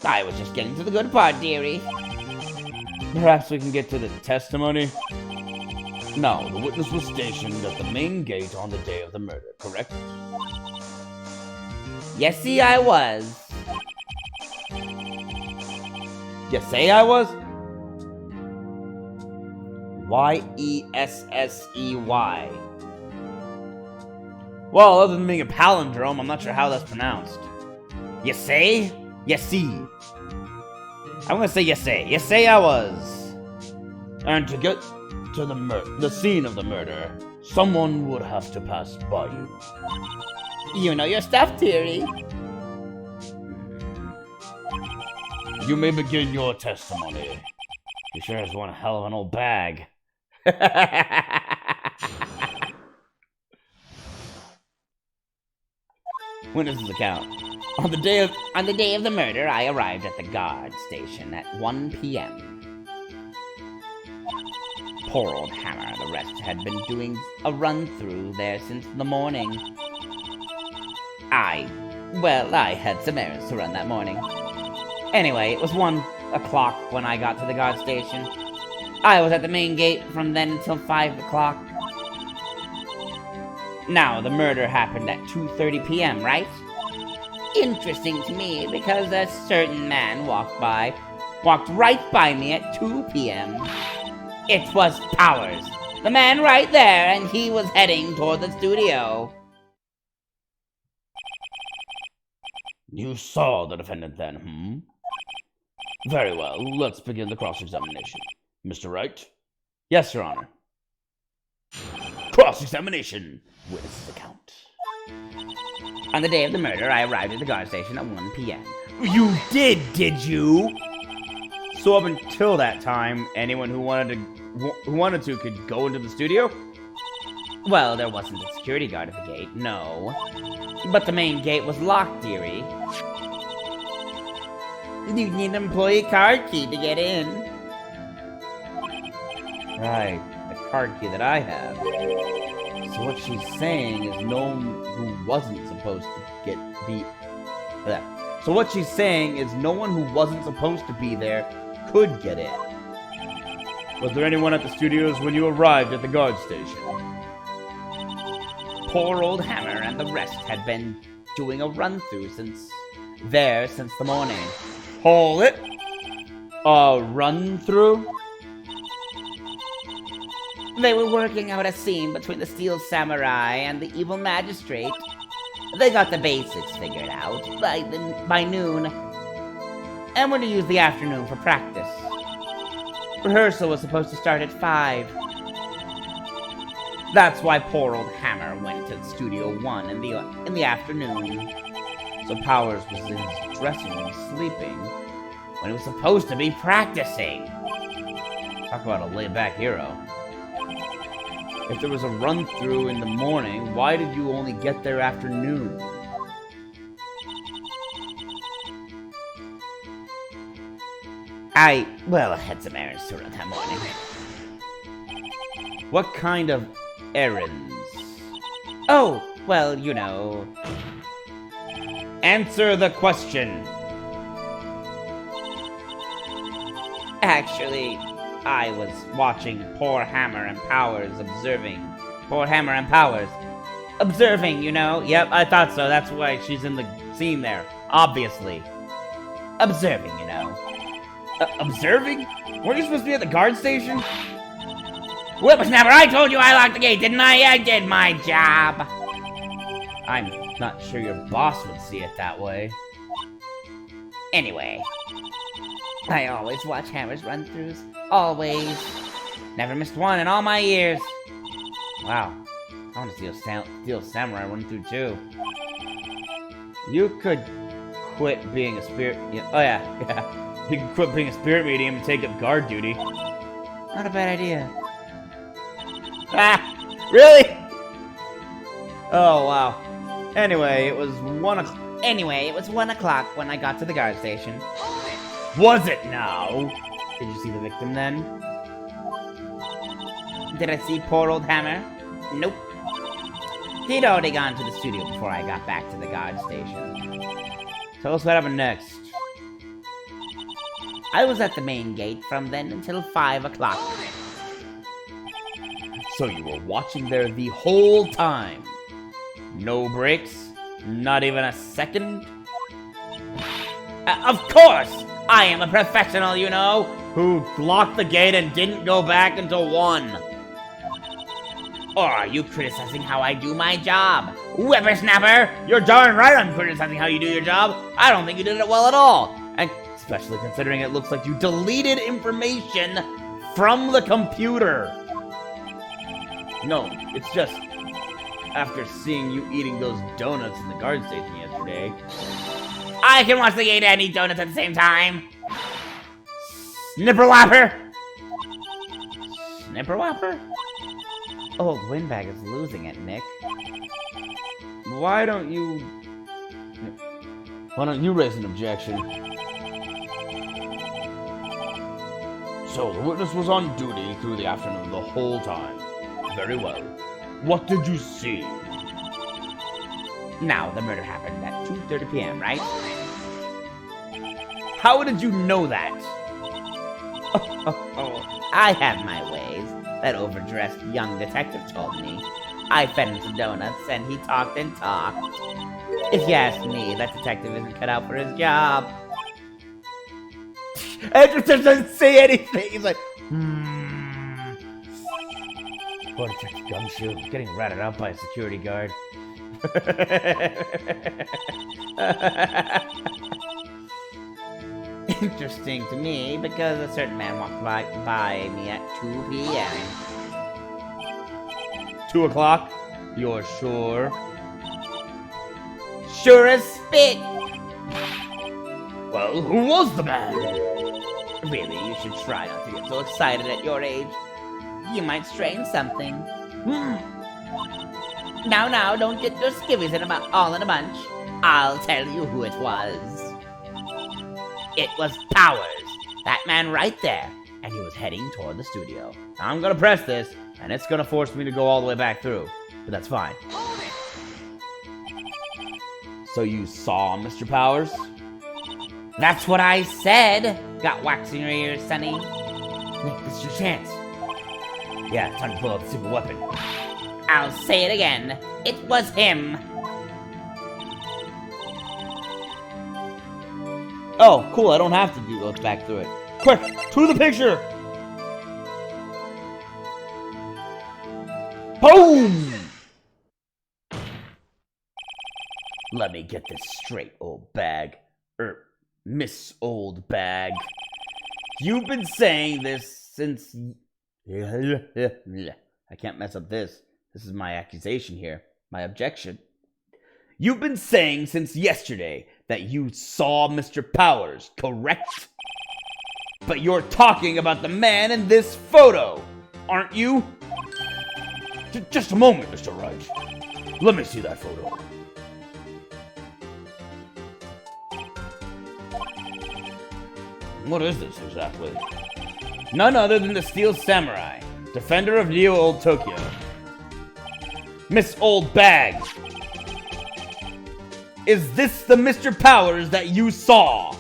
I was just getting to the good part, dearie. Perhaps we can get to the testimony? No, the witness was stationed at the main gate on the day of the murder, correct? Yes, see, I was. You say I was? Y-E-S-S-E-Y. Well, other than being a palindrome, I'm not sure how that's pronounced. You say? You see. I'm gonna say you say. You say I was. And to get to the scene of the murder, someone would have to pass by you. You know your stuff, dearie. You may begin your testimony. You sure is one hell of an old bag. Witness's account. On the day of the murder, I arrived at the guard station at 1 p.m. Poor old Hammer, the rest had been doing a run-through there since the morning. I had some errands to run that morning. Anyway, it was 1 o'clock when I got to the guard station. I was at the main gate from then until 5 o'clock. Now, the murder happened at 2:30 p.m., right? Interesting to me, because a certain man walked right by me at 2 p.m. It was Powers, the man right there, and he was heading toward the studio. You saw the defendant then, Very well, let's begin the cross-examination. Mr. Wright? Yes, Your Honor. Cross-examination. Witness's account. On the day of the murder, I arrived at the guard station at 1 p.m. You did you? So up until that time, anyone who wanted to could go into the studio? Well, there wasn't a security guard at the gate, no. But the main gate was locked, dearie. You need an employee card key to get in. Right, the card key that I have. So what she's saying is no one who wasn't supposed to be there could get in. Was there anyone at the studios when you arrived at the guard station? Poor old Hammer and the rest had been doing a run-through since the morning. Hold it! Run through? They were working out a scene between the Steel Samurai and the evil magistrate. They got the basics figured out by noon, and we're to use the afternoon for practice. Rehearsal was supposed to start at 5. That's why poor old Hammer went to Studio 1 in the afternoon. So Powers was in his dressing room sleeping when he was supposed to be practicing. Talk about a laid-back hero. If there was a run-through in the morning, why did you only get there afternoon? I had some errands to run that morning. What kind of errands? Oh, well, you know. Answer the question. Actually, I was watching poor Hammer and Powers observing, you know? Yep, I thought so. That's why she's in the scene there. Obviously. Observing, you know. Observing? Weren't you supposed to be at the guard station? Whippersnapper, I told you I locked the gate, didn't I? I did my job. I'm not sure your boss would see it that way. Anyway, I always watch Hammer's run-throughs. Always. Never missed one in all my years. Wow. I want to see a Steel Samurai run through too. You could quit being a spirit... Oh yeah. You could quit being a spirit medium and take up guard duty. Not a bad idea. Ah! Really? Oh, wow. Anyway, it was 1 o'clock. Anyway, it was 1 o'clock when I got to the guard station. Was it now? Did you see the victim then? Did I see poor old Hammer? Nope. He'd already gone to the studio before I got back to the guard station. Tell us what happened next. I was at the main gate from then until 5 o'clock. So you were watching there the whole time? No breaks? Not even a second? Of course! I am a professional, you know! Who locked the gate and didn't go back until 1. Or are you criticizing how I do my job? Whippersnapper! You're darn right I'm criticizing how you do your job! I don't think you did it well at all! And especially considering it looks like you deleted information from the computer! No, it's just... after seeing you eating those donuts in the guard station yesterday... I can watch the gate and eat donuts at the same time! Snipperwhopper! Snipperwhopper? Old Windbag is losing it, Nick. Why don't you raise an objection? So, the witness was on duty through the afternoon the whole time. Very well. What did you see? Now, the murder happened at 2:30 p.m., right? How did you know that? I have my ways. That overdressed young detective told me. I fed him some donuts, and he talked and talked. If you ask me, that detective isn't cut out for his job. Andrew doesn't say anything. He's like, Poor Detective Gumshoe, getting ratted out by a security guard. Interesting to me, because a certain man walked by me at 2 p.m. 2 o'clock? You're sure? Sure as spit! Well, who was the man? Really, you should try not to get so excited at your age. You might strain something. Now, don't get your skivvies all in a bunch. I'll tell you who it was. It was Powers, that man right there, and he was heading toward the studio. I'm gonna press this, and it's gonna force me to go all the way back through, but that's fine. So you saw Mr. Powers? That's what I said! Got wax in your ears, Sonny? Nick, this is your chance. Yeah, time to pull out the super weapon. I'll say it again. It was him. Oh, cool, I don't have to go back through it. Quick, to the picture! Boom! Let me get this straight, old bag. Miss Old Bag. You've been saying this since... I can't mess up this. This is my accusation here. My objection. You've been saying since yesterday that you saw Mr. Powers, correct? But you're talking about the man in this photo, aren't you? Just a moment, Mr. Wright. Let me see that photo. What is this exactly? None other than the Steel Samurai, defender of Neo Old Tokyo. Miss Old Bag. Is this the Mr. Powers that you saw?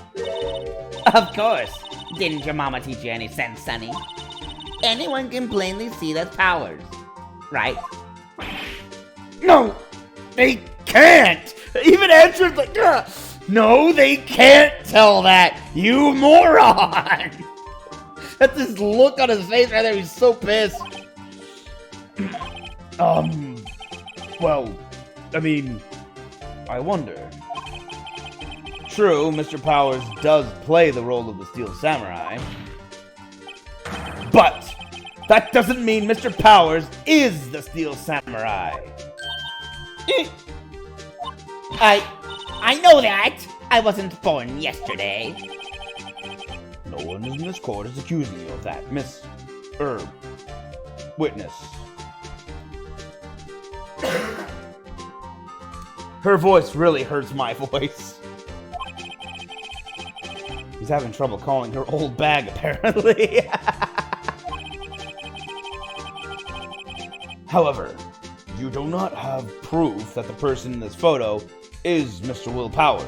Of course. Didn't your mama teach you any sense, Sonny? Anyone can plainly see that's Powers, right? No, they can't. Even Andrew's like, ugh. No, they can't tell that, you moron. That's his look on his face right there. He's so pissed. Well, I mean, I wonder. True, Mr. Powers does play the role of the Steel Samurai. But that doesn't mean Mr. Powers is the Steel Samurai. I know that. I wasn't born yesterday. No one in this court is accusing you of that, Miss Witness. Her voice really hurts my voice. He's having trouble calling her old bag, apparently. However, you do not have proof that the person in this photo is Mr. Will Powers,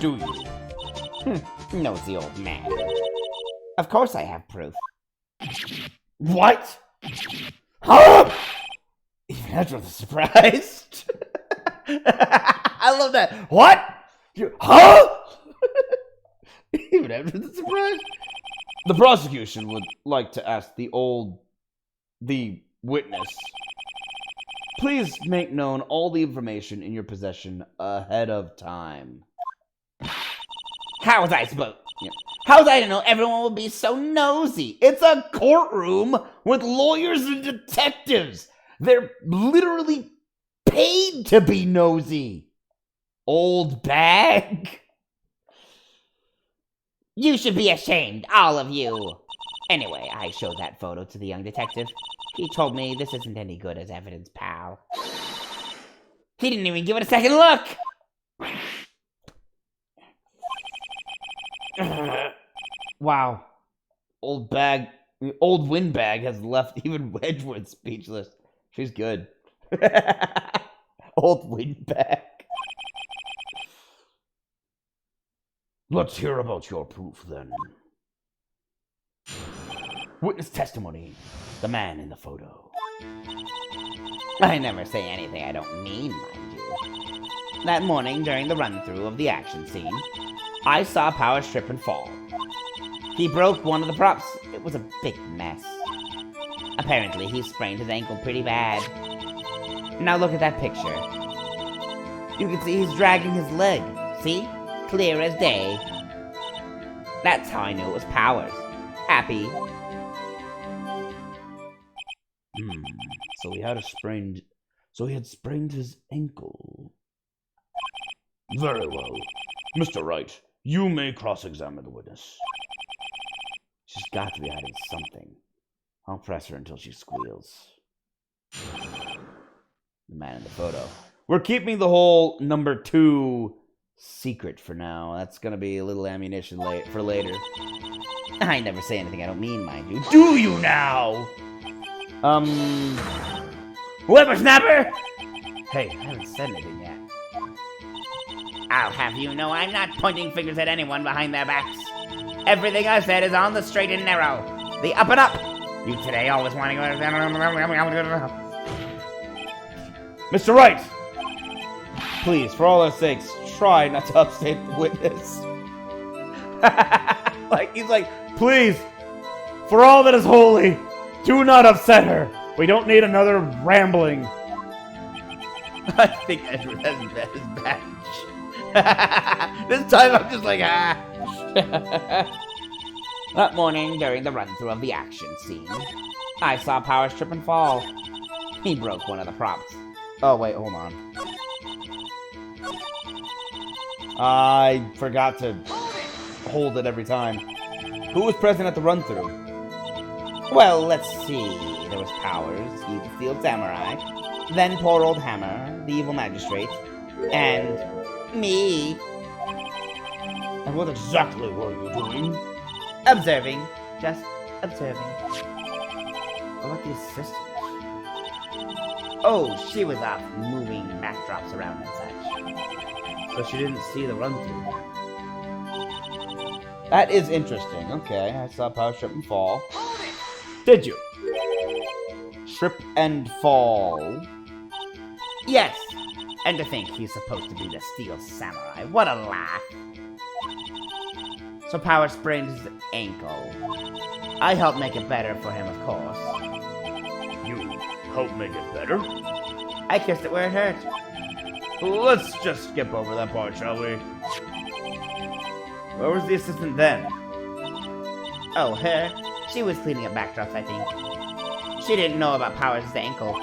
do you? Nosy old man. Of course I have proof. What? Huh? Even Ezra was surprised. I love that. What? Huh? Even Ezra was surprised. The prosecution would like to ask the witness. Please make known all the information in your possession ahead of time. How was I supposed? How was I to know everyone would be so nosy? It's a courtroom with lawyers and detectives. They're literally paid to be nosy. Old bag. You should be ashamed, all of you. Anyway, I showed that photo to the young detective. He told me this isn't any good as evidence, pal. He didn't even give it a second look. Wow. Old windbag has left even Wedgwood speechless. She's good. Old windbag. Let's hear about your proof then. Witness testimony. The man in the photo. I never say anything I don't mean, mind you. That morning, during the run-through of the action scene, I saw Powers trip and fall. He broke one of the props. It was a big mess. Apparently, he sprained his ankle pretty bad. Now look at that picture. You can see he's dragging his leg. See? Clear as day. That's how I knew it was Powers. Happy. So he had sprained his ankle. Very well. Mr. Wright, you may cross-examine the witness. She's got to be hiding something. I'll press her until she squeals. The man in the photo. We're keeping the whole number 2 secret for now. That's gonna be a little ammunition for later. I never say anything I don't mean, mind you. Do you now? Whippersnapper! Hey, I haven't said anything yet. I'll have you know I'm not pointing fingers at anyone behind their backs. Everything I said is on the straight and narrow. The up and up. You today always want to go... Mr. Wright! Please, for all our sakes, try not to upstate the witness. Like, he's like Please, for all that is holy, do not upset her. We don't need another rambling. I think I read his badge. This time I'm just like, ah. That morning, during the run-through of the action scene, I saw Powers trip and fall. He broke one of the props. Oh, wait, hold on. I forgot to hold it every time. Who was present at the run-through? Well, let's see. There was Powers, the Steel Samurai, then poor old Hammer, the evil magistrate, and me. And what exactly were you doing? Observing. Just observing. What about the assistant? Oh, she was off moving backdrops around and such. So she didn't see the run-through. That is interesting. Okay, I saw Power trip and fall. Did you? Trip and fall. Yes. And to think he's supposed to be the Steel Samurai. What a laugh. So Power sprained his ankle. I helped make it better for him, of course. You help make it better? I kissed it where it hurt. Let's just skip over that part, shall we? Where was the assistant then? Oh, her? She was cleaning up backdrops, I think. She didn't know about Powers' ankle.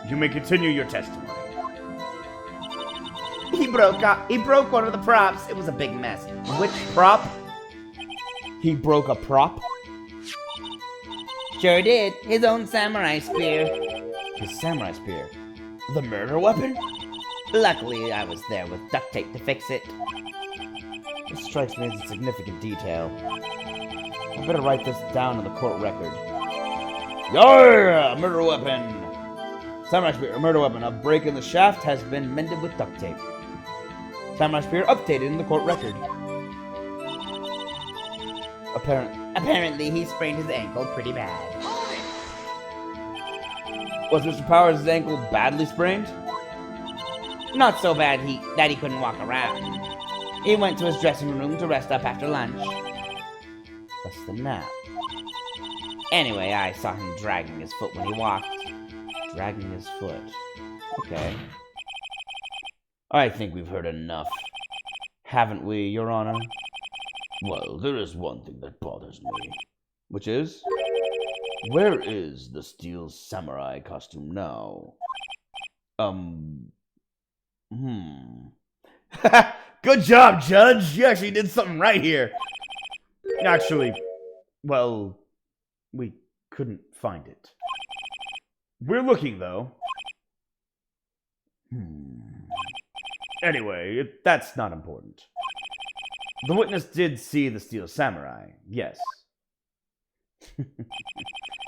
You may continue your testimony. He broke one of the props. It was a big mess. Which prop? He broke a prop? Sure did. His own samurai spear. His samurai spear? The murder weapon? Luckily, I was there with duct tape to fix it. This strikes me as a significant detail. I better write this down in the court record. Yarr! Murder weapon! Samurai spear, a murder weapon. A break in the shaft has been mended with duct tape. Samurai spear updated in the court record. Apparently, he sprained his ankle pretty bad. Was Mr. Powers' ankle badly sprained? Not so bad that he couldn't walk around. He went to his dressing room to rest up after lunch. That's the nap. Anyway, I saw him dragging his foot when he walked. Dragging his foot. Okay. I think we've heard enough. Haven't we, Your Honor? Well, there is one thing that bothers me. Which is? Where is the Steel Samurai costume now? Good job, Judge. You actually did something right here. Actually, well, we couldn't find it. We're looking, though. Anyway, that's not important. The witness did see the Steel Samurai, yes.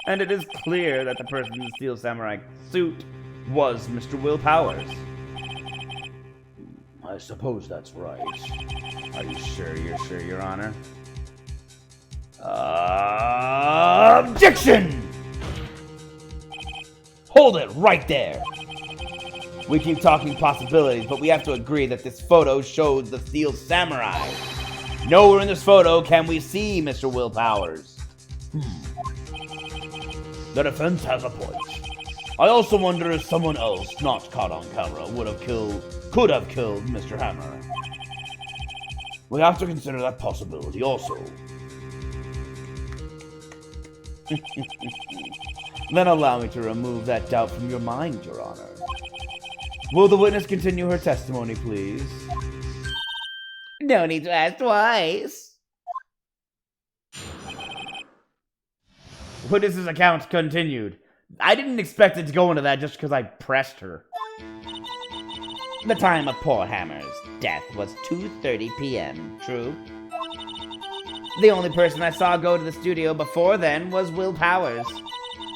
And it is clear that the person in the Steel Samurai suit was Mr. Will Powers. I suppose that's right. Are you sure you're sure, Your Honor? Objection! Hold it right there. We keep talking possibilities, but we have to agree that this photo shows the Steel Samurai. Nowhere in this photo can we see Mr. Will Powers. The defense has a point. I also wonder if someone else, not caught on camera, could have killed Mr. Hammer. We have to consider that possibility also. Then allow me to remove that doubt from your mind, Your Honor. Will the witness continue her testimony, please? No need to ask twice. Witness's account continued. I didn't expect it to go into that just because I pressed her. The time of poor Hammer's death was 2:30 p.m., true? The only person I saw go to the studio before then was Will Powers.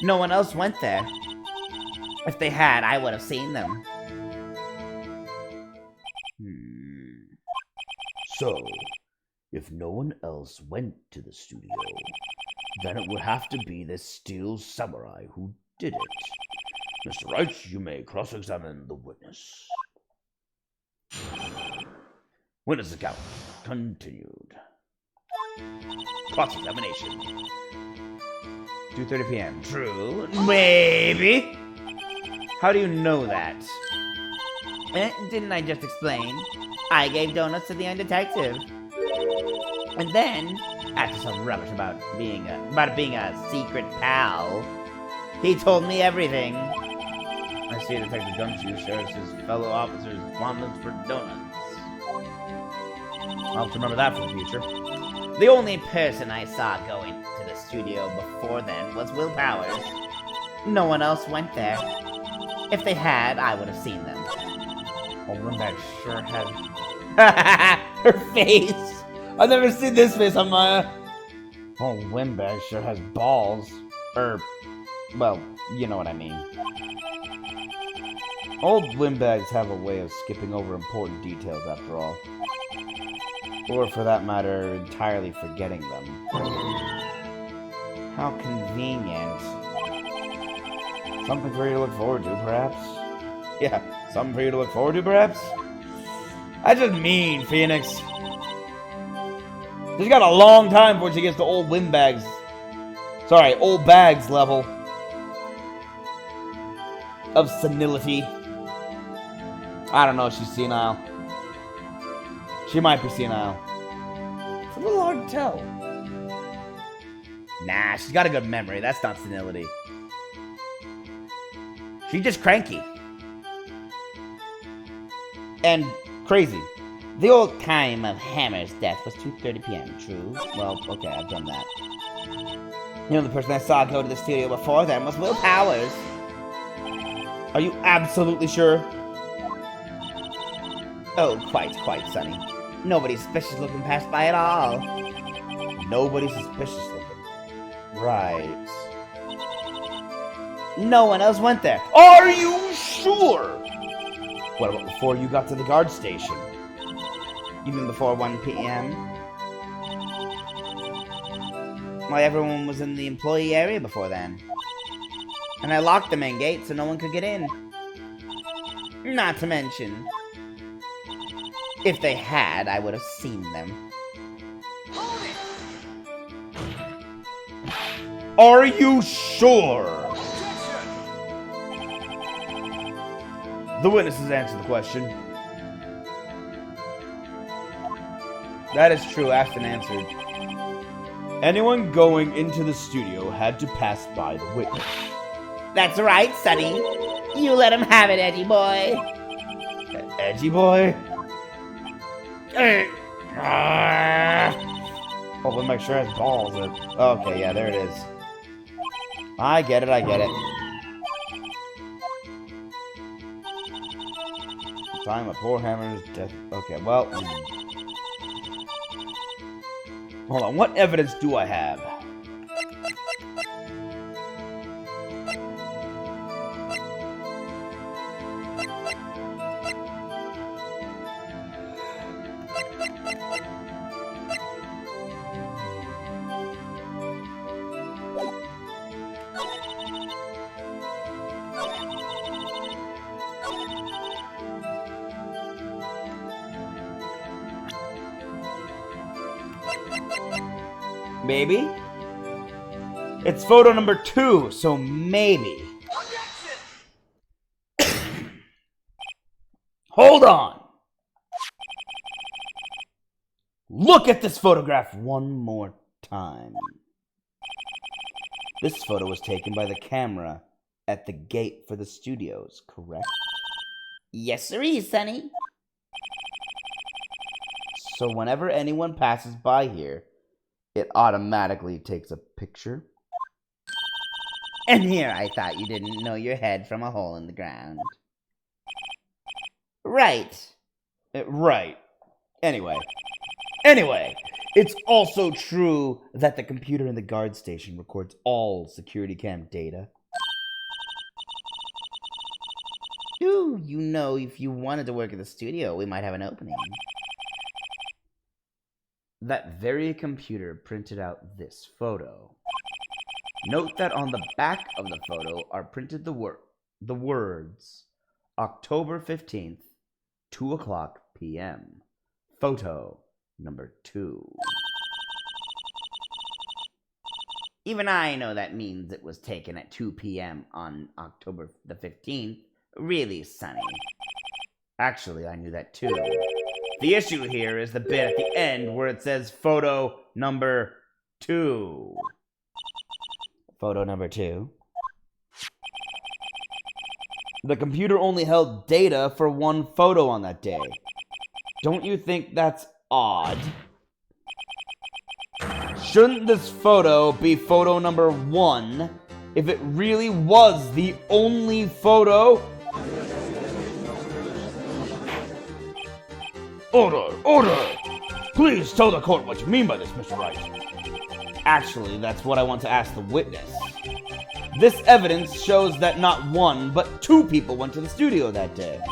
No one else went there. If they had, I would have seen them. So, if no one else went to the studio, then it would have to be the Steel Samurai who did it. Mr. Wright, you may cross-examine the witness. Witness account continued. Cross-examination. 2:30 p.m. True. Maybe. How do you know that? Didn't I just explain? I gave donuts to the young detective. And then, after some rubbish about being a secret pal, he told me everything. I see Detective Gumshoe shares his fellow officers' fondness for donuts. I'll have to remember that for the future. The only person I saw going to the studio before then was Will Powers. No one else went there. If they had, I would have seen them. Well, Windbag sure had... Her face! I've never seen this face on Maya. Oh, Windbag sure has balls. Well, you know what I mean. Old windbags have a way of skipping over important details after all. Or for that matter, entirely forgetting them. How convenient. Something for you to look forward to, perhaps? Yeah, something for you to look forward to, perhaps? I just mean, Phoenix. She's got a long time before she gets to old windbags. Sorry, old bags level of senility. I don't know if she's senile. She might be senile. It's a little hard to tell. Nah, she's got a good memory. That's not senility. She's just cranky. And crazy. The old time of Hammer's death was 2:30 p.m., true? Well, okay, I've done that. The only person I saw go to the studio before then was Will Powers. Are you absolutely sure? Oh, quite, Sonny. Nobody suspicious looking passed by at all. Nobody suspicious looking. Right. No one else went there. Are you sure? What about before you got to the guard station? You mean before 1 p.m.? Why, everyone was in the employee area before then. And I locked the main gate so no one could get in. Not to mention, if they had, I would have seen them. Are you sure? The witnesses answer the question. That is true, asked and answered. Anyone going into the studio had to pass by the witness. That's right, Sonny. You let him have it, Edgy boy. Edgy boy? Oh, let me make sure it has balls. Okay, yeah, there it is. I get it. The time of poor Hammer's death. Okay, well. Hold on, what evidence do I have? Maybe? It's photo number 2, so maybe. Hold on! Look at this photograph one more time. This photo was taken by the camera at the gate for the studios, correct? Yes, sirree, Sonny. So whenever anyone passes by here, it automatically takes a picture. And here I thought you didn't know your head from a hole in the ground. Right. Right. Anyway, it's also true that the computer in the guard station records all security cam data. Do you know if you wanted to work at the studio, we might have an opening? That very computer printed out this photo. Note that on the back of the photo are printed the words October 15th, 2 o'clock p.m. Photo number 2. Even I know that means it was taken at 2 p.m. on October the 15th. Really, Sonny. Actually, I knew that too. The issue here is the bit at the end where it says photo number 2. Photo number 2. The computer only held data for one photo on that day. Don't you think that's odd? Shouldn't this photo be photo number 1 if it really was the only photo? Order! Order! Please tell the court what you mean by this, Mr. Wright. Actually, that's what I want to ask the witness. This evidence shows that not 1, but 2 people went to the studio that day.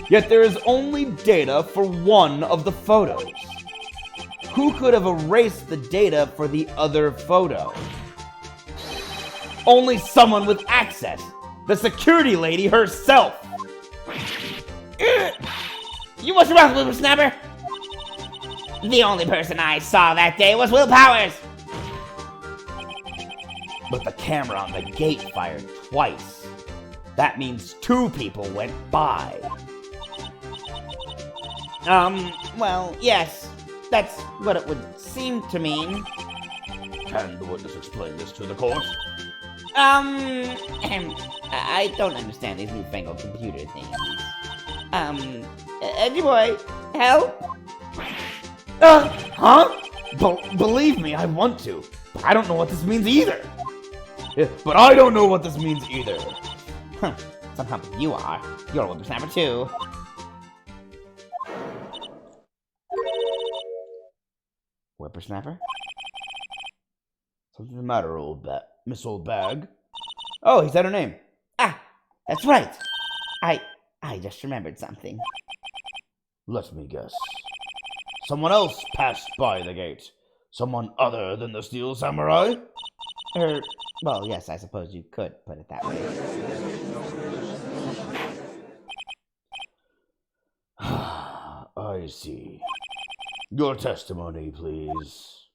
Yet there is only data for 1 of the photos. Who could have erased the data for the other photo? Only someone with access. The security lady herself. You watch your mouth, whippersnapper! The only person I saw that day was Will Powers! But the camera on the gate fired twice. That means 2 people went by. Well, yes. That's what it would seem to mean. Can the witness explain this to the court? I don't understand these newfangled computer things. Edgy boy, help? Huh? Believe me, I want to. But I don't know what this means either. But I don't know what this means either. Somehow you are. You're a whippersnapper too. Whippersnapper? Something the matter, Miss Old Bag? Oh, he said her name. Ah, that's right. I just remembered something. Let me guess. Someone else passed by the gate. Someone other than the Steel Samurai? Well, yes, I suppose you could put it that way. I see. Your testimony, please.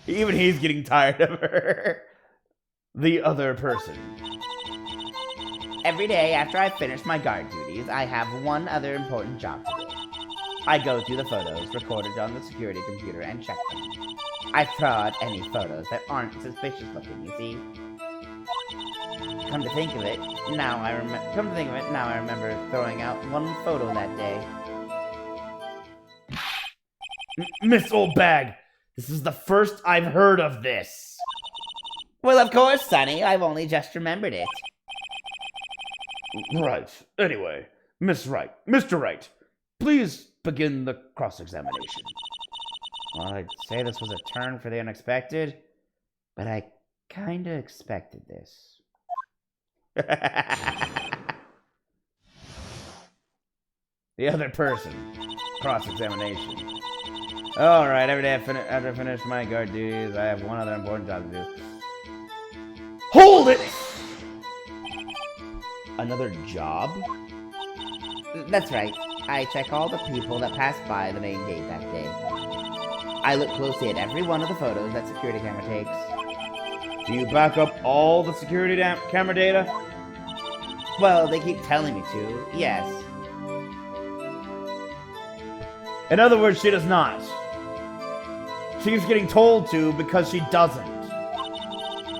Even he's getting tired of her. The other person. Every day after I finish my guard duties, I have one other important job to do. I go through the photos recorded on the security computer and check them. I throw out any photos that aren't suspicious looking, you see. Come to think of it, now I remember throwing out one photo that day. Miss Old Bag, this is the first I've heard of this. Well, of course, Sonny, I've only just remembered it. Right. Anyway, Miss Wright, Mr. Wright, please begin the cross-examination. Well, I'd say this was a turn for the unexpected, but I kinda expected this. The other person. Cross-examination. Alright, every day after I finish my guard duties, I have one other important job to do. Hold it! Another job? That's right. I check all the people that pass by the main gate that day. I look closely at every one of the photos that security camera takes. Do you back up all the security camera data? Well, they keep telling me to, yes. In other words, she does not. She's getting told to because she doesn't.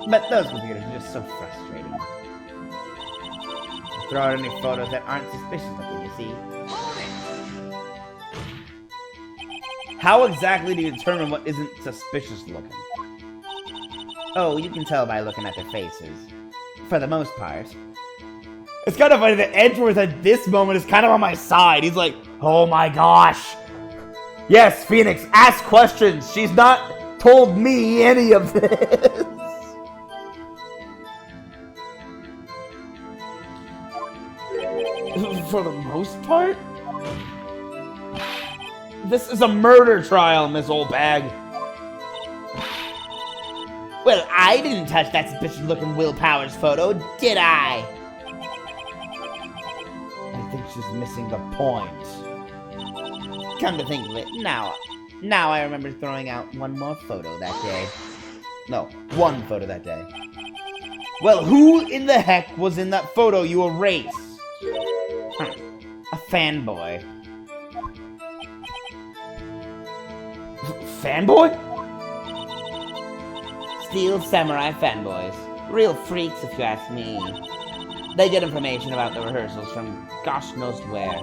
But those computers are just so frustrating. Throw out any photos that aren't suspicious looking, you see. How exactly do you determine what isn't suspicious looking? Oh, you can tell by looking at their faces. For the most part. It's kind of funny that Edgeworth at this moment is kind of on my side. He's like, oh my gosh. Yes, Phoenix, ask questions. She's not told me any of this. For the most part? This is a murder trial, Miss Old Bag. Well, I didn't touch that suspicious-looking Will Powers photo, did I? I think she's missing the point. Come to think of it, now Now I remember throwing out one more photo that day. No, one photo that day. Well, who in the heck was in that photo you erased? A fanboy. Fanboy? Steel Samurai fanboys. Real freaks, if you ask me. They get information about the rehearsals from gosh knows where.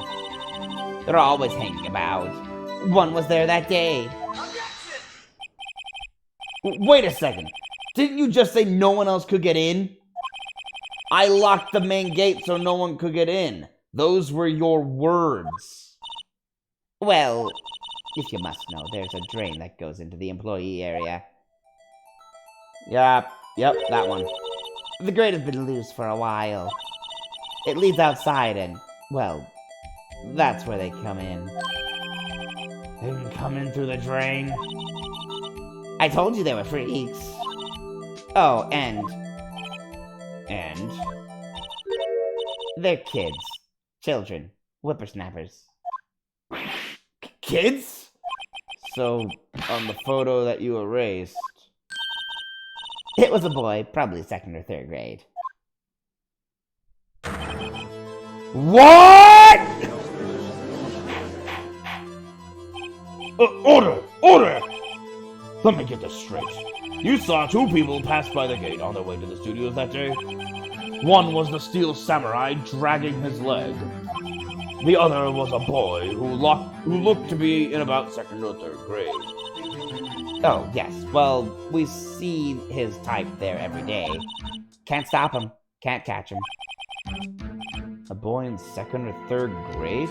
They're always hanging about. One was there that day. Wait a second. Didn't you just say no one else could get in? I locked the main gate so no one could get in. Those were your words. Well, if you must know, there's a drain that goes into the employee area. Yep, that one. The grate has been loose for a while. It leads outside and, well, that's where they come in. They can come in through the drain. I told you they were freaks. Oh, and they're kids. Children. Whippersnappers. Kids? So, on the photo that you erased... It was a boy, probably 2nd or 3rd grade. What?! Order! Order! Let me get this straight. You saw 2 people pass by the gate on their way to the studios that day. One was the Steel Samurai dragging his leg. The other was a boy who looked to be in about 2nd or 3rd grade. Oh, yes. Well, we see his type there every day. Can't stop him. Can't catch him. A boy in 2nd or 3rd grade?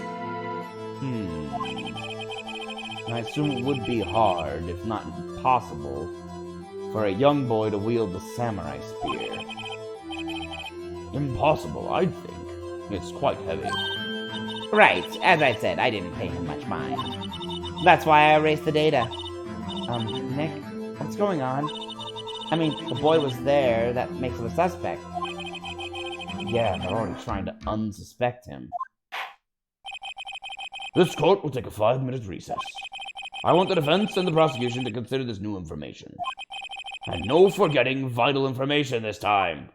I assume it would be hard, if not impossible, for a young boy to wield the samurai spear. Impossible, I'd think. It's quite heavy. Right. As I said, I didn't pay him much mind. That's why I erased the data. Nick, what's going on? I mean, the boy was there, that makes him a suspect. Yeah, they're already trying to unsuspect him. This court will take a 5-minute recess. I want the defense and the prosecution to consider this new information. And no forgetting vital information this time.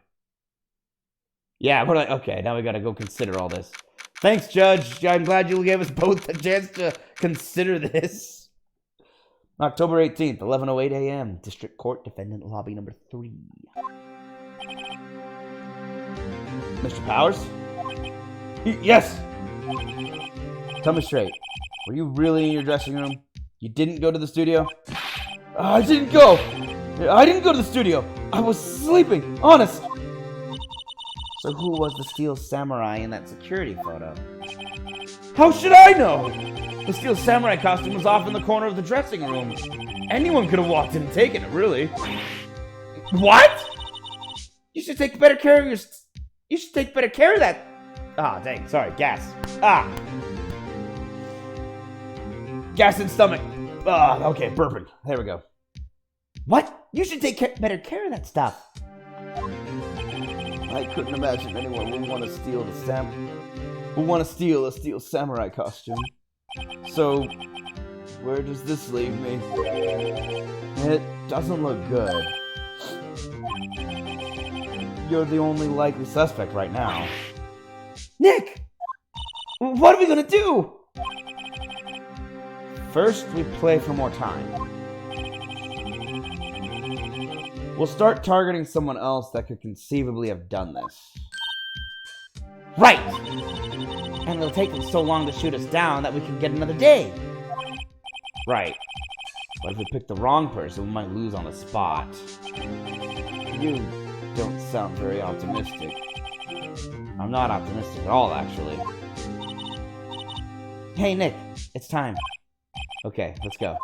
Yeah, okay, now we gotta go consider all this. Thanks, Judge. I'm glad you gave us both a chance to consider this. October 18th, 11:08 a.m. District Court, Defendant Lobby number 3. Mr. Powers? Yes! Tell me straight. Were you really in your dressing room? You didn't go to the studio? I didn't go! I didn't go to the studio! I was sleeping! Honest! So who was the Steel Samurai in that security photo? How should I know? The Steel Samurai costume was off in the corner of the dressing room. Anyone could have walked in and taken it, really. What? You should take better care of your... You should take better care of that... Ah, dang, sorry, gas. Gas in stomach. Okay, burping. There we go. What? You should take better care of that stuff. I couldn't imagine anyone would want to steal a Steel Samurai costume. So, where does this leave me? It doesn't look good. You're the only likely suspect right now. Nick! What are we gonna do? First, we play for more time. We'll start targeting someone else that could conceivably have done this. Right! And it'll take them so long to shoot us down that we can get another day. Right. But if we pick the wrong person, we might lose on the spot. You don't sound very optimistic. I'm not optimistic at all, actually. Hey, Nick, it's time. Okay, let's go.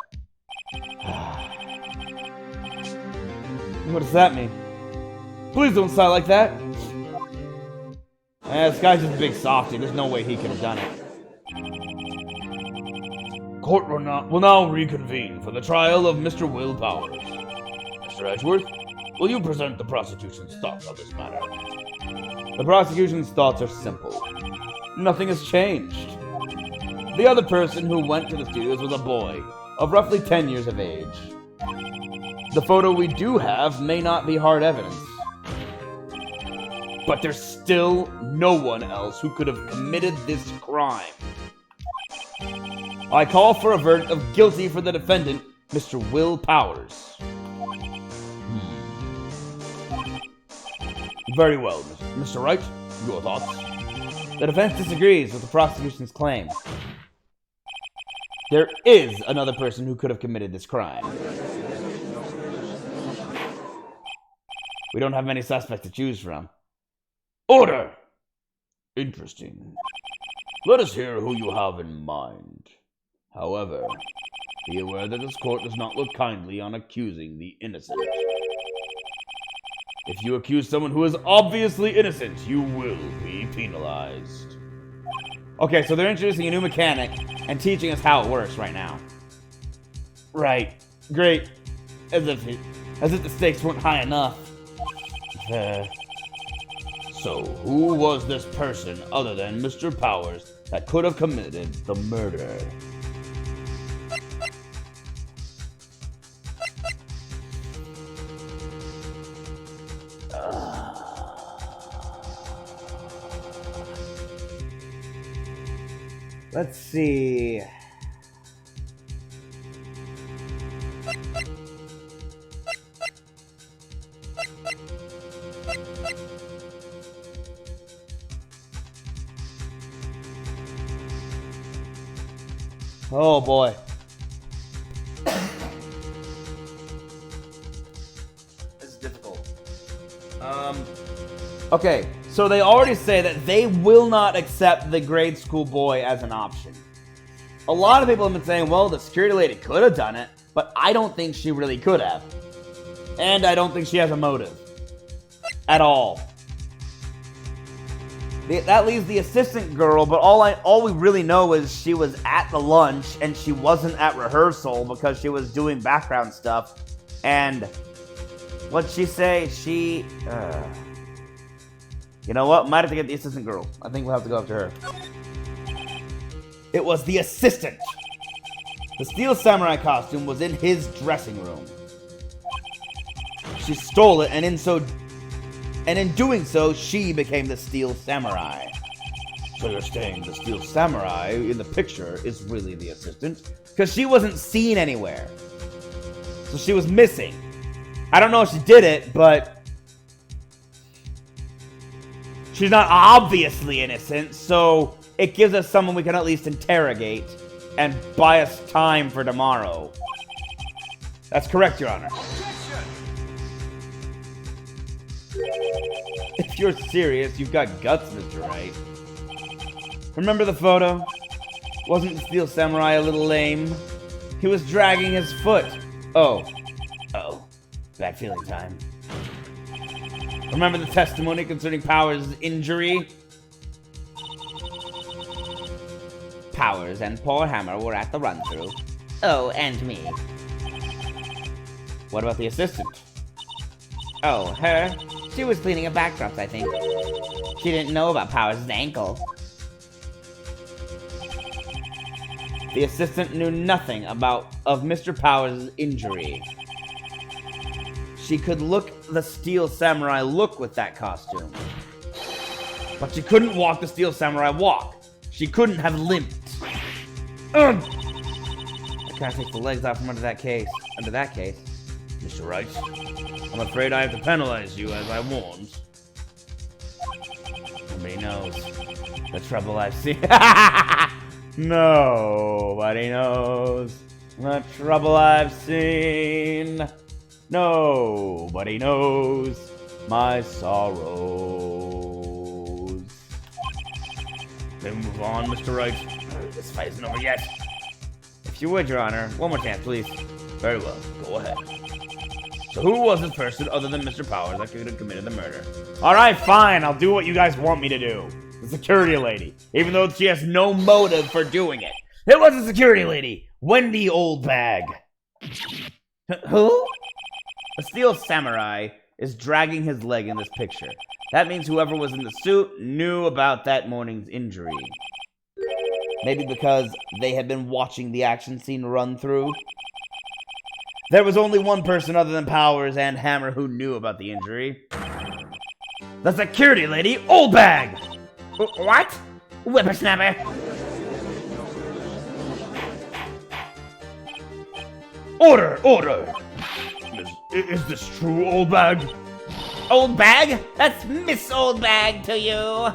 What does that mean? Please don't sigh like that. This guy's just a big softy. There's no way he could have done it. Court will now reconvene for the trial of Mr. Will Powers. Mr. Edgeworth, will you present the prosecution's thoughts on this matter? The prosecution's thoughts are simple. Nothing has changed. The other person who went to the studios was a boy, of roughly 10 years of age. The photo we do have may not be hard evidence, but there's still no one else who could have committed this crime. I call for a verdict of guilty for the defendant, Mr. Will Powers. Very well, Mr. Wright, your thoughts? The defense disagrees with the prosecution's claim. There is another person who could have committed this crime. We don't have many suspects to choose from. Order! Interesting. Let us hear who you have in mind. However, be aware that this court does not look kindly on accusing the innocent. If you accuse someone who is obviously innocent, you will be penalized. Okay, so they're introducing a new mechanic and teaching us how it works right now. Right. Great. As if the stakes weren't high enough. So, who was this person other than Mr. Powers that could have committed the murder? Let's see. Oh boy. This is difficult. Okay, so they already say that they will not accept the grade school boy as an option. A lot of people have been saying, well, the security lady could have done it, but I don't think she really could have. And I don't think she has a motive. At all. That leaves the assistant girl, but all we really know is she was at the lunch and she wasn't at rehearsal because she was doing background stuff. And what'd she say? You know what? Might have to get the assistant girl. I think we'll have to go after her. It was the assistant. The Steel Samurai costume was in his dressing room. She stole it, and in doing so, she became the Steel Samurai. So you're saying the Steel Samurai in the picture is really the assistant? Because she wasn't seen anywhere. So she was missing. I don't know if she did it, but she's not obviously innocent, so it gives us someone we can at least interrogate and buy us time for tomorrow. That's correct, Your Honor. If you're serious, you've got guts, Mr. Wright. Remember the photo? Wasn't the Steel Samurai a little lame? He was dragging his foot. Oh. Bad feeling time. Remember the testimony concerning Powers' injury? Powers and poor Hammer were at the run-through. Oh, and me. What about the assistant? Oh, her? She was cleaning a backdrops, I think. She didn't know about Powers' ankle. The assistant knew nothing of Mr. Powers' injury. She could look the Steel Samurai look with that costume. But she couldn't walk the Steel Samurai walk. She couldn't have limped. I can't take the legs out from under that case. Mr. Wright, I'm afraid I have to penalize you as I warned. Nobody knows the trouble I've seen. Nobody knows the trouble I've seen. Nobody knows my sorrows. Then move on, Mr. Wright. This fight isn't over yet. If you would, Your Honor, one more chance, please. Very well, go ahead. So who was this person other than Mr. Powers that could have committed the murder? Alright, fine, I'll do what you guys want me to do. The security lady, even though she has no motive for doing it. It was the security lady, Wendy Oldbag. Who? A Steel Samurai is dragging his leg in this picture. That means whoever was in the suit knew about that morning's injury. Maybe because they had been watching the action scene run through. There was only one person other than Powers and Hammer who knew about the injury. The security lady, Old Bag! What? Whippersnapper! Order! Order! Is this true, Old Bag? Old Bag? That's Miss Old Bag to you!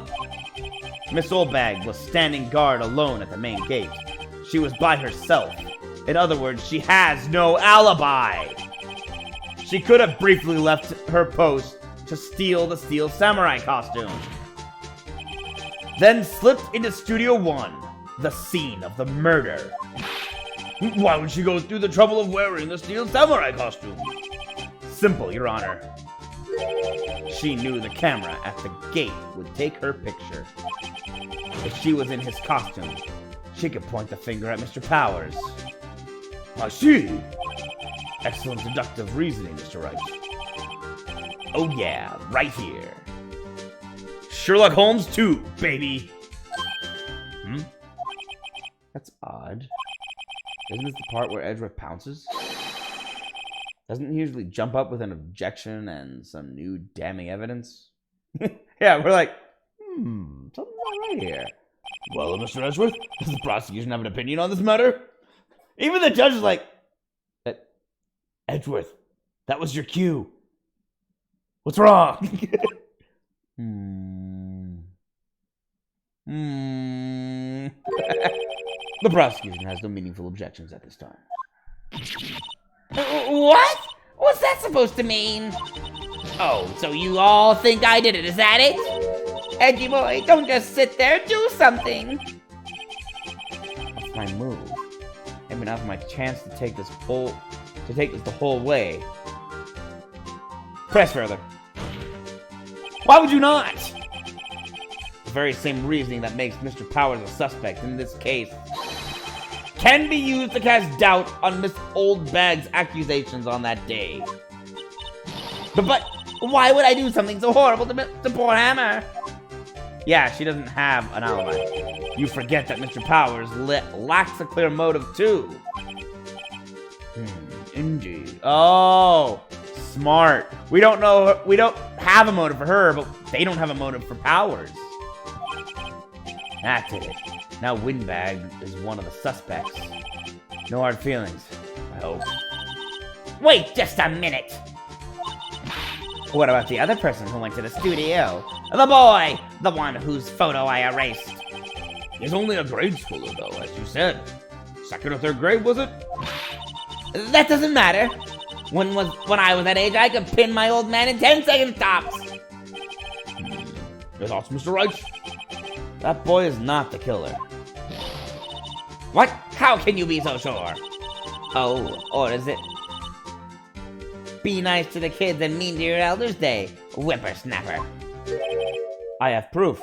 Miss Old Bag was standing guard alone at the main gate. She was by herself. In other words, she has no alibi. She could have briefly left her post to steal the Steel Samurai costume. Then slipped into Studio 1, the scene of the murder. Why would she go through the trouble of wearing the Steel Samurai costume? Simple, Your Honor. She knew the camera at the gate would take her picture. If she was in his costume, she could point the finger at Mr. Powers. I see. Excellent deductive reasoning, Mr. Wright. Oh yeah, right here. Sherlock Holmes 2, baby. That's odd. Isn't this the part where Edgeworth pounces? Doesn't he usually jump up with an objection and some new damning evidence? Yeah, we're like, something's not right here. Well, Mr. Edgeworth, does the prosecution have an opinion on this matter? Even the judge is like, Edgeworth, that was your cue. What's wrong? The prosecution has no meaningful objections at this time. What? What's that supposed to mean? Oh, so you all think I did it, is that it? Edgy boy, don't just sit there, do something. That's my move. I mean, now's my chance to take this the whole way. Press further. Why would you not? The very same reasoning that makes Mr. Powers a suspect in this case can be used to cast doubt on Miss Old Bag's accusations on that day. But why would I do something so horrible to poor Hammer? Yeah, she doesn't have an alibi. You forget that Mr. Powers lacks a clear motive too. Indeed. Oh, smart. We don't have a motive for her, but they don't have a motive for Powers. That did it. Now Windbag is one of the suspects. No hard feelings, I hope. Wait just a minute. What about the other person who went to the studio? The boy! The one whose photo I erased. He's only a grade schooler, though, as you said. Second or third grade, was it? That doesn't matter. When I was that age, I could pin my old man in 10 seconds tops. Your thoughts, Mr. Wright? That boy is not the killer. What? How can you be so sure? Oh, or is it? Be nice to the kids and mean to your elders day, whippersnapper. I have proof.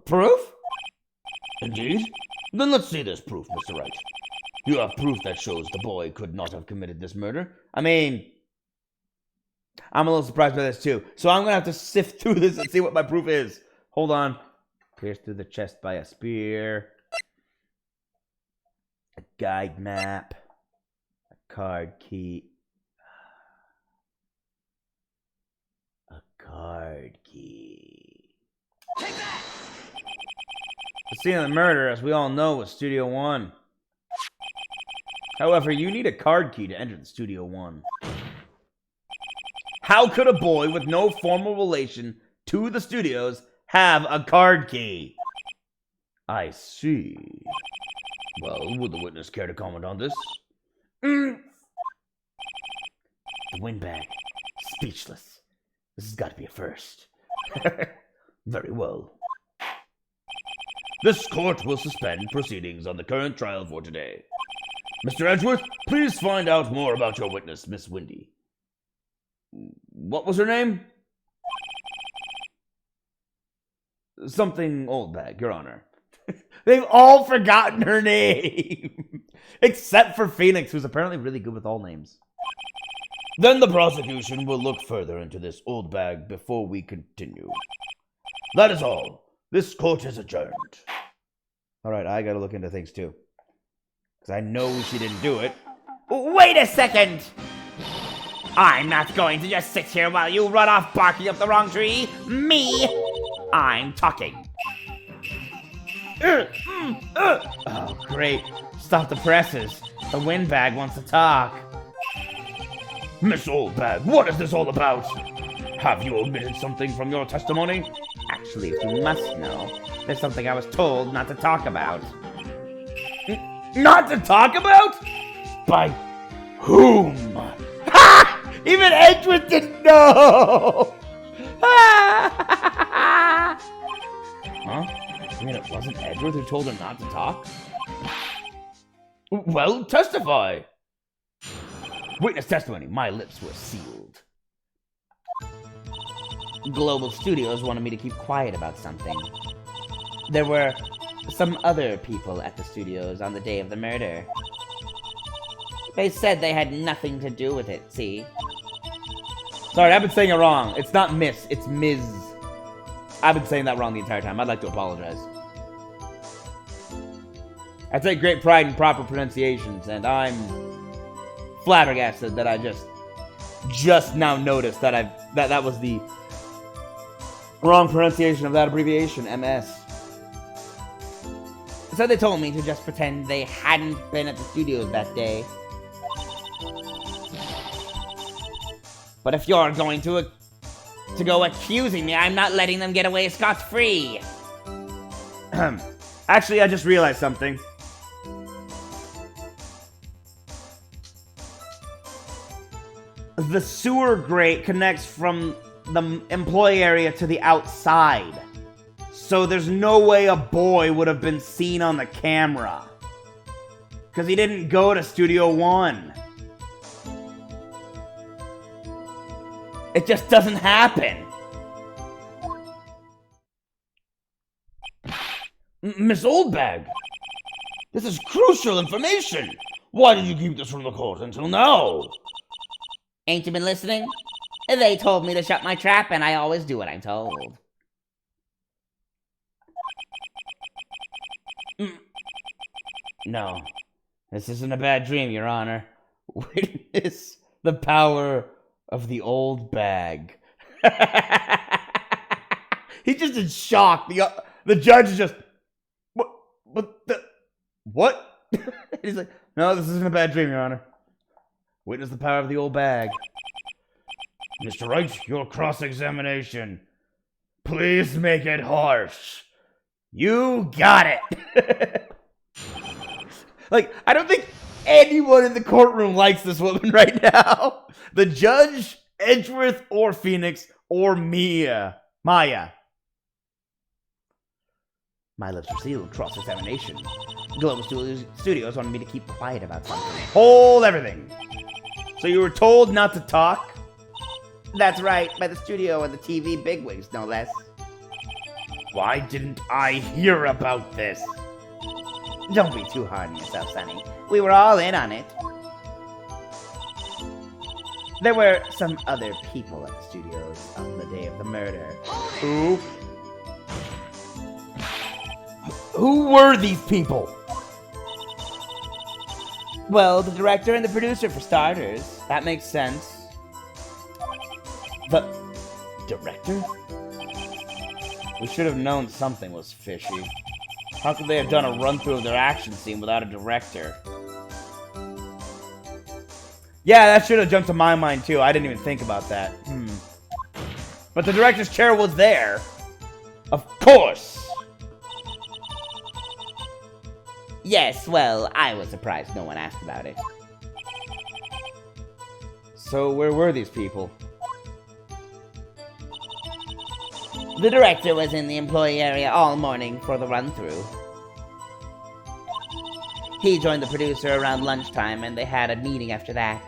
Proof? Indeed? Then let's see this proof, Mr. Wright. You have proof that shows the boy could not have committed this murder. I mean, I'm a little surprised by this too. So I'm going to have to sift through this and see what my proof is. Hold on. Pierced through the chest by a spear. A guide map. A card key. A card key. Take that! The scene of the murder, as we all know, was Studio 1. However, you need a card key to enter the Studio 1. How could a boy with no formal relation to the studios have a card key? I see. Well, would the witness care to comment on this? The Windbag. Speechless. This has got to be a first. Very well. This court will suspend proceedings on the current trial for today. Mr. Edgeworth, please find out more about your witness, Miss Windy. What was her name? Something Old Bag, Your Honor. They've all forgotten her name. Except for Phoenix, who's apparently really good with all names. Then the prosecution will look further into this Old Bag before we continue. That is all. This court is adjourned. Alright, I gotta look into things too. Because I know she didn't do it. Wait a second! I'm not going to just sit here while you run off barking up the wrong tree. Me! I'm talking. Oh, great. Stop the presses. The windbag wants to talk. Miss Oldbag, what is this all about? Have you omitted something from your testimony? Actually, if you must know, there's something I was told not to talk about. Not to talk about? By whom? Ha! Even Edgeworth didn't know! Huh? You mean it wasn't Edward who told her not to talk? Well, testify. Witness testimony. My lips were sealed. Global Studios wanted me to keep quiet about something. There were some other people at the studios on the day of the murder. They said they had nothing to do with it, see? Sorry, I've been saying it wrong. It's not Miss, it's Ms. I've been saying that wrong the entire time. I'd like to apologize. I take great pride in proper pronunciations, and I'm flabbergasted that I just now noticed that that was the wrong pronunciation of that abbreviation, MS. So they told me to just pretend they hadn't been at the studios that day. But if you're going to go accusing me, I'm not letting them get away scot-free. Actually, I just realized something. The sewer grate connects from the employee area to the outside. So there's no way a boy would have been seen on the camera. Because he didn't go to Studio One. It just doesn't happen. Miss Oldbag, this is crucial information. Why did you keep this from the court until now? Ain't you been listening? They told me to shut my trap, and I always do what I'm told. No, this isn't a bad dream, Your Honor. Witness the power of the old bag. He's just in shock. The judge is just, what? He's like, no, this isn't a bad dream, Your Honor. Witness the power of the old bag. Mr. Wright, your cross-examination. Please make it harsh. You got it. Like, I don't think anyone in the courtroom likes this woman right now. The judge, Edgeworth, or Phoenix, or Maya. My lips are sealed. Cross-examination. Global Studios wanted me to keep quiet about something. Hold everything. So you were told not to talk? That's right, by the studio and the TV bigwigs, no less. Why didn't I hear about this? Don't be too hard on yourself, Sonny. We were all in on it. There were some other people at the studios on the day of the murder. Who? Who were these people? Well, the director and the producer, for starters. That makes sense. The director? We should have known something was fishy. How could they have done a run-through of their action scene without a director? Yeah, that should have jumped to my mind too. I didn't even think about that. But the director's chair was there. Of course! Yes, well, I was surprised no one asked about it. So where were these people? The director was in the employee area all morning for the run-through. He joined the producer around lunchtime, and they had a meeting after that.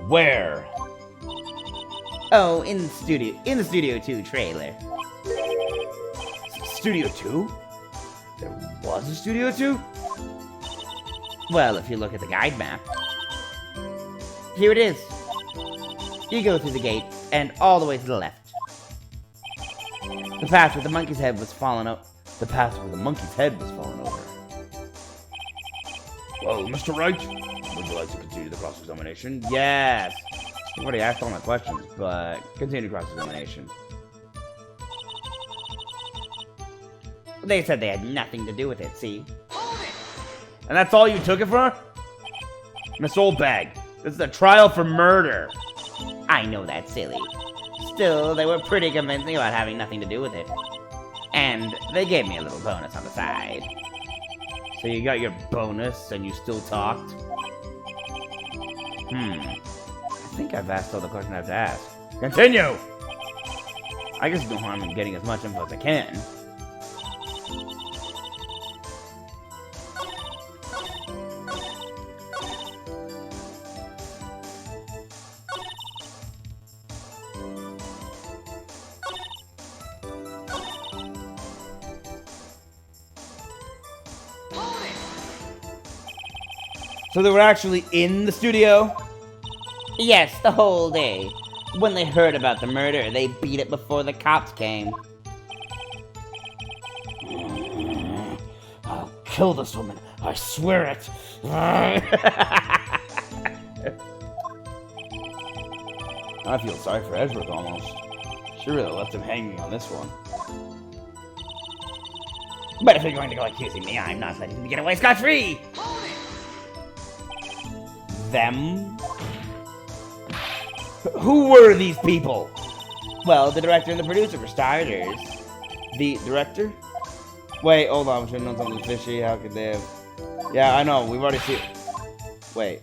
Where? Oh, in the Studio 2 trailer. Studio 2? There was a Studio 2? Well, if you look at the guide map. Here it is. You go through the gate, and all the way to the left. The path with the monkey's head was The path where the monkey's head was fallen over. Well, Mr. Wright, would you like to continue the cross-examination? Yes! I've already asked all my questions, but continue cross-examination. They said they had nothing to do with it, see? And that's all you took it for? Miss Oldbag, this is a trial for murder. I know that's silly. Still, they were pretty convincing about having nothing to do with it. And they gave me a little bonus on the side. So you got your bonus and you still talked? I think I've asked all the questions I have to ask. Continue! I guess no harm in getting as much info as I can. So they were actually in the studio? Yes, the whole day. When they heard about the murder, they beat it before the cops came. I'll kill this woman. I swear it. I feel sorry for Edward almost. She really left him hanging on this one. But if you're going to go accusing me, I'm not letting you get away scot-free! Them? Who were these people? Well, the director and the producer, for starters. The director? Wait, hold on. I'm shouldn't know something fishy. How could they have... Yeah, I know. We've already seen... Wait.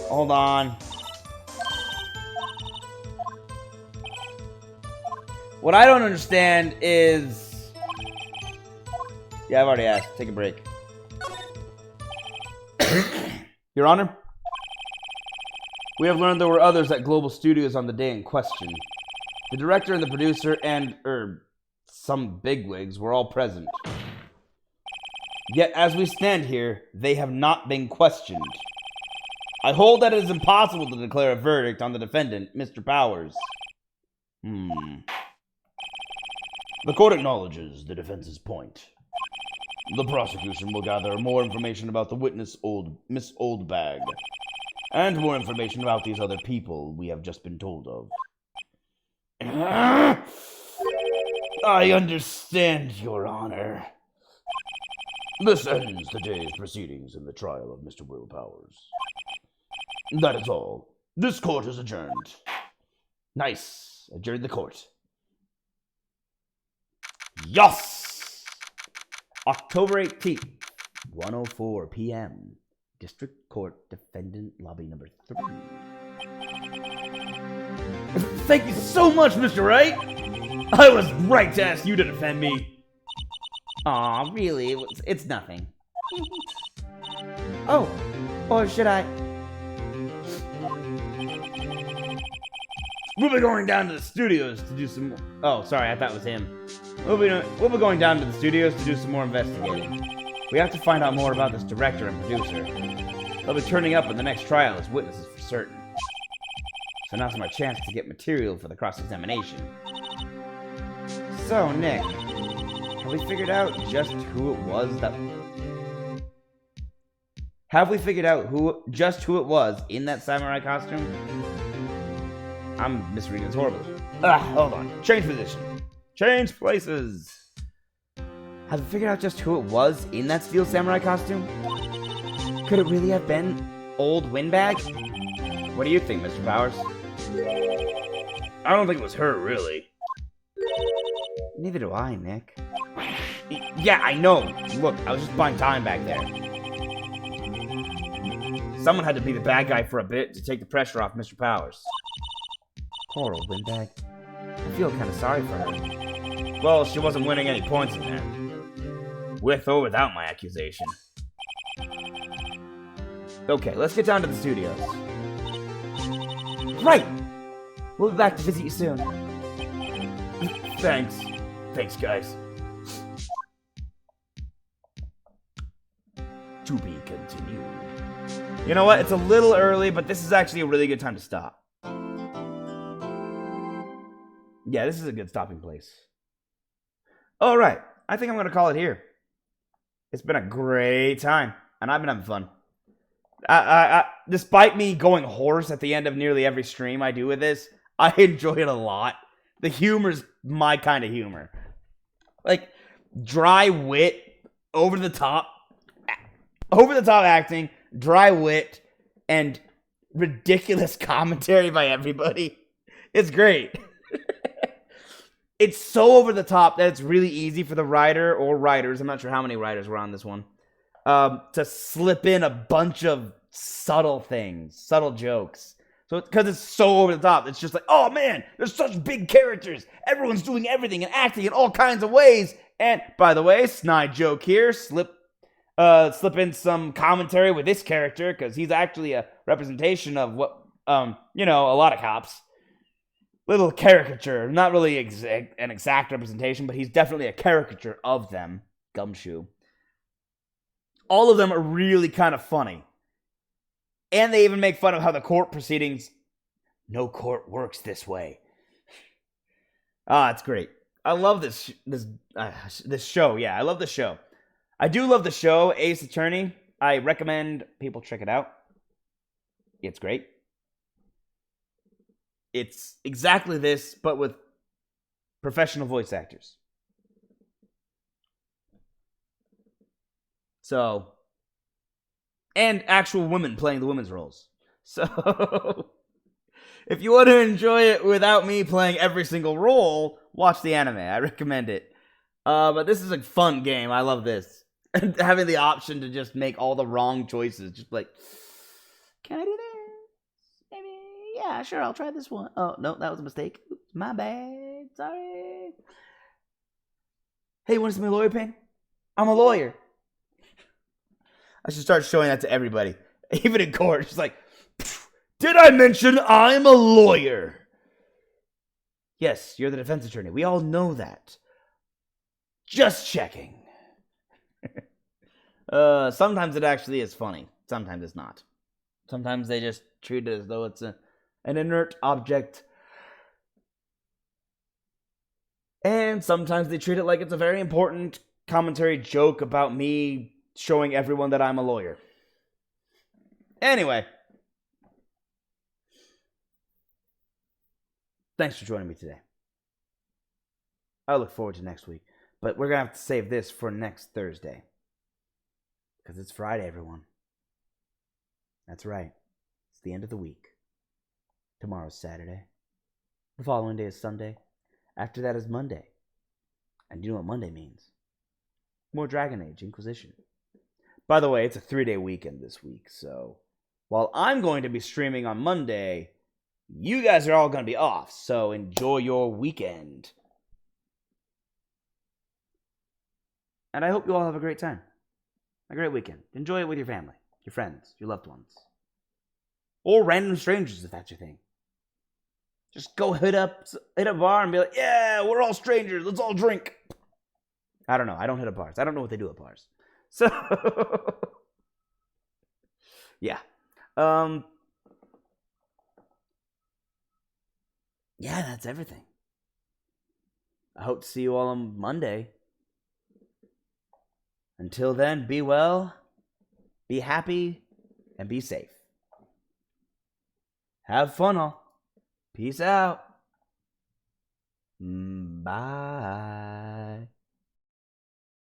Hold on. What I don't understand is... Yeah, I've already asked. Take a break. Your Honor, we have learned there were others at Global Studios on the day in question. The director and the producer and, some bigwigs were all present. Yet, as we stand here, they have not been questioned. I hold that it is impossible to declare a verdict on the defendant, Mr. Powers. The court acknowledges the defense's point. The prosecution will gather more information about the witness, Miss Oldbag, and more information about these other people we have just been told of. I understand, Your Honor. This ends today's proceedings in the trial of Mr. Will Powers. That is all. This court is adjourned. Nice. Adjourn the court. Yes! October 18th, 1:04 p.m. District Court Defendant Lobby number 3. Thank you so much, Mr. Wright! I was right to ask you to defend me. Aw, really? It's nothing. Oh, or should I? We'll be going down to the studios to do some more... Oh, sorry, I thought it was him. We'll be going down to the studios to do some more investigating. We have to find out more about this director and producer. They'll be turning up in the next trial as witnesses for certain. So now's my chance to get material for the cross-examination. So, Nick, have we figured out just who it was that... Have we figured out just who it was in that samurai costume? I'm misreading this horribly. Hold on. Change position. Change places. Have you figured out just who it was in that steel samurai costume? Could it really have been old Windbag? What do you think, Mr. Powers? I don't think it was her, really. Neither do I, Nick. Yeah, I know. Look, I was just buying time back there. Someone had to be the bad guy for a bit to take the pressure off Mr. Powers. Poor old Windbag. I feel kind of sorry for her. Well, she wasn't winning any points in there. With or without my accusation. Okay, let's get down to the studios. Right! We'll be back to visit you soon. Thanks. Thanks, guys. To be continued. You know what? It's a little early, but this is actually a really good time to stop. Yeah, this is a good stopping place. All right. I think I'm going to call it here. It's been a great time, and I've been having fun. Despite me going hoarse at the end of nearly every stream I do with this, I enjoy it a lot. The humor's my kind of humor. Like, dry wit, over the top acting, dry wit, and ridiculous commentary by everybody. It's great. It's so over the top that it's really easy for the writer or writers, I'm not sure how many writers were on this one, to slip in a bunch of subtle things, subtle jokes. So because it's so over the top, it's just like, oh man, there's such big characters. Everyone's doing everything and acting in all kinds of ways. And by the way, snide joke here, slip in some commentary with this character because he's actually a representation of what, a lot of cops. Little caricature, not really an exact representation, but he's definitely a caricature of them. Gumshoe. All of them are really kind of funny. And they even make fun of how the court proceedings, no court works this way. It's great. I love this show. Yeah, I love the show. I do love the show, Ace Attorney. I recommend people check it out. It's great. It's exactly this, but with professional voice actors. So, and actual women playing the women's roles. So, if you want to enjoy it without me playing every single role, watch the anime. I recommend it. But this is a fun game. I love this. And having the option to just make all the wrong choices. Just like, can I do this? Maybe, yeah, sure, I'll try this one. Oh, no, that was a mistake. Oops, my bad. Sorry. Hey, want to see my lawyer pen? I'm a lawyer. I should start showing that to everybody. Even in court. It's like, did I mention I'm a lawyer? Yes, you're the defense attorney. We all know that. Just checking. Sometimes it actually is funny. Sometimes it's not. Sometimes they just treat it as though it's an inert object. And sometimes they treat it like it's a very important commentary joke about me showing everyone that I'm a lawyer. Anyway. Thanks for joining me today. I look forward to next week. But we're going to have to save this for next Thursday. Because it's Friday, everyone. That's right. It's the end of the week. Tomorrow's Saturday. The following day is Sunday. After that is Monday. And you know what Monday means? More Dragon Age Inquisition. By the way, it's a 3-day weekend this week, so while I'm going to be streaming on Monday, you guys are all going to be off, so enjoy your weekend. And I hope you all have a great time. A great weekend. Enjoy it with your family, your friends, your loved ones. Or random strangers if that's your thing. Just go hit a bar and be like, yeah, we're all strangers, let's all drink. I don't know. I don't hit up bars. I don't know what they do at bars. So, yeah. Yeah, that's everything. I hope to see you all on Monday. Until then, be well, be happy, and be safe. Have fun all. Peace out. Bye.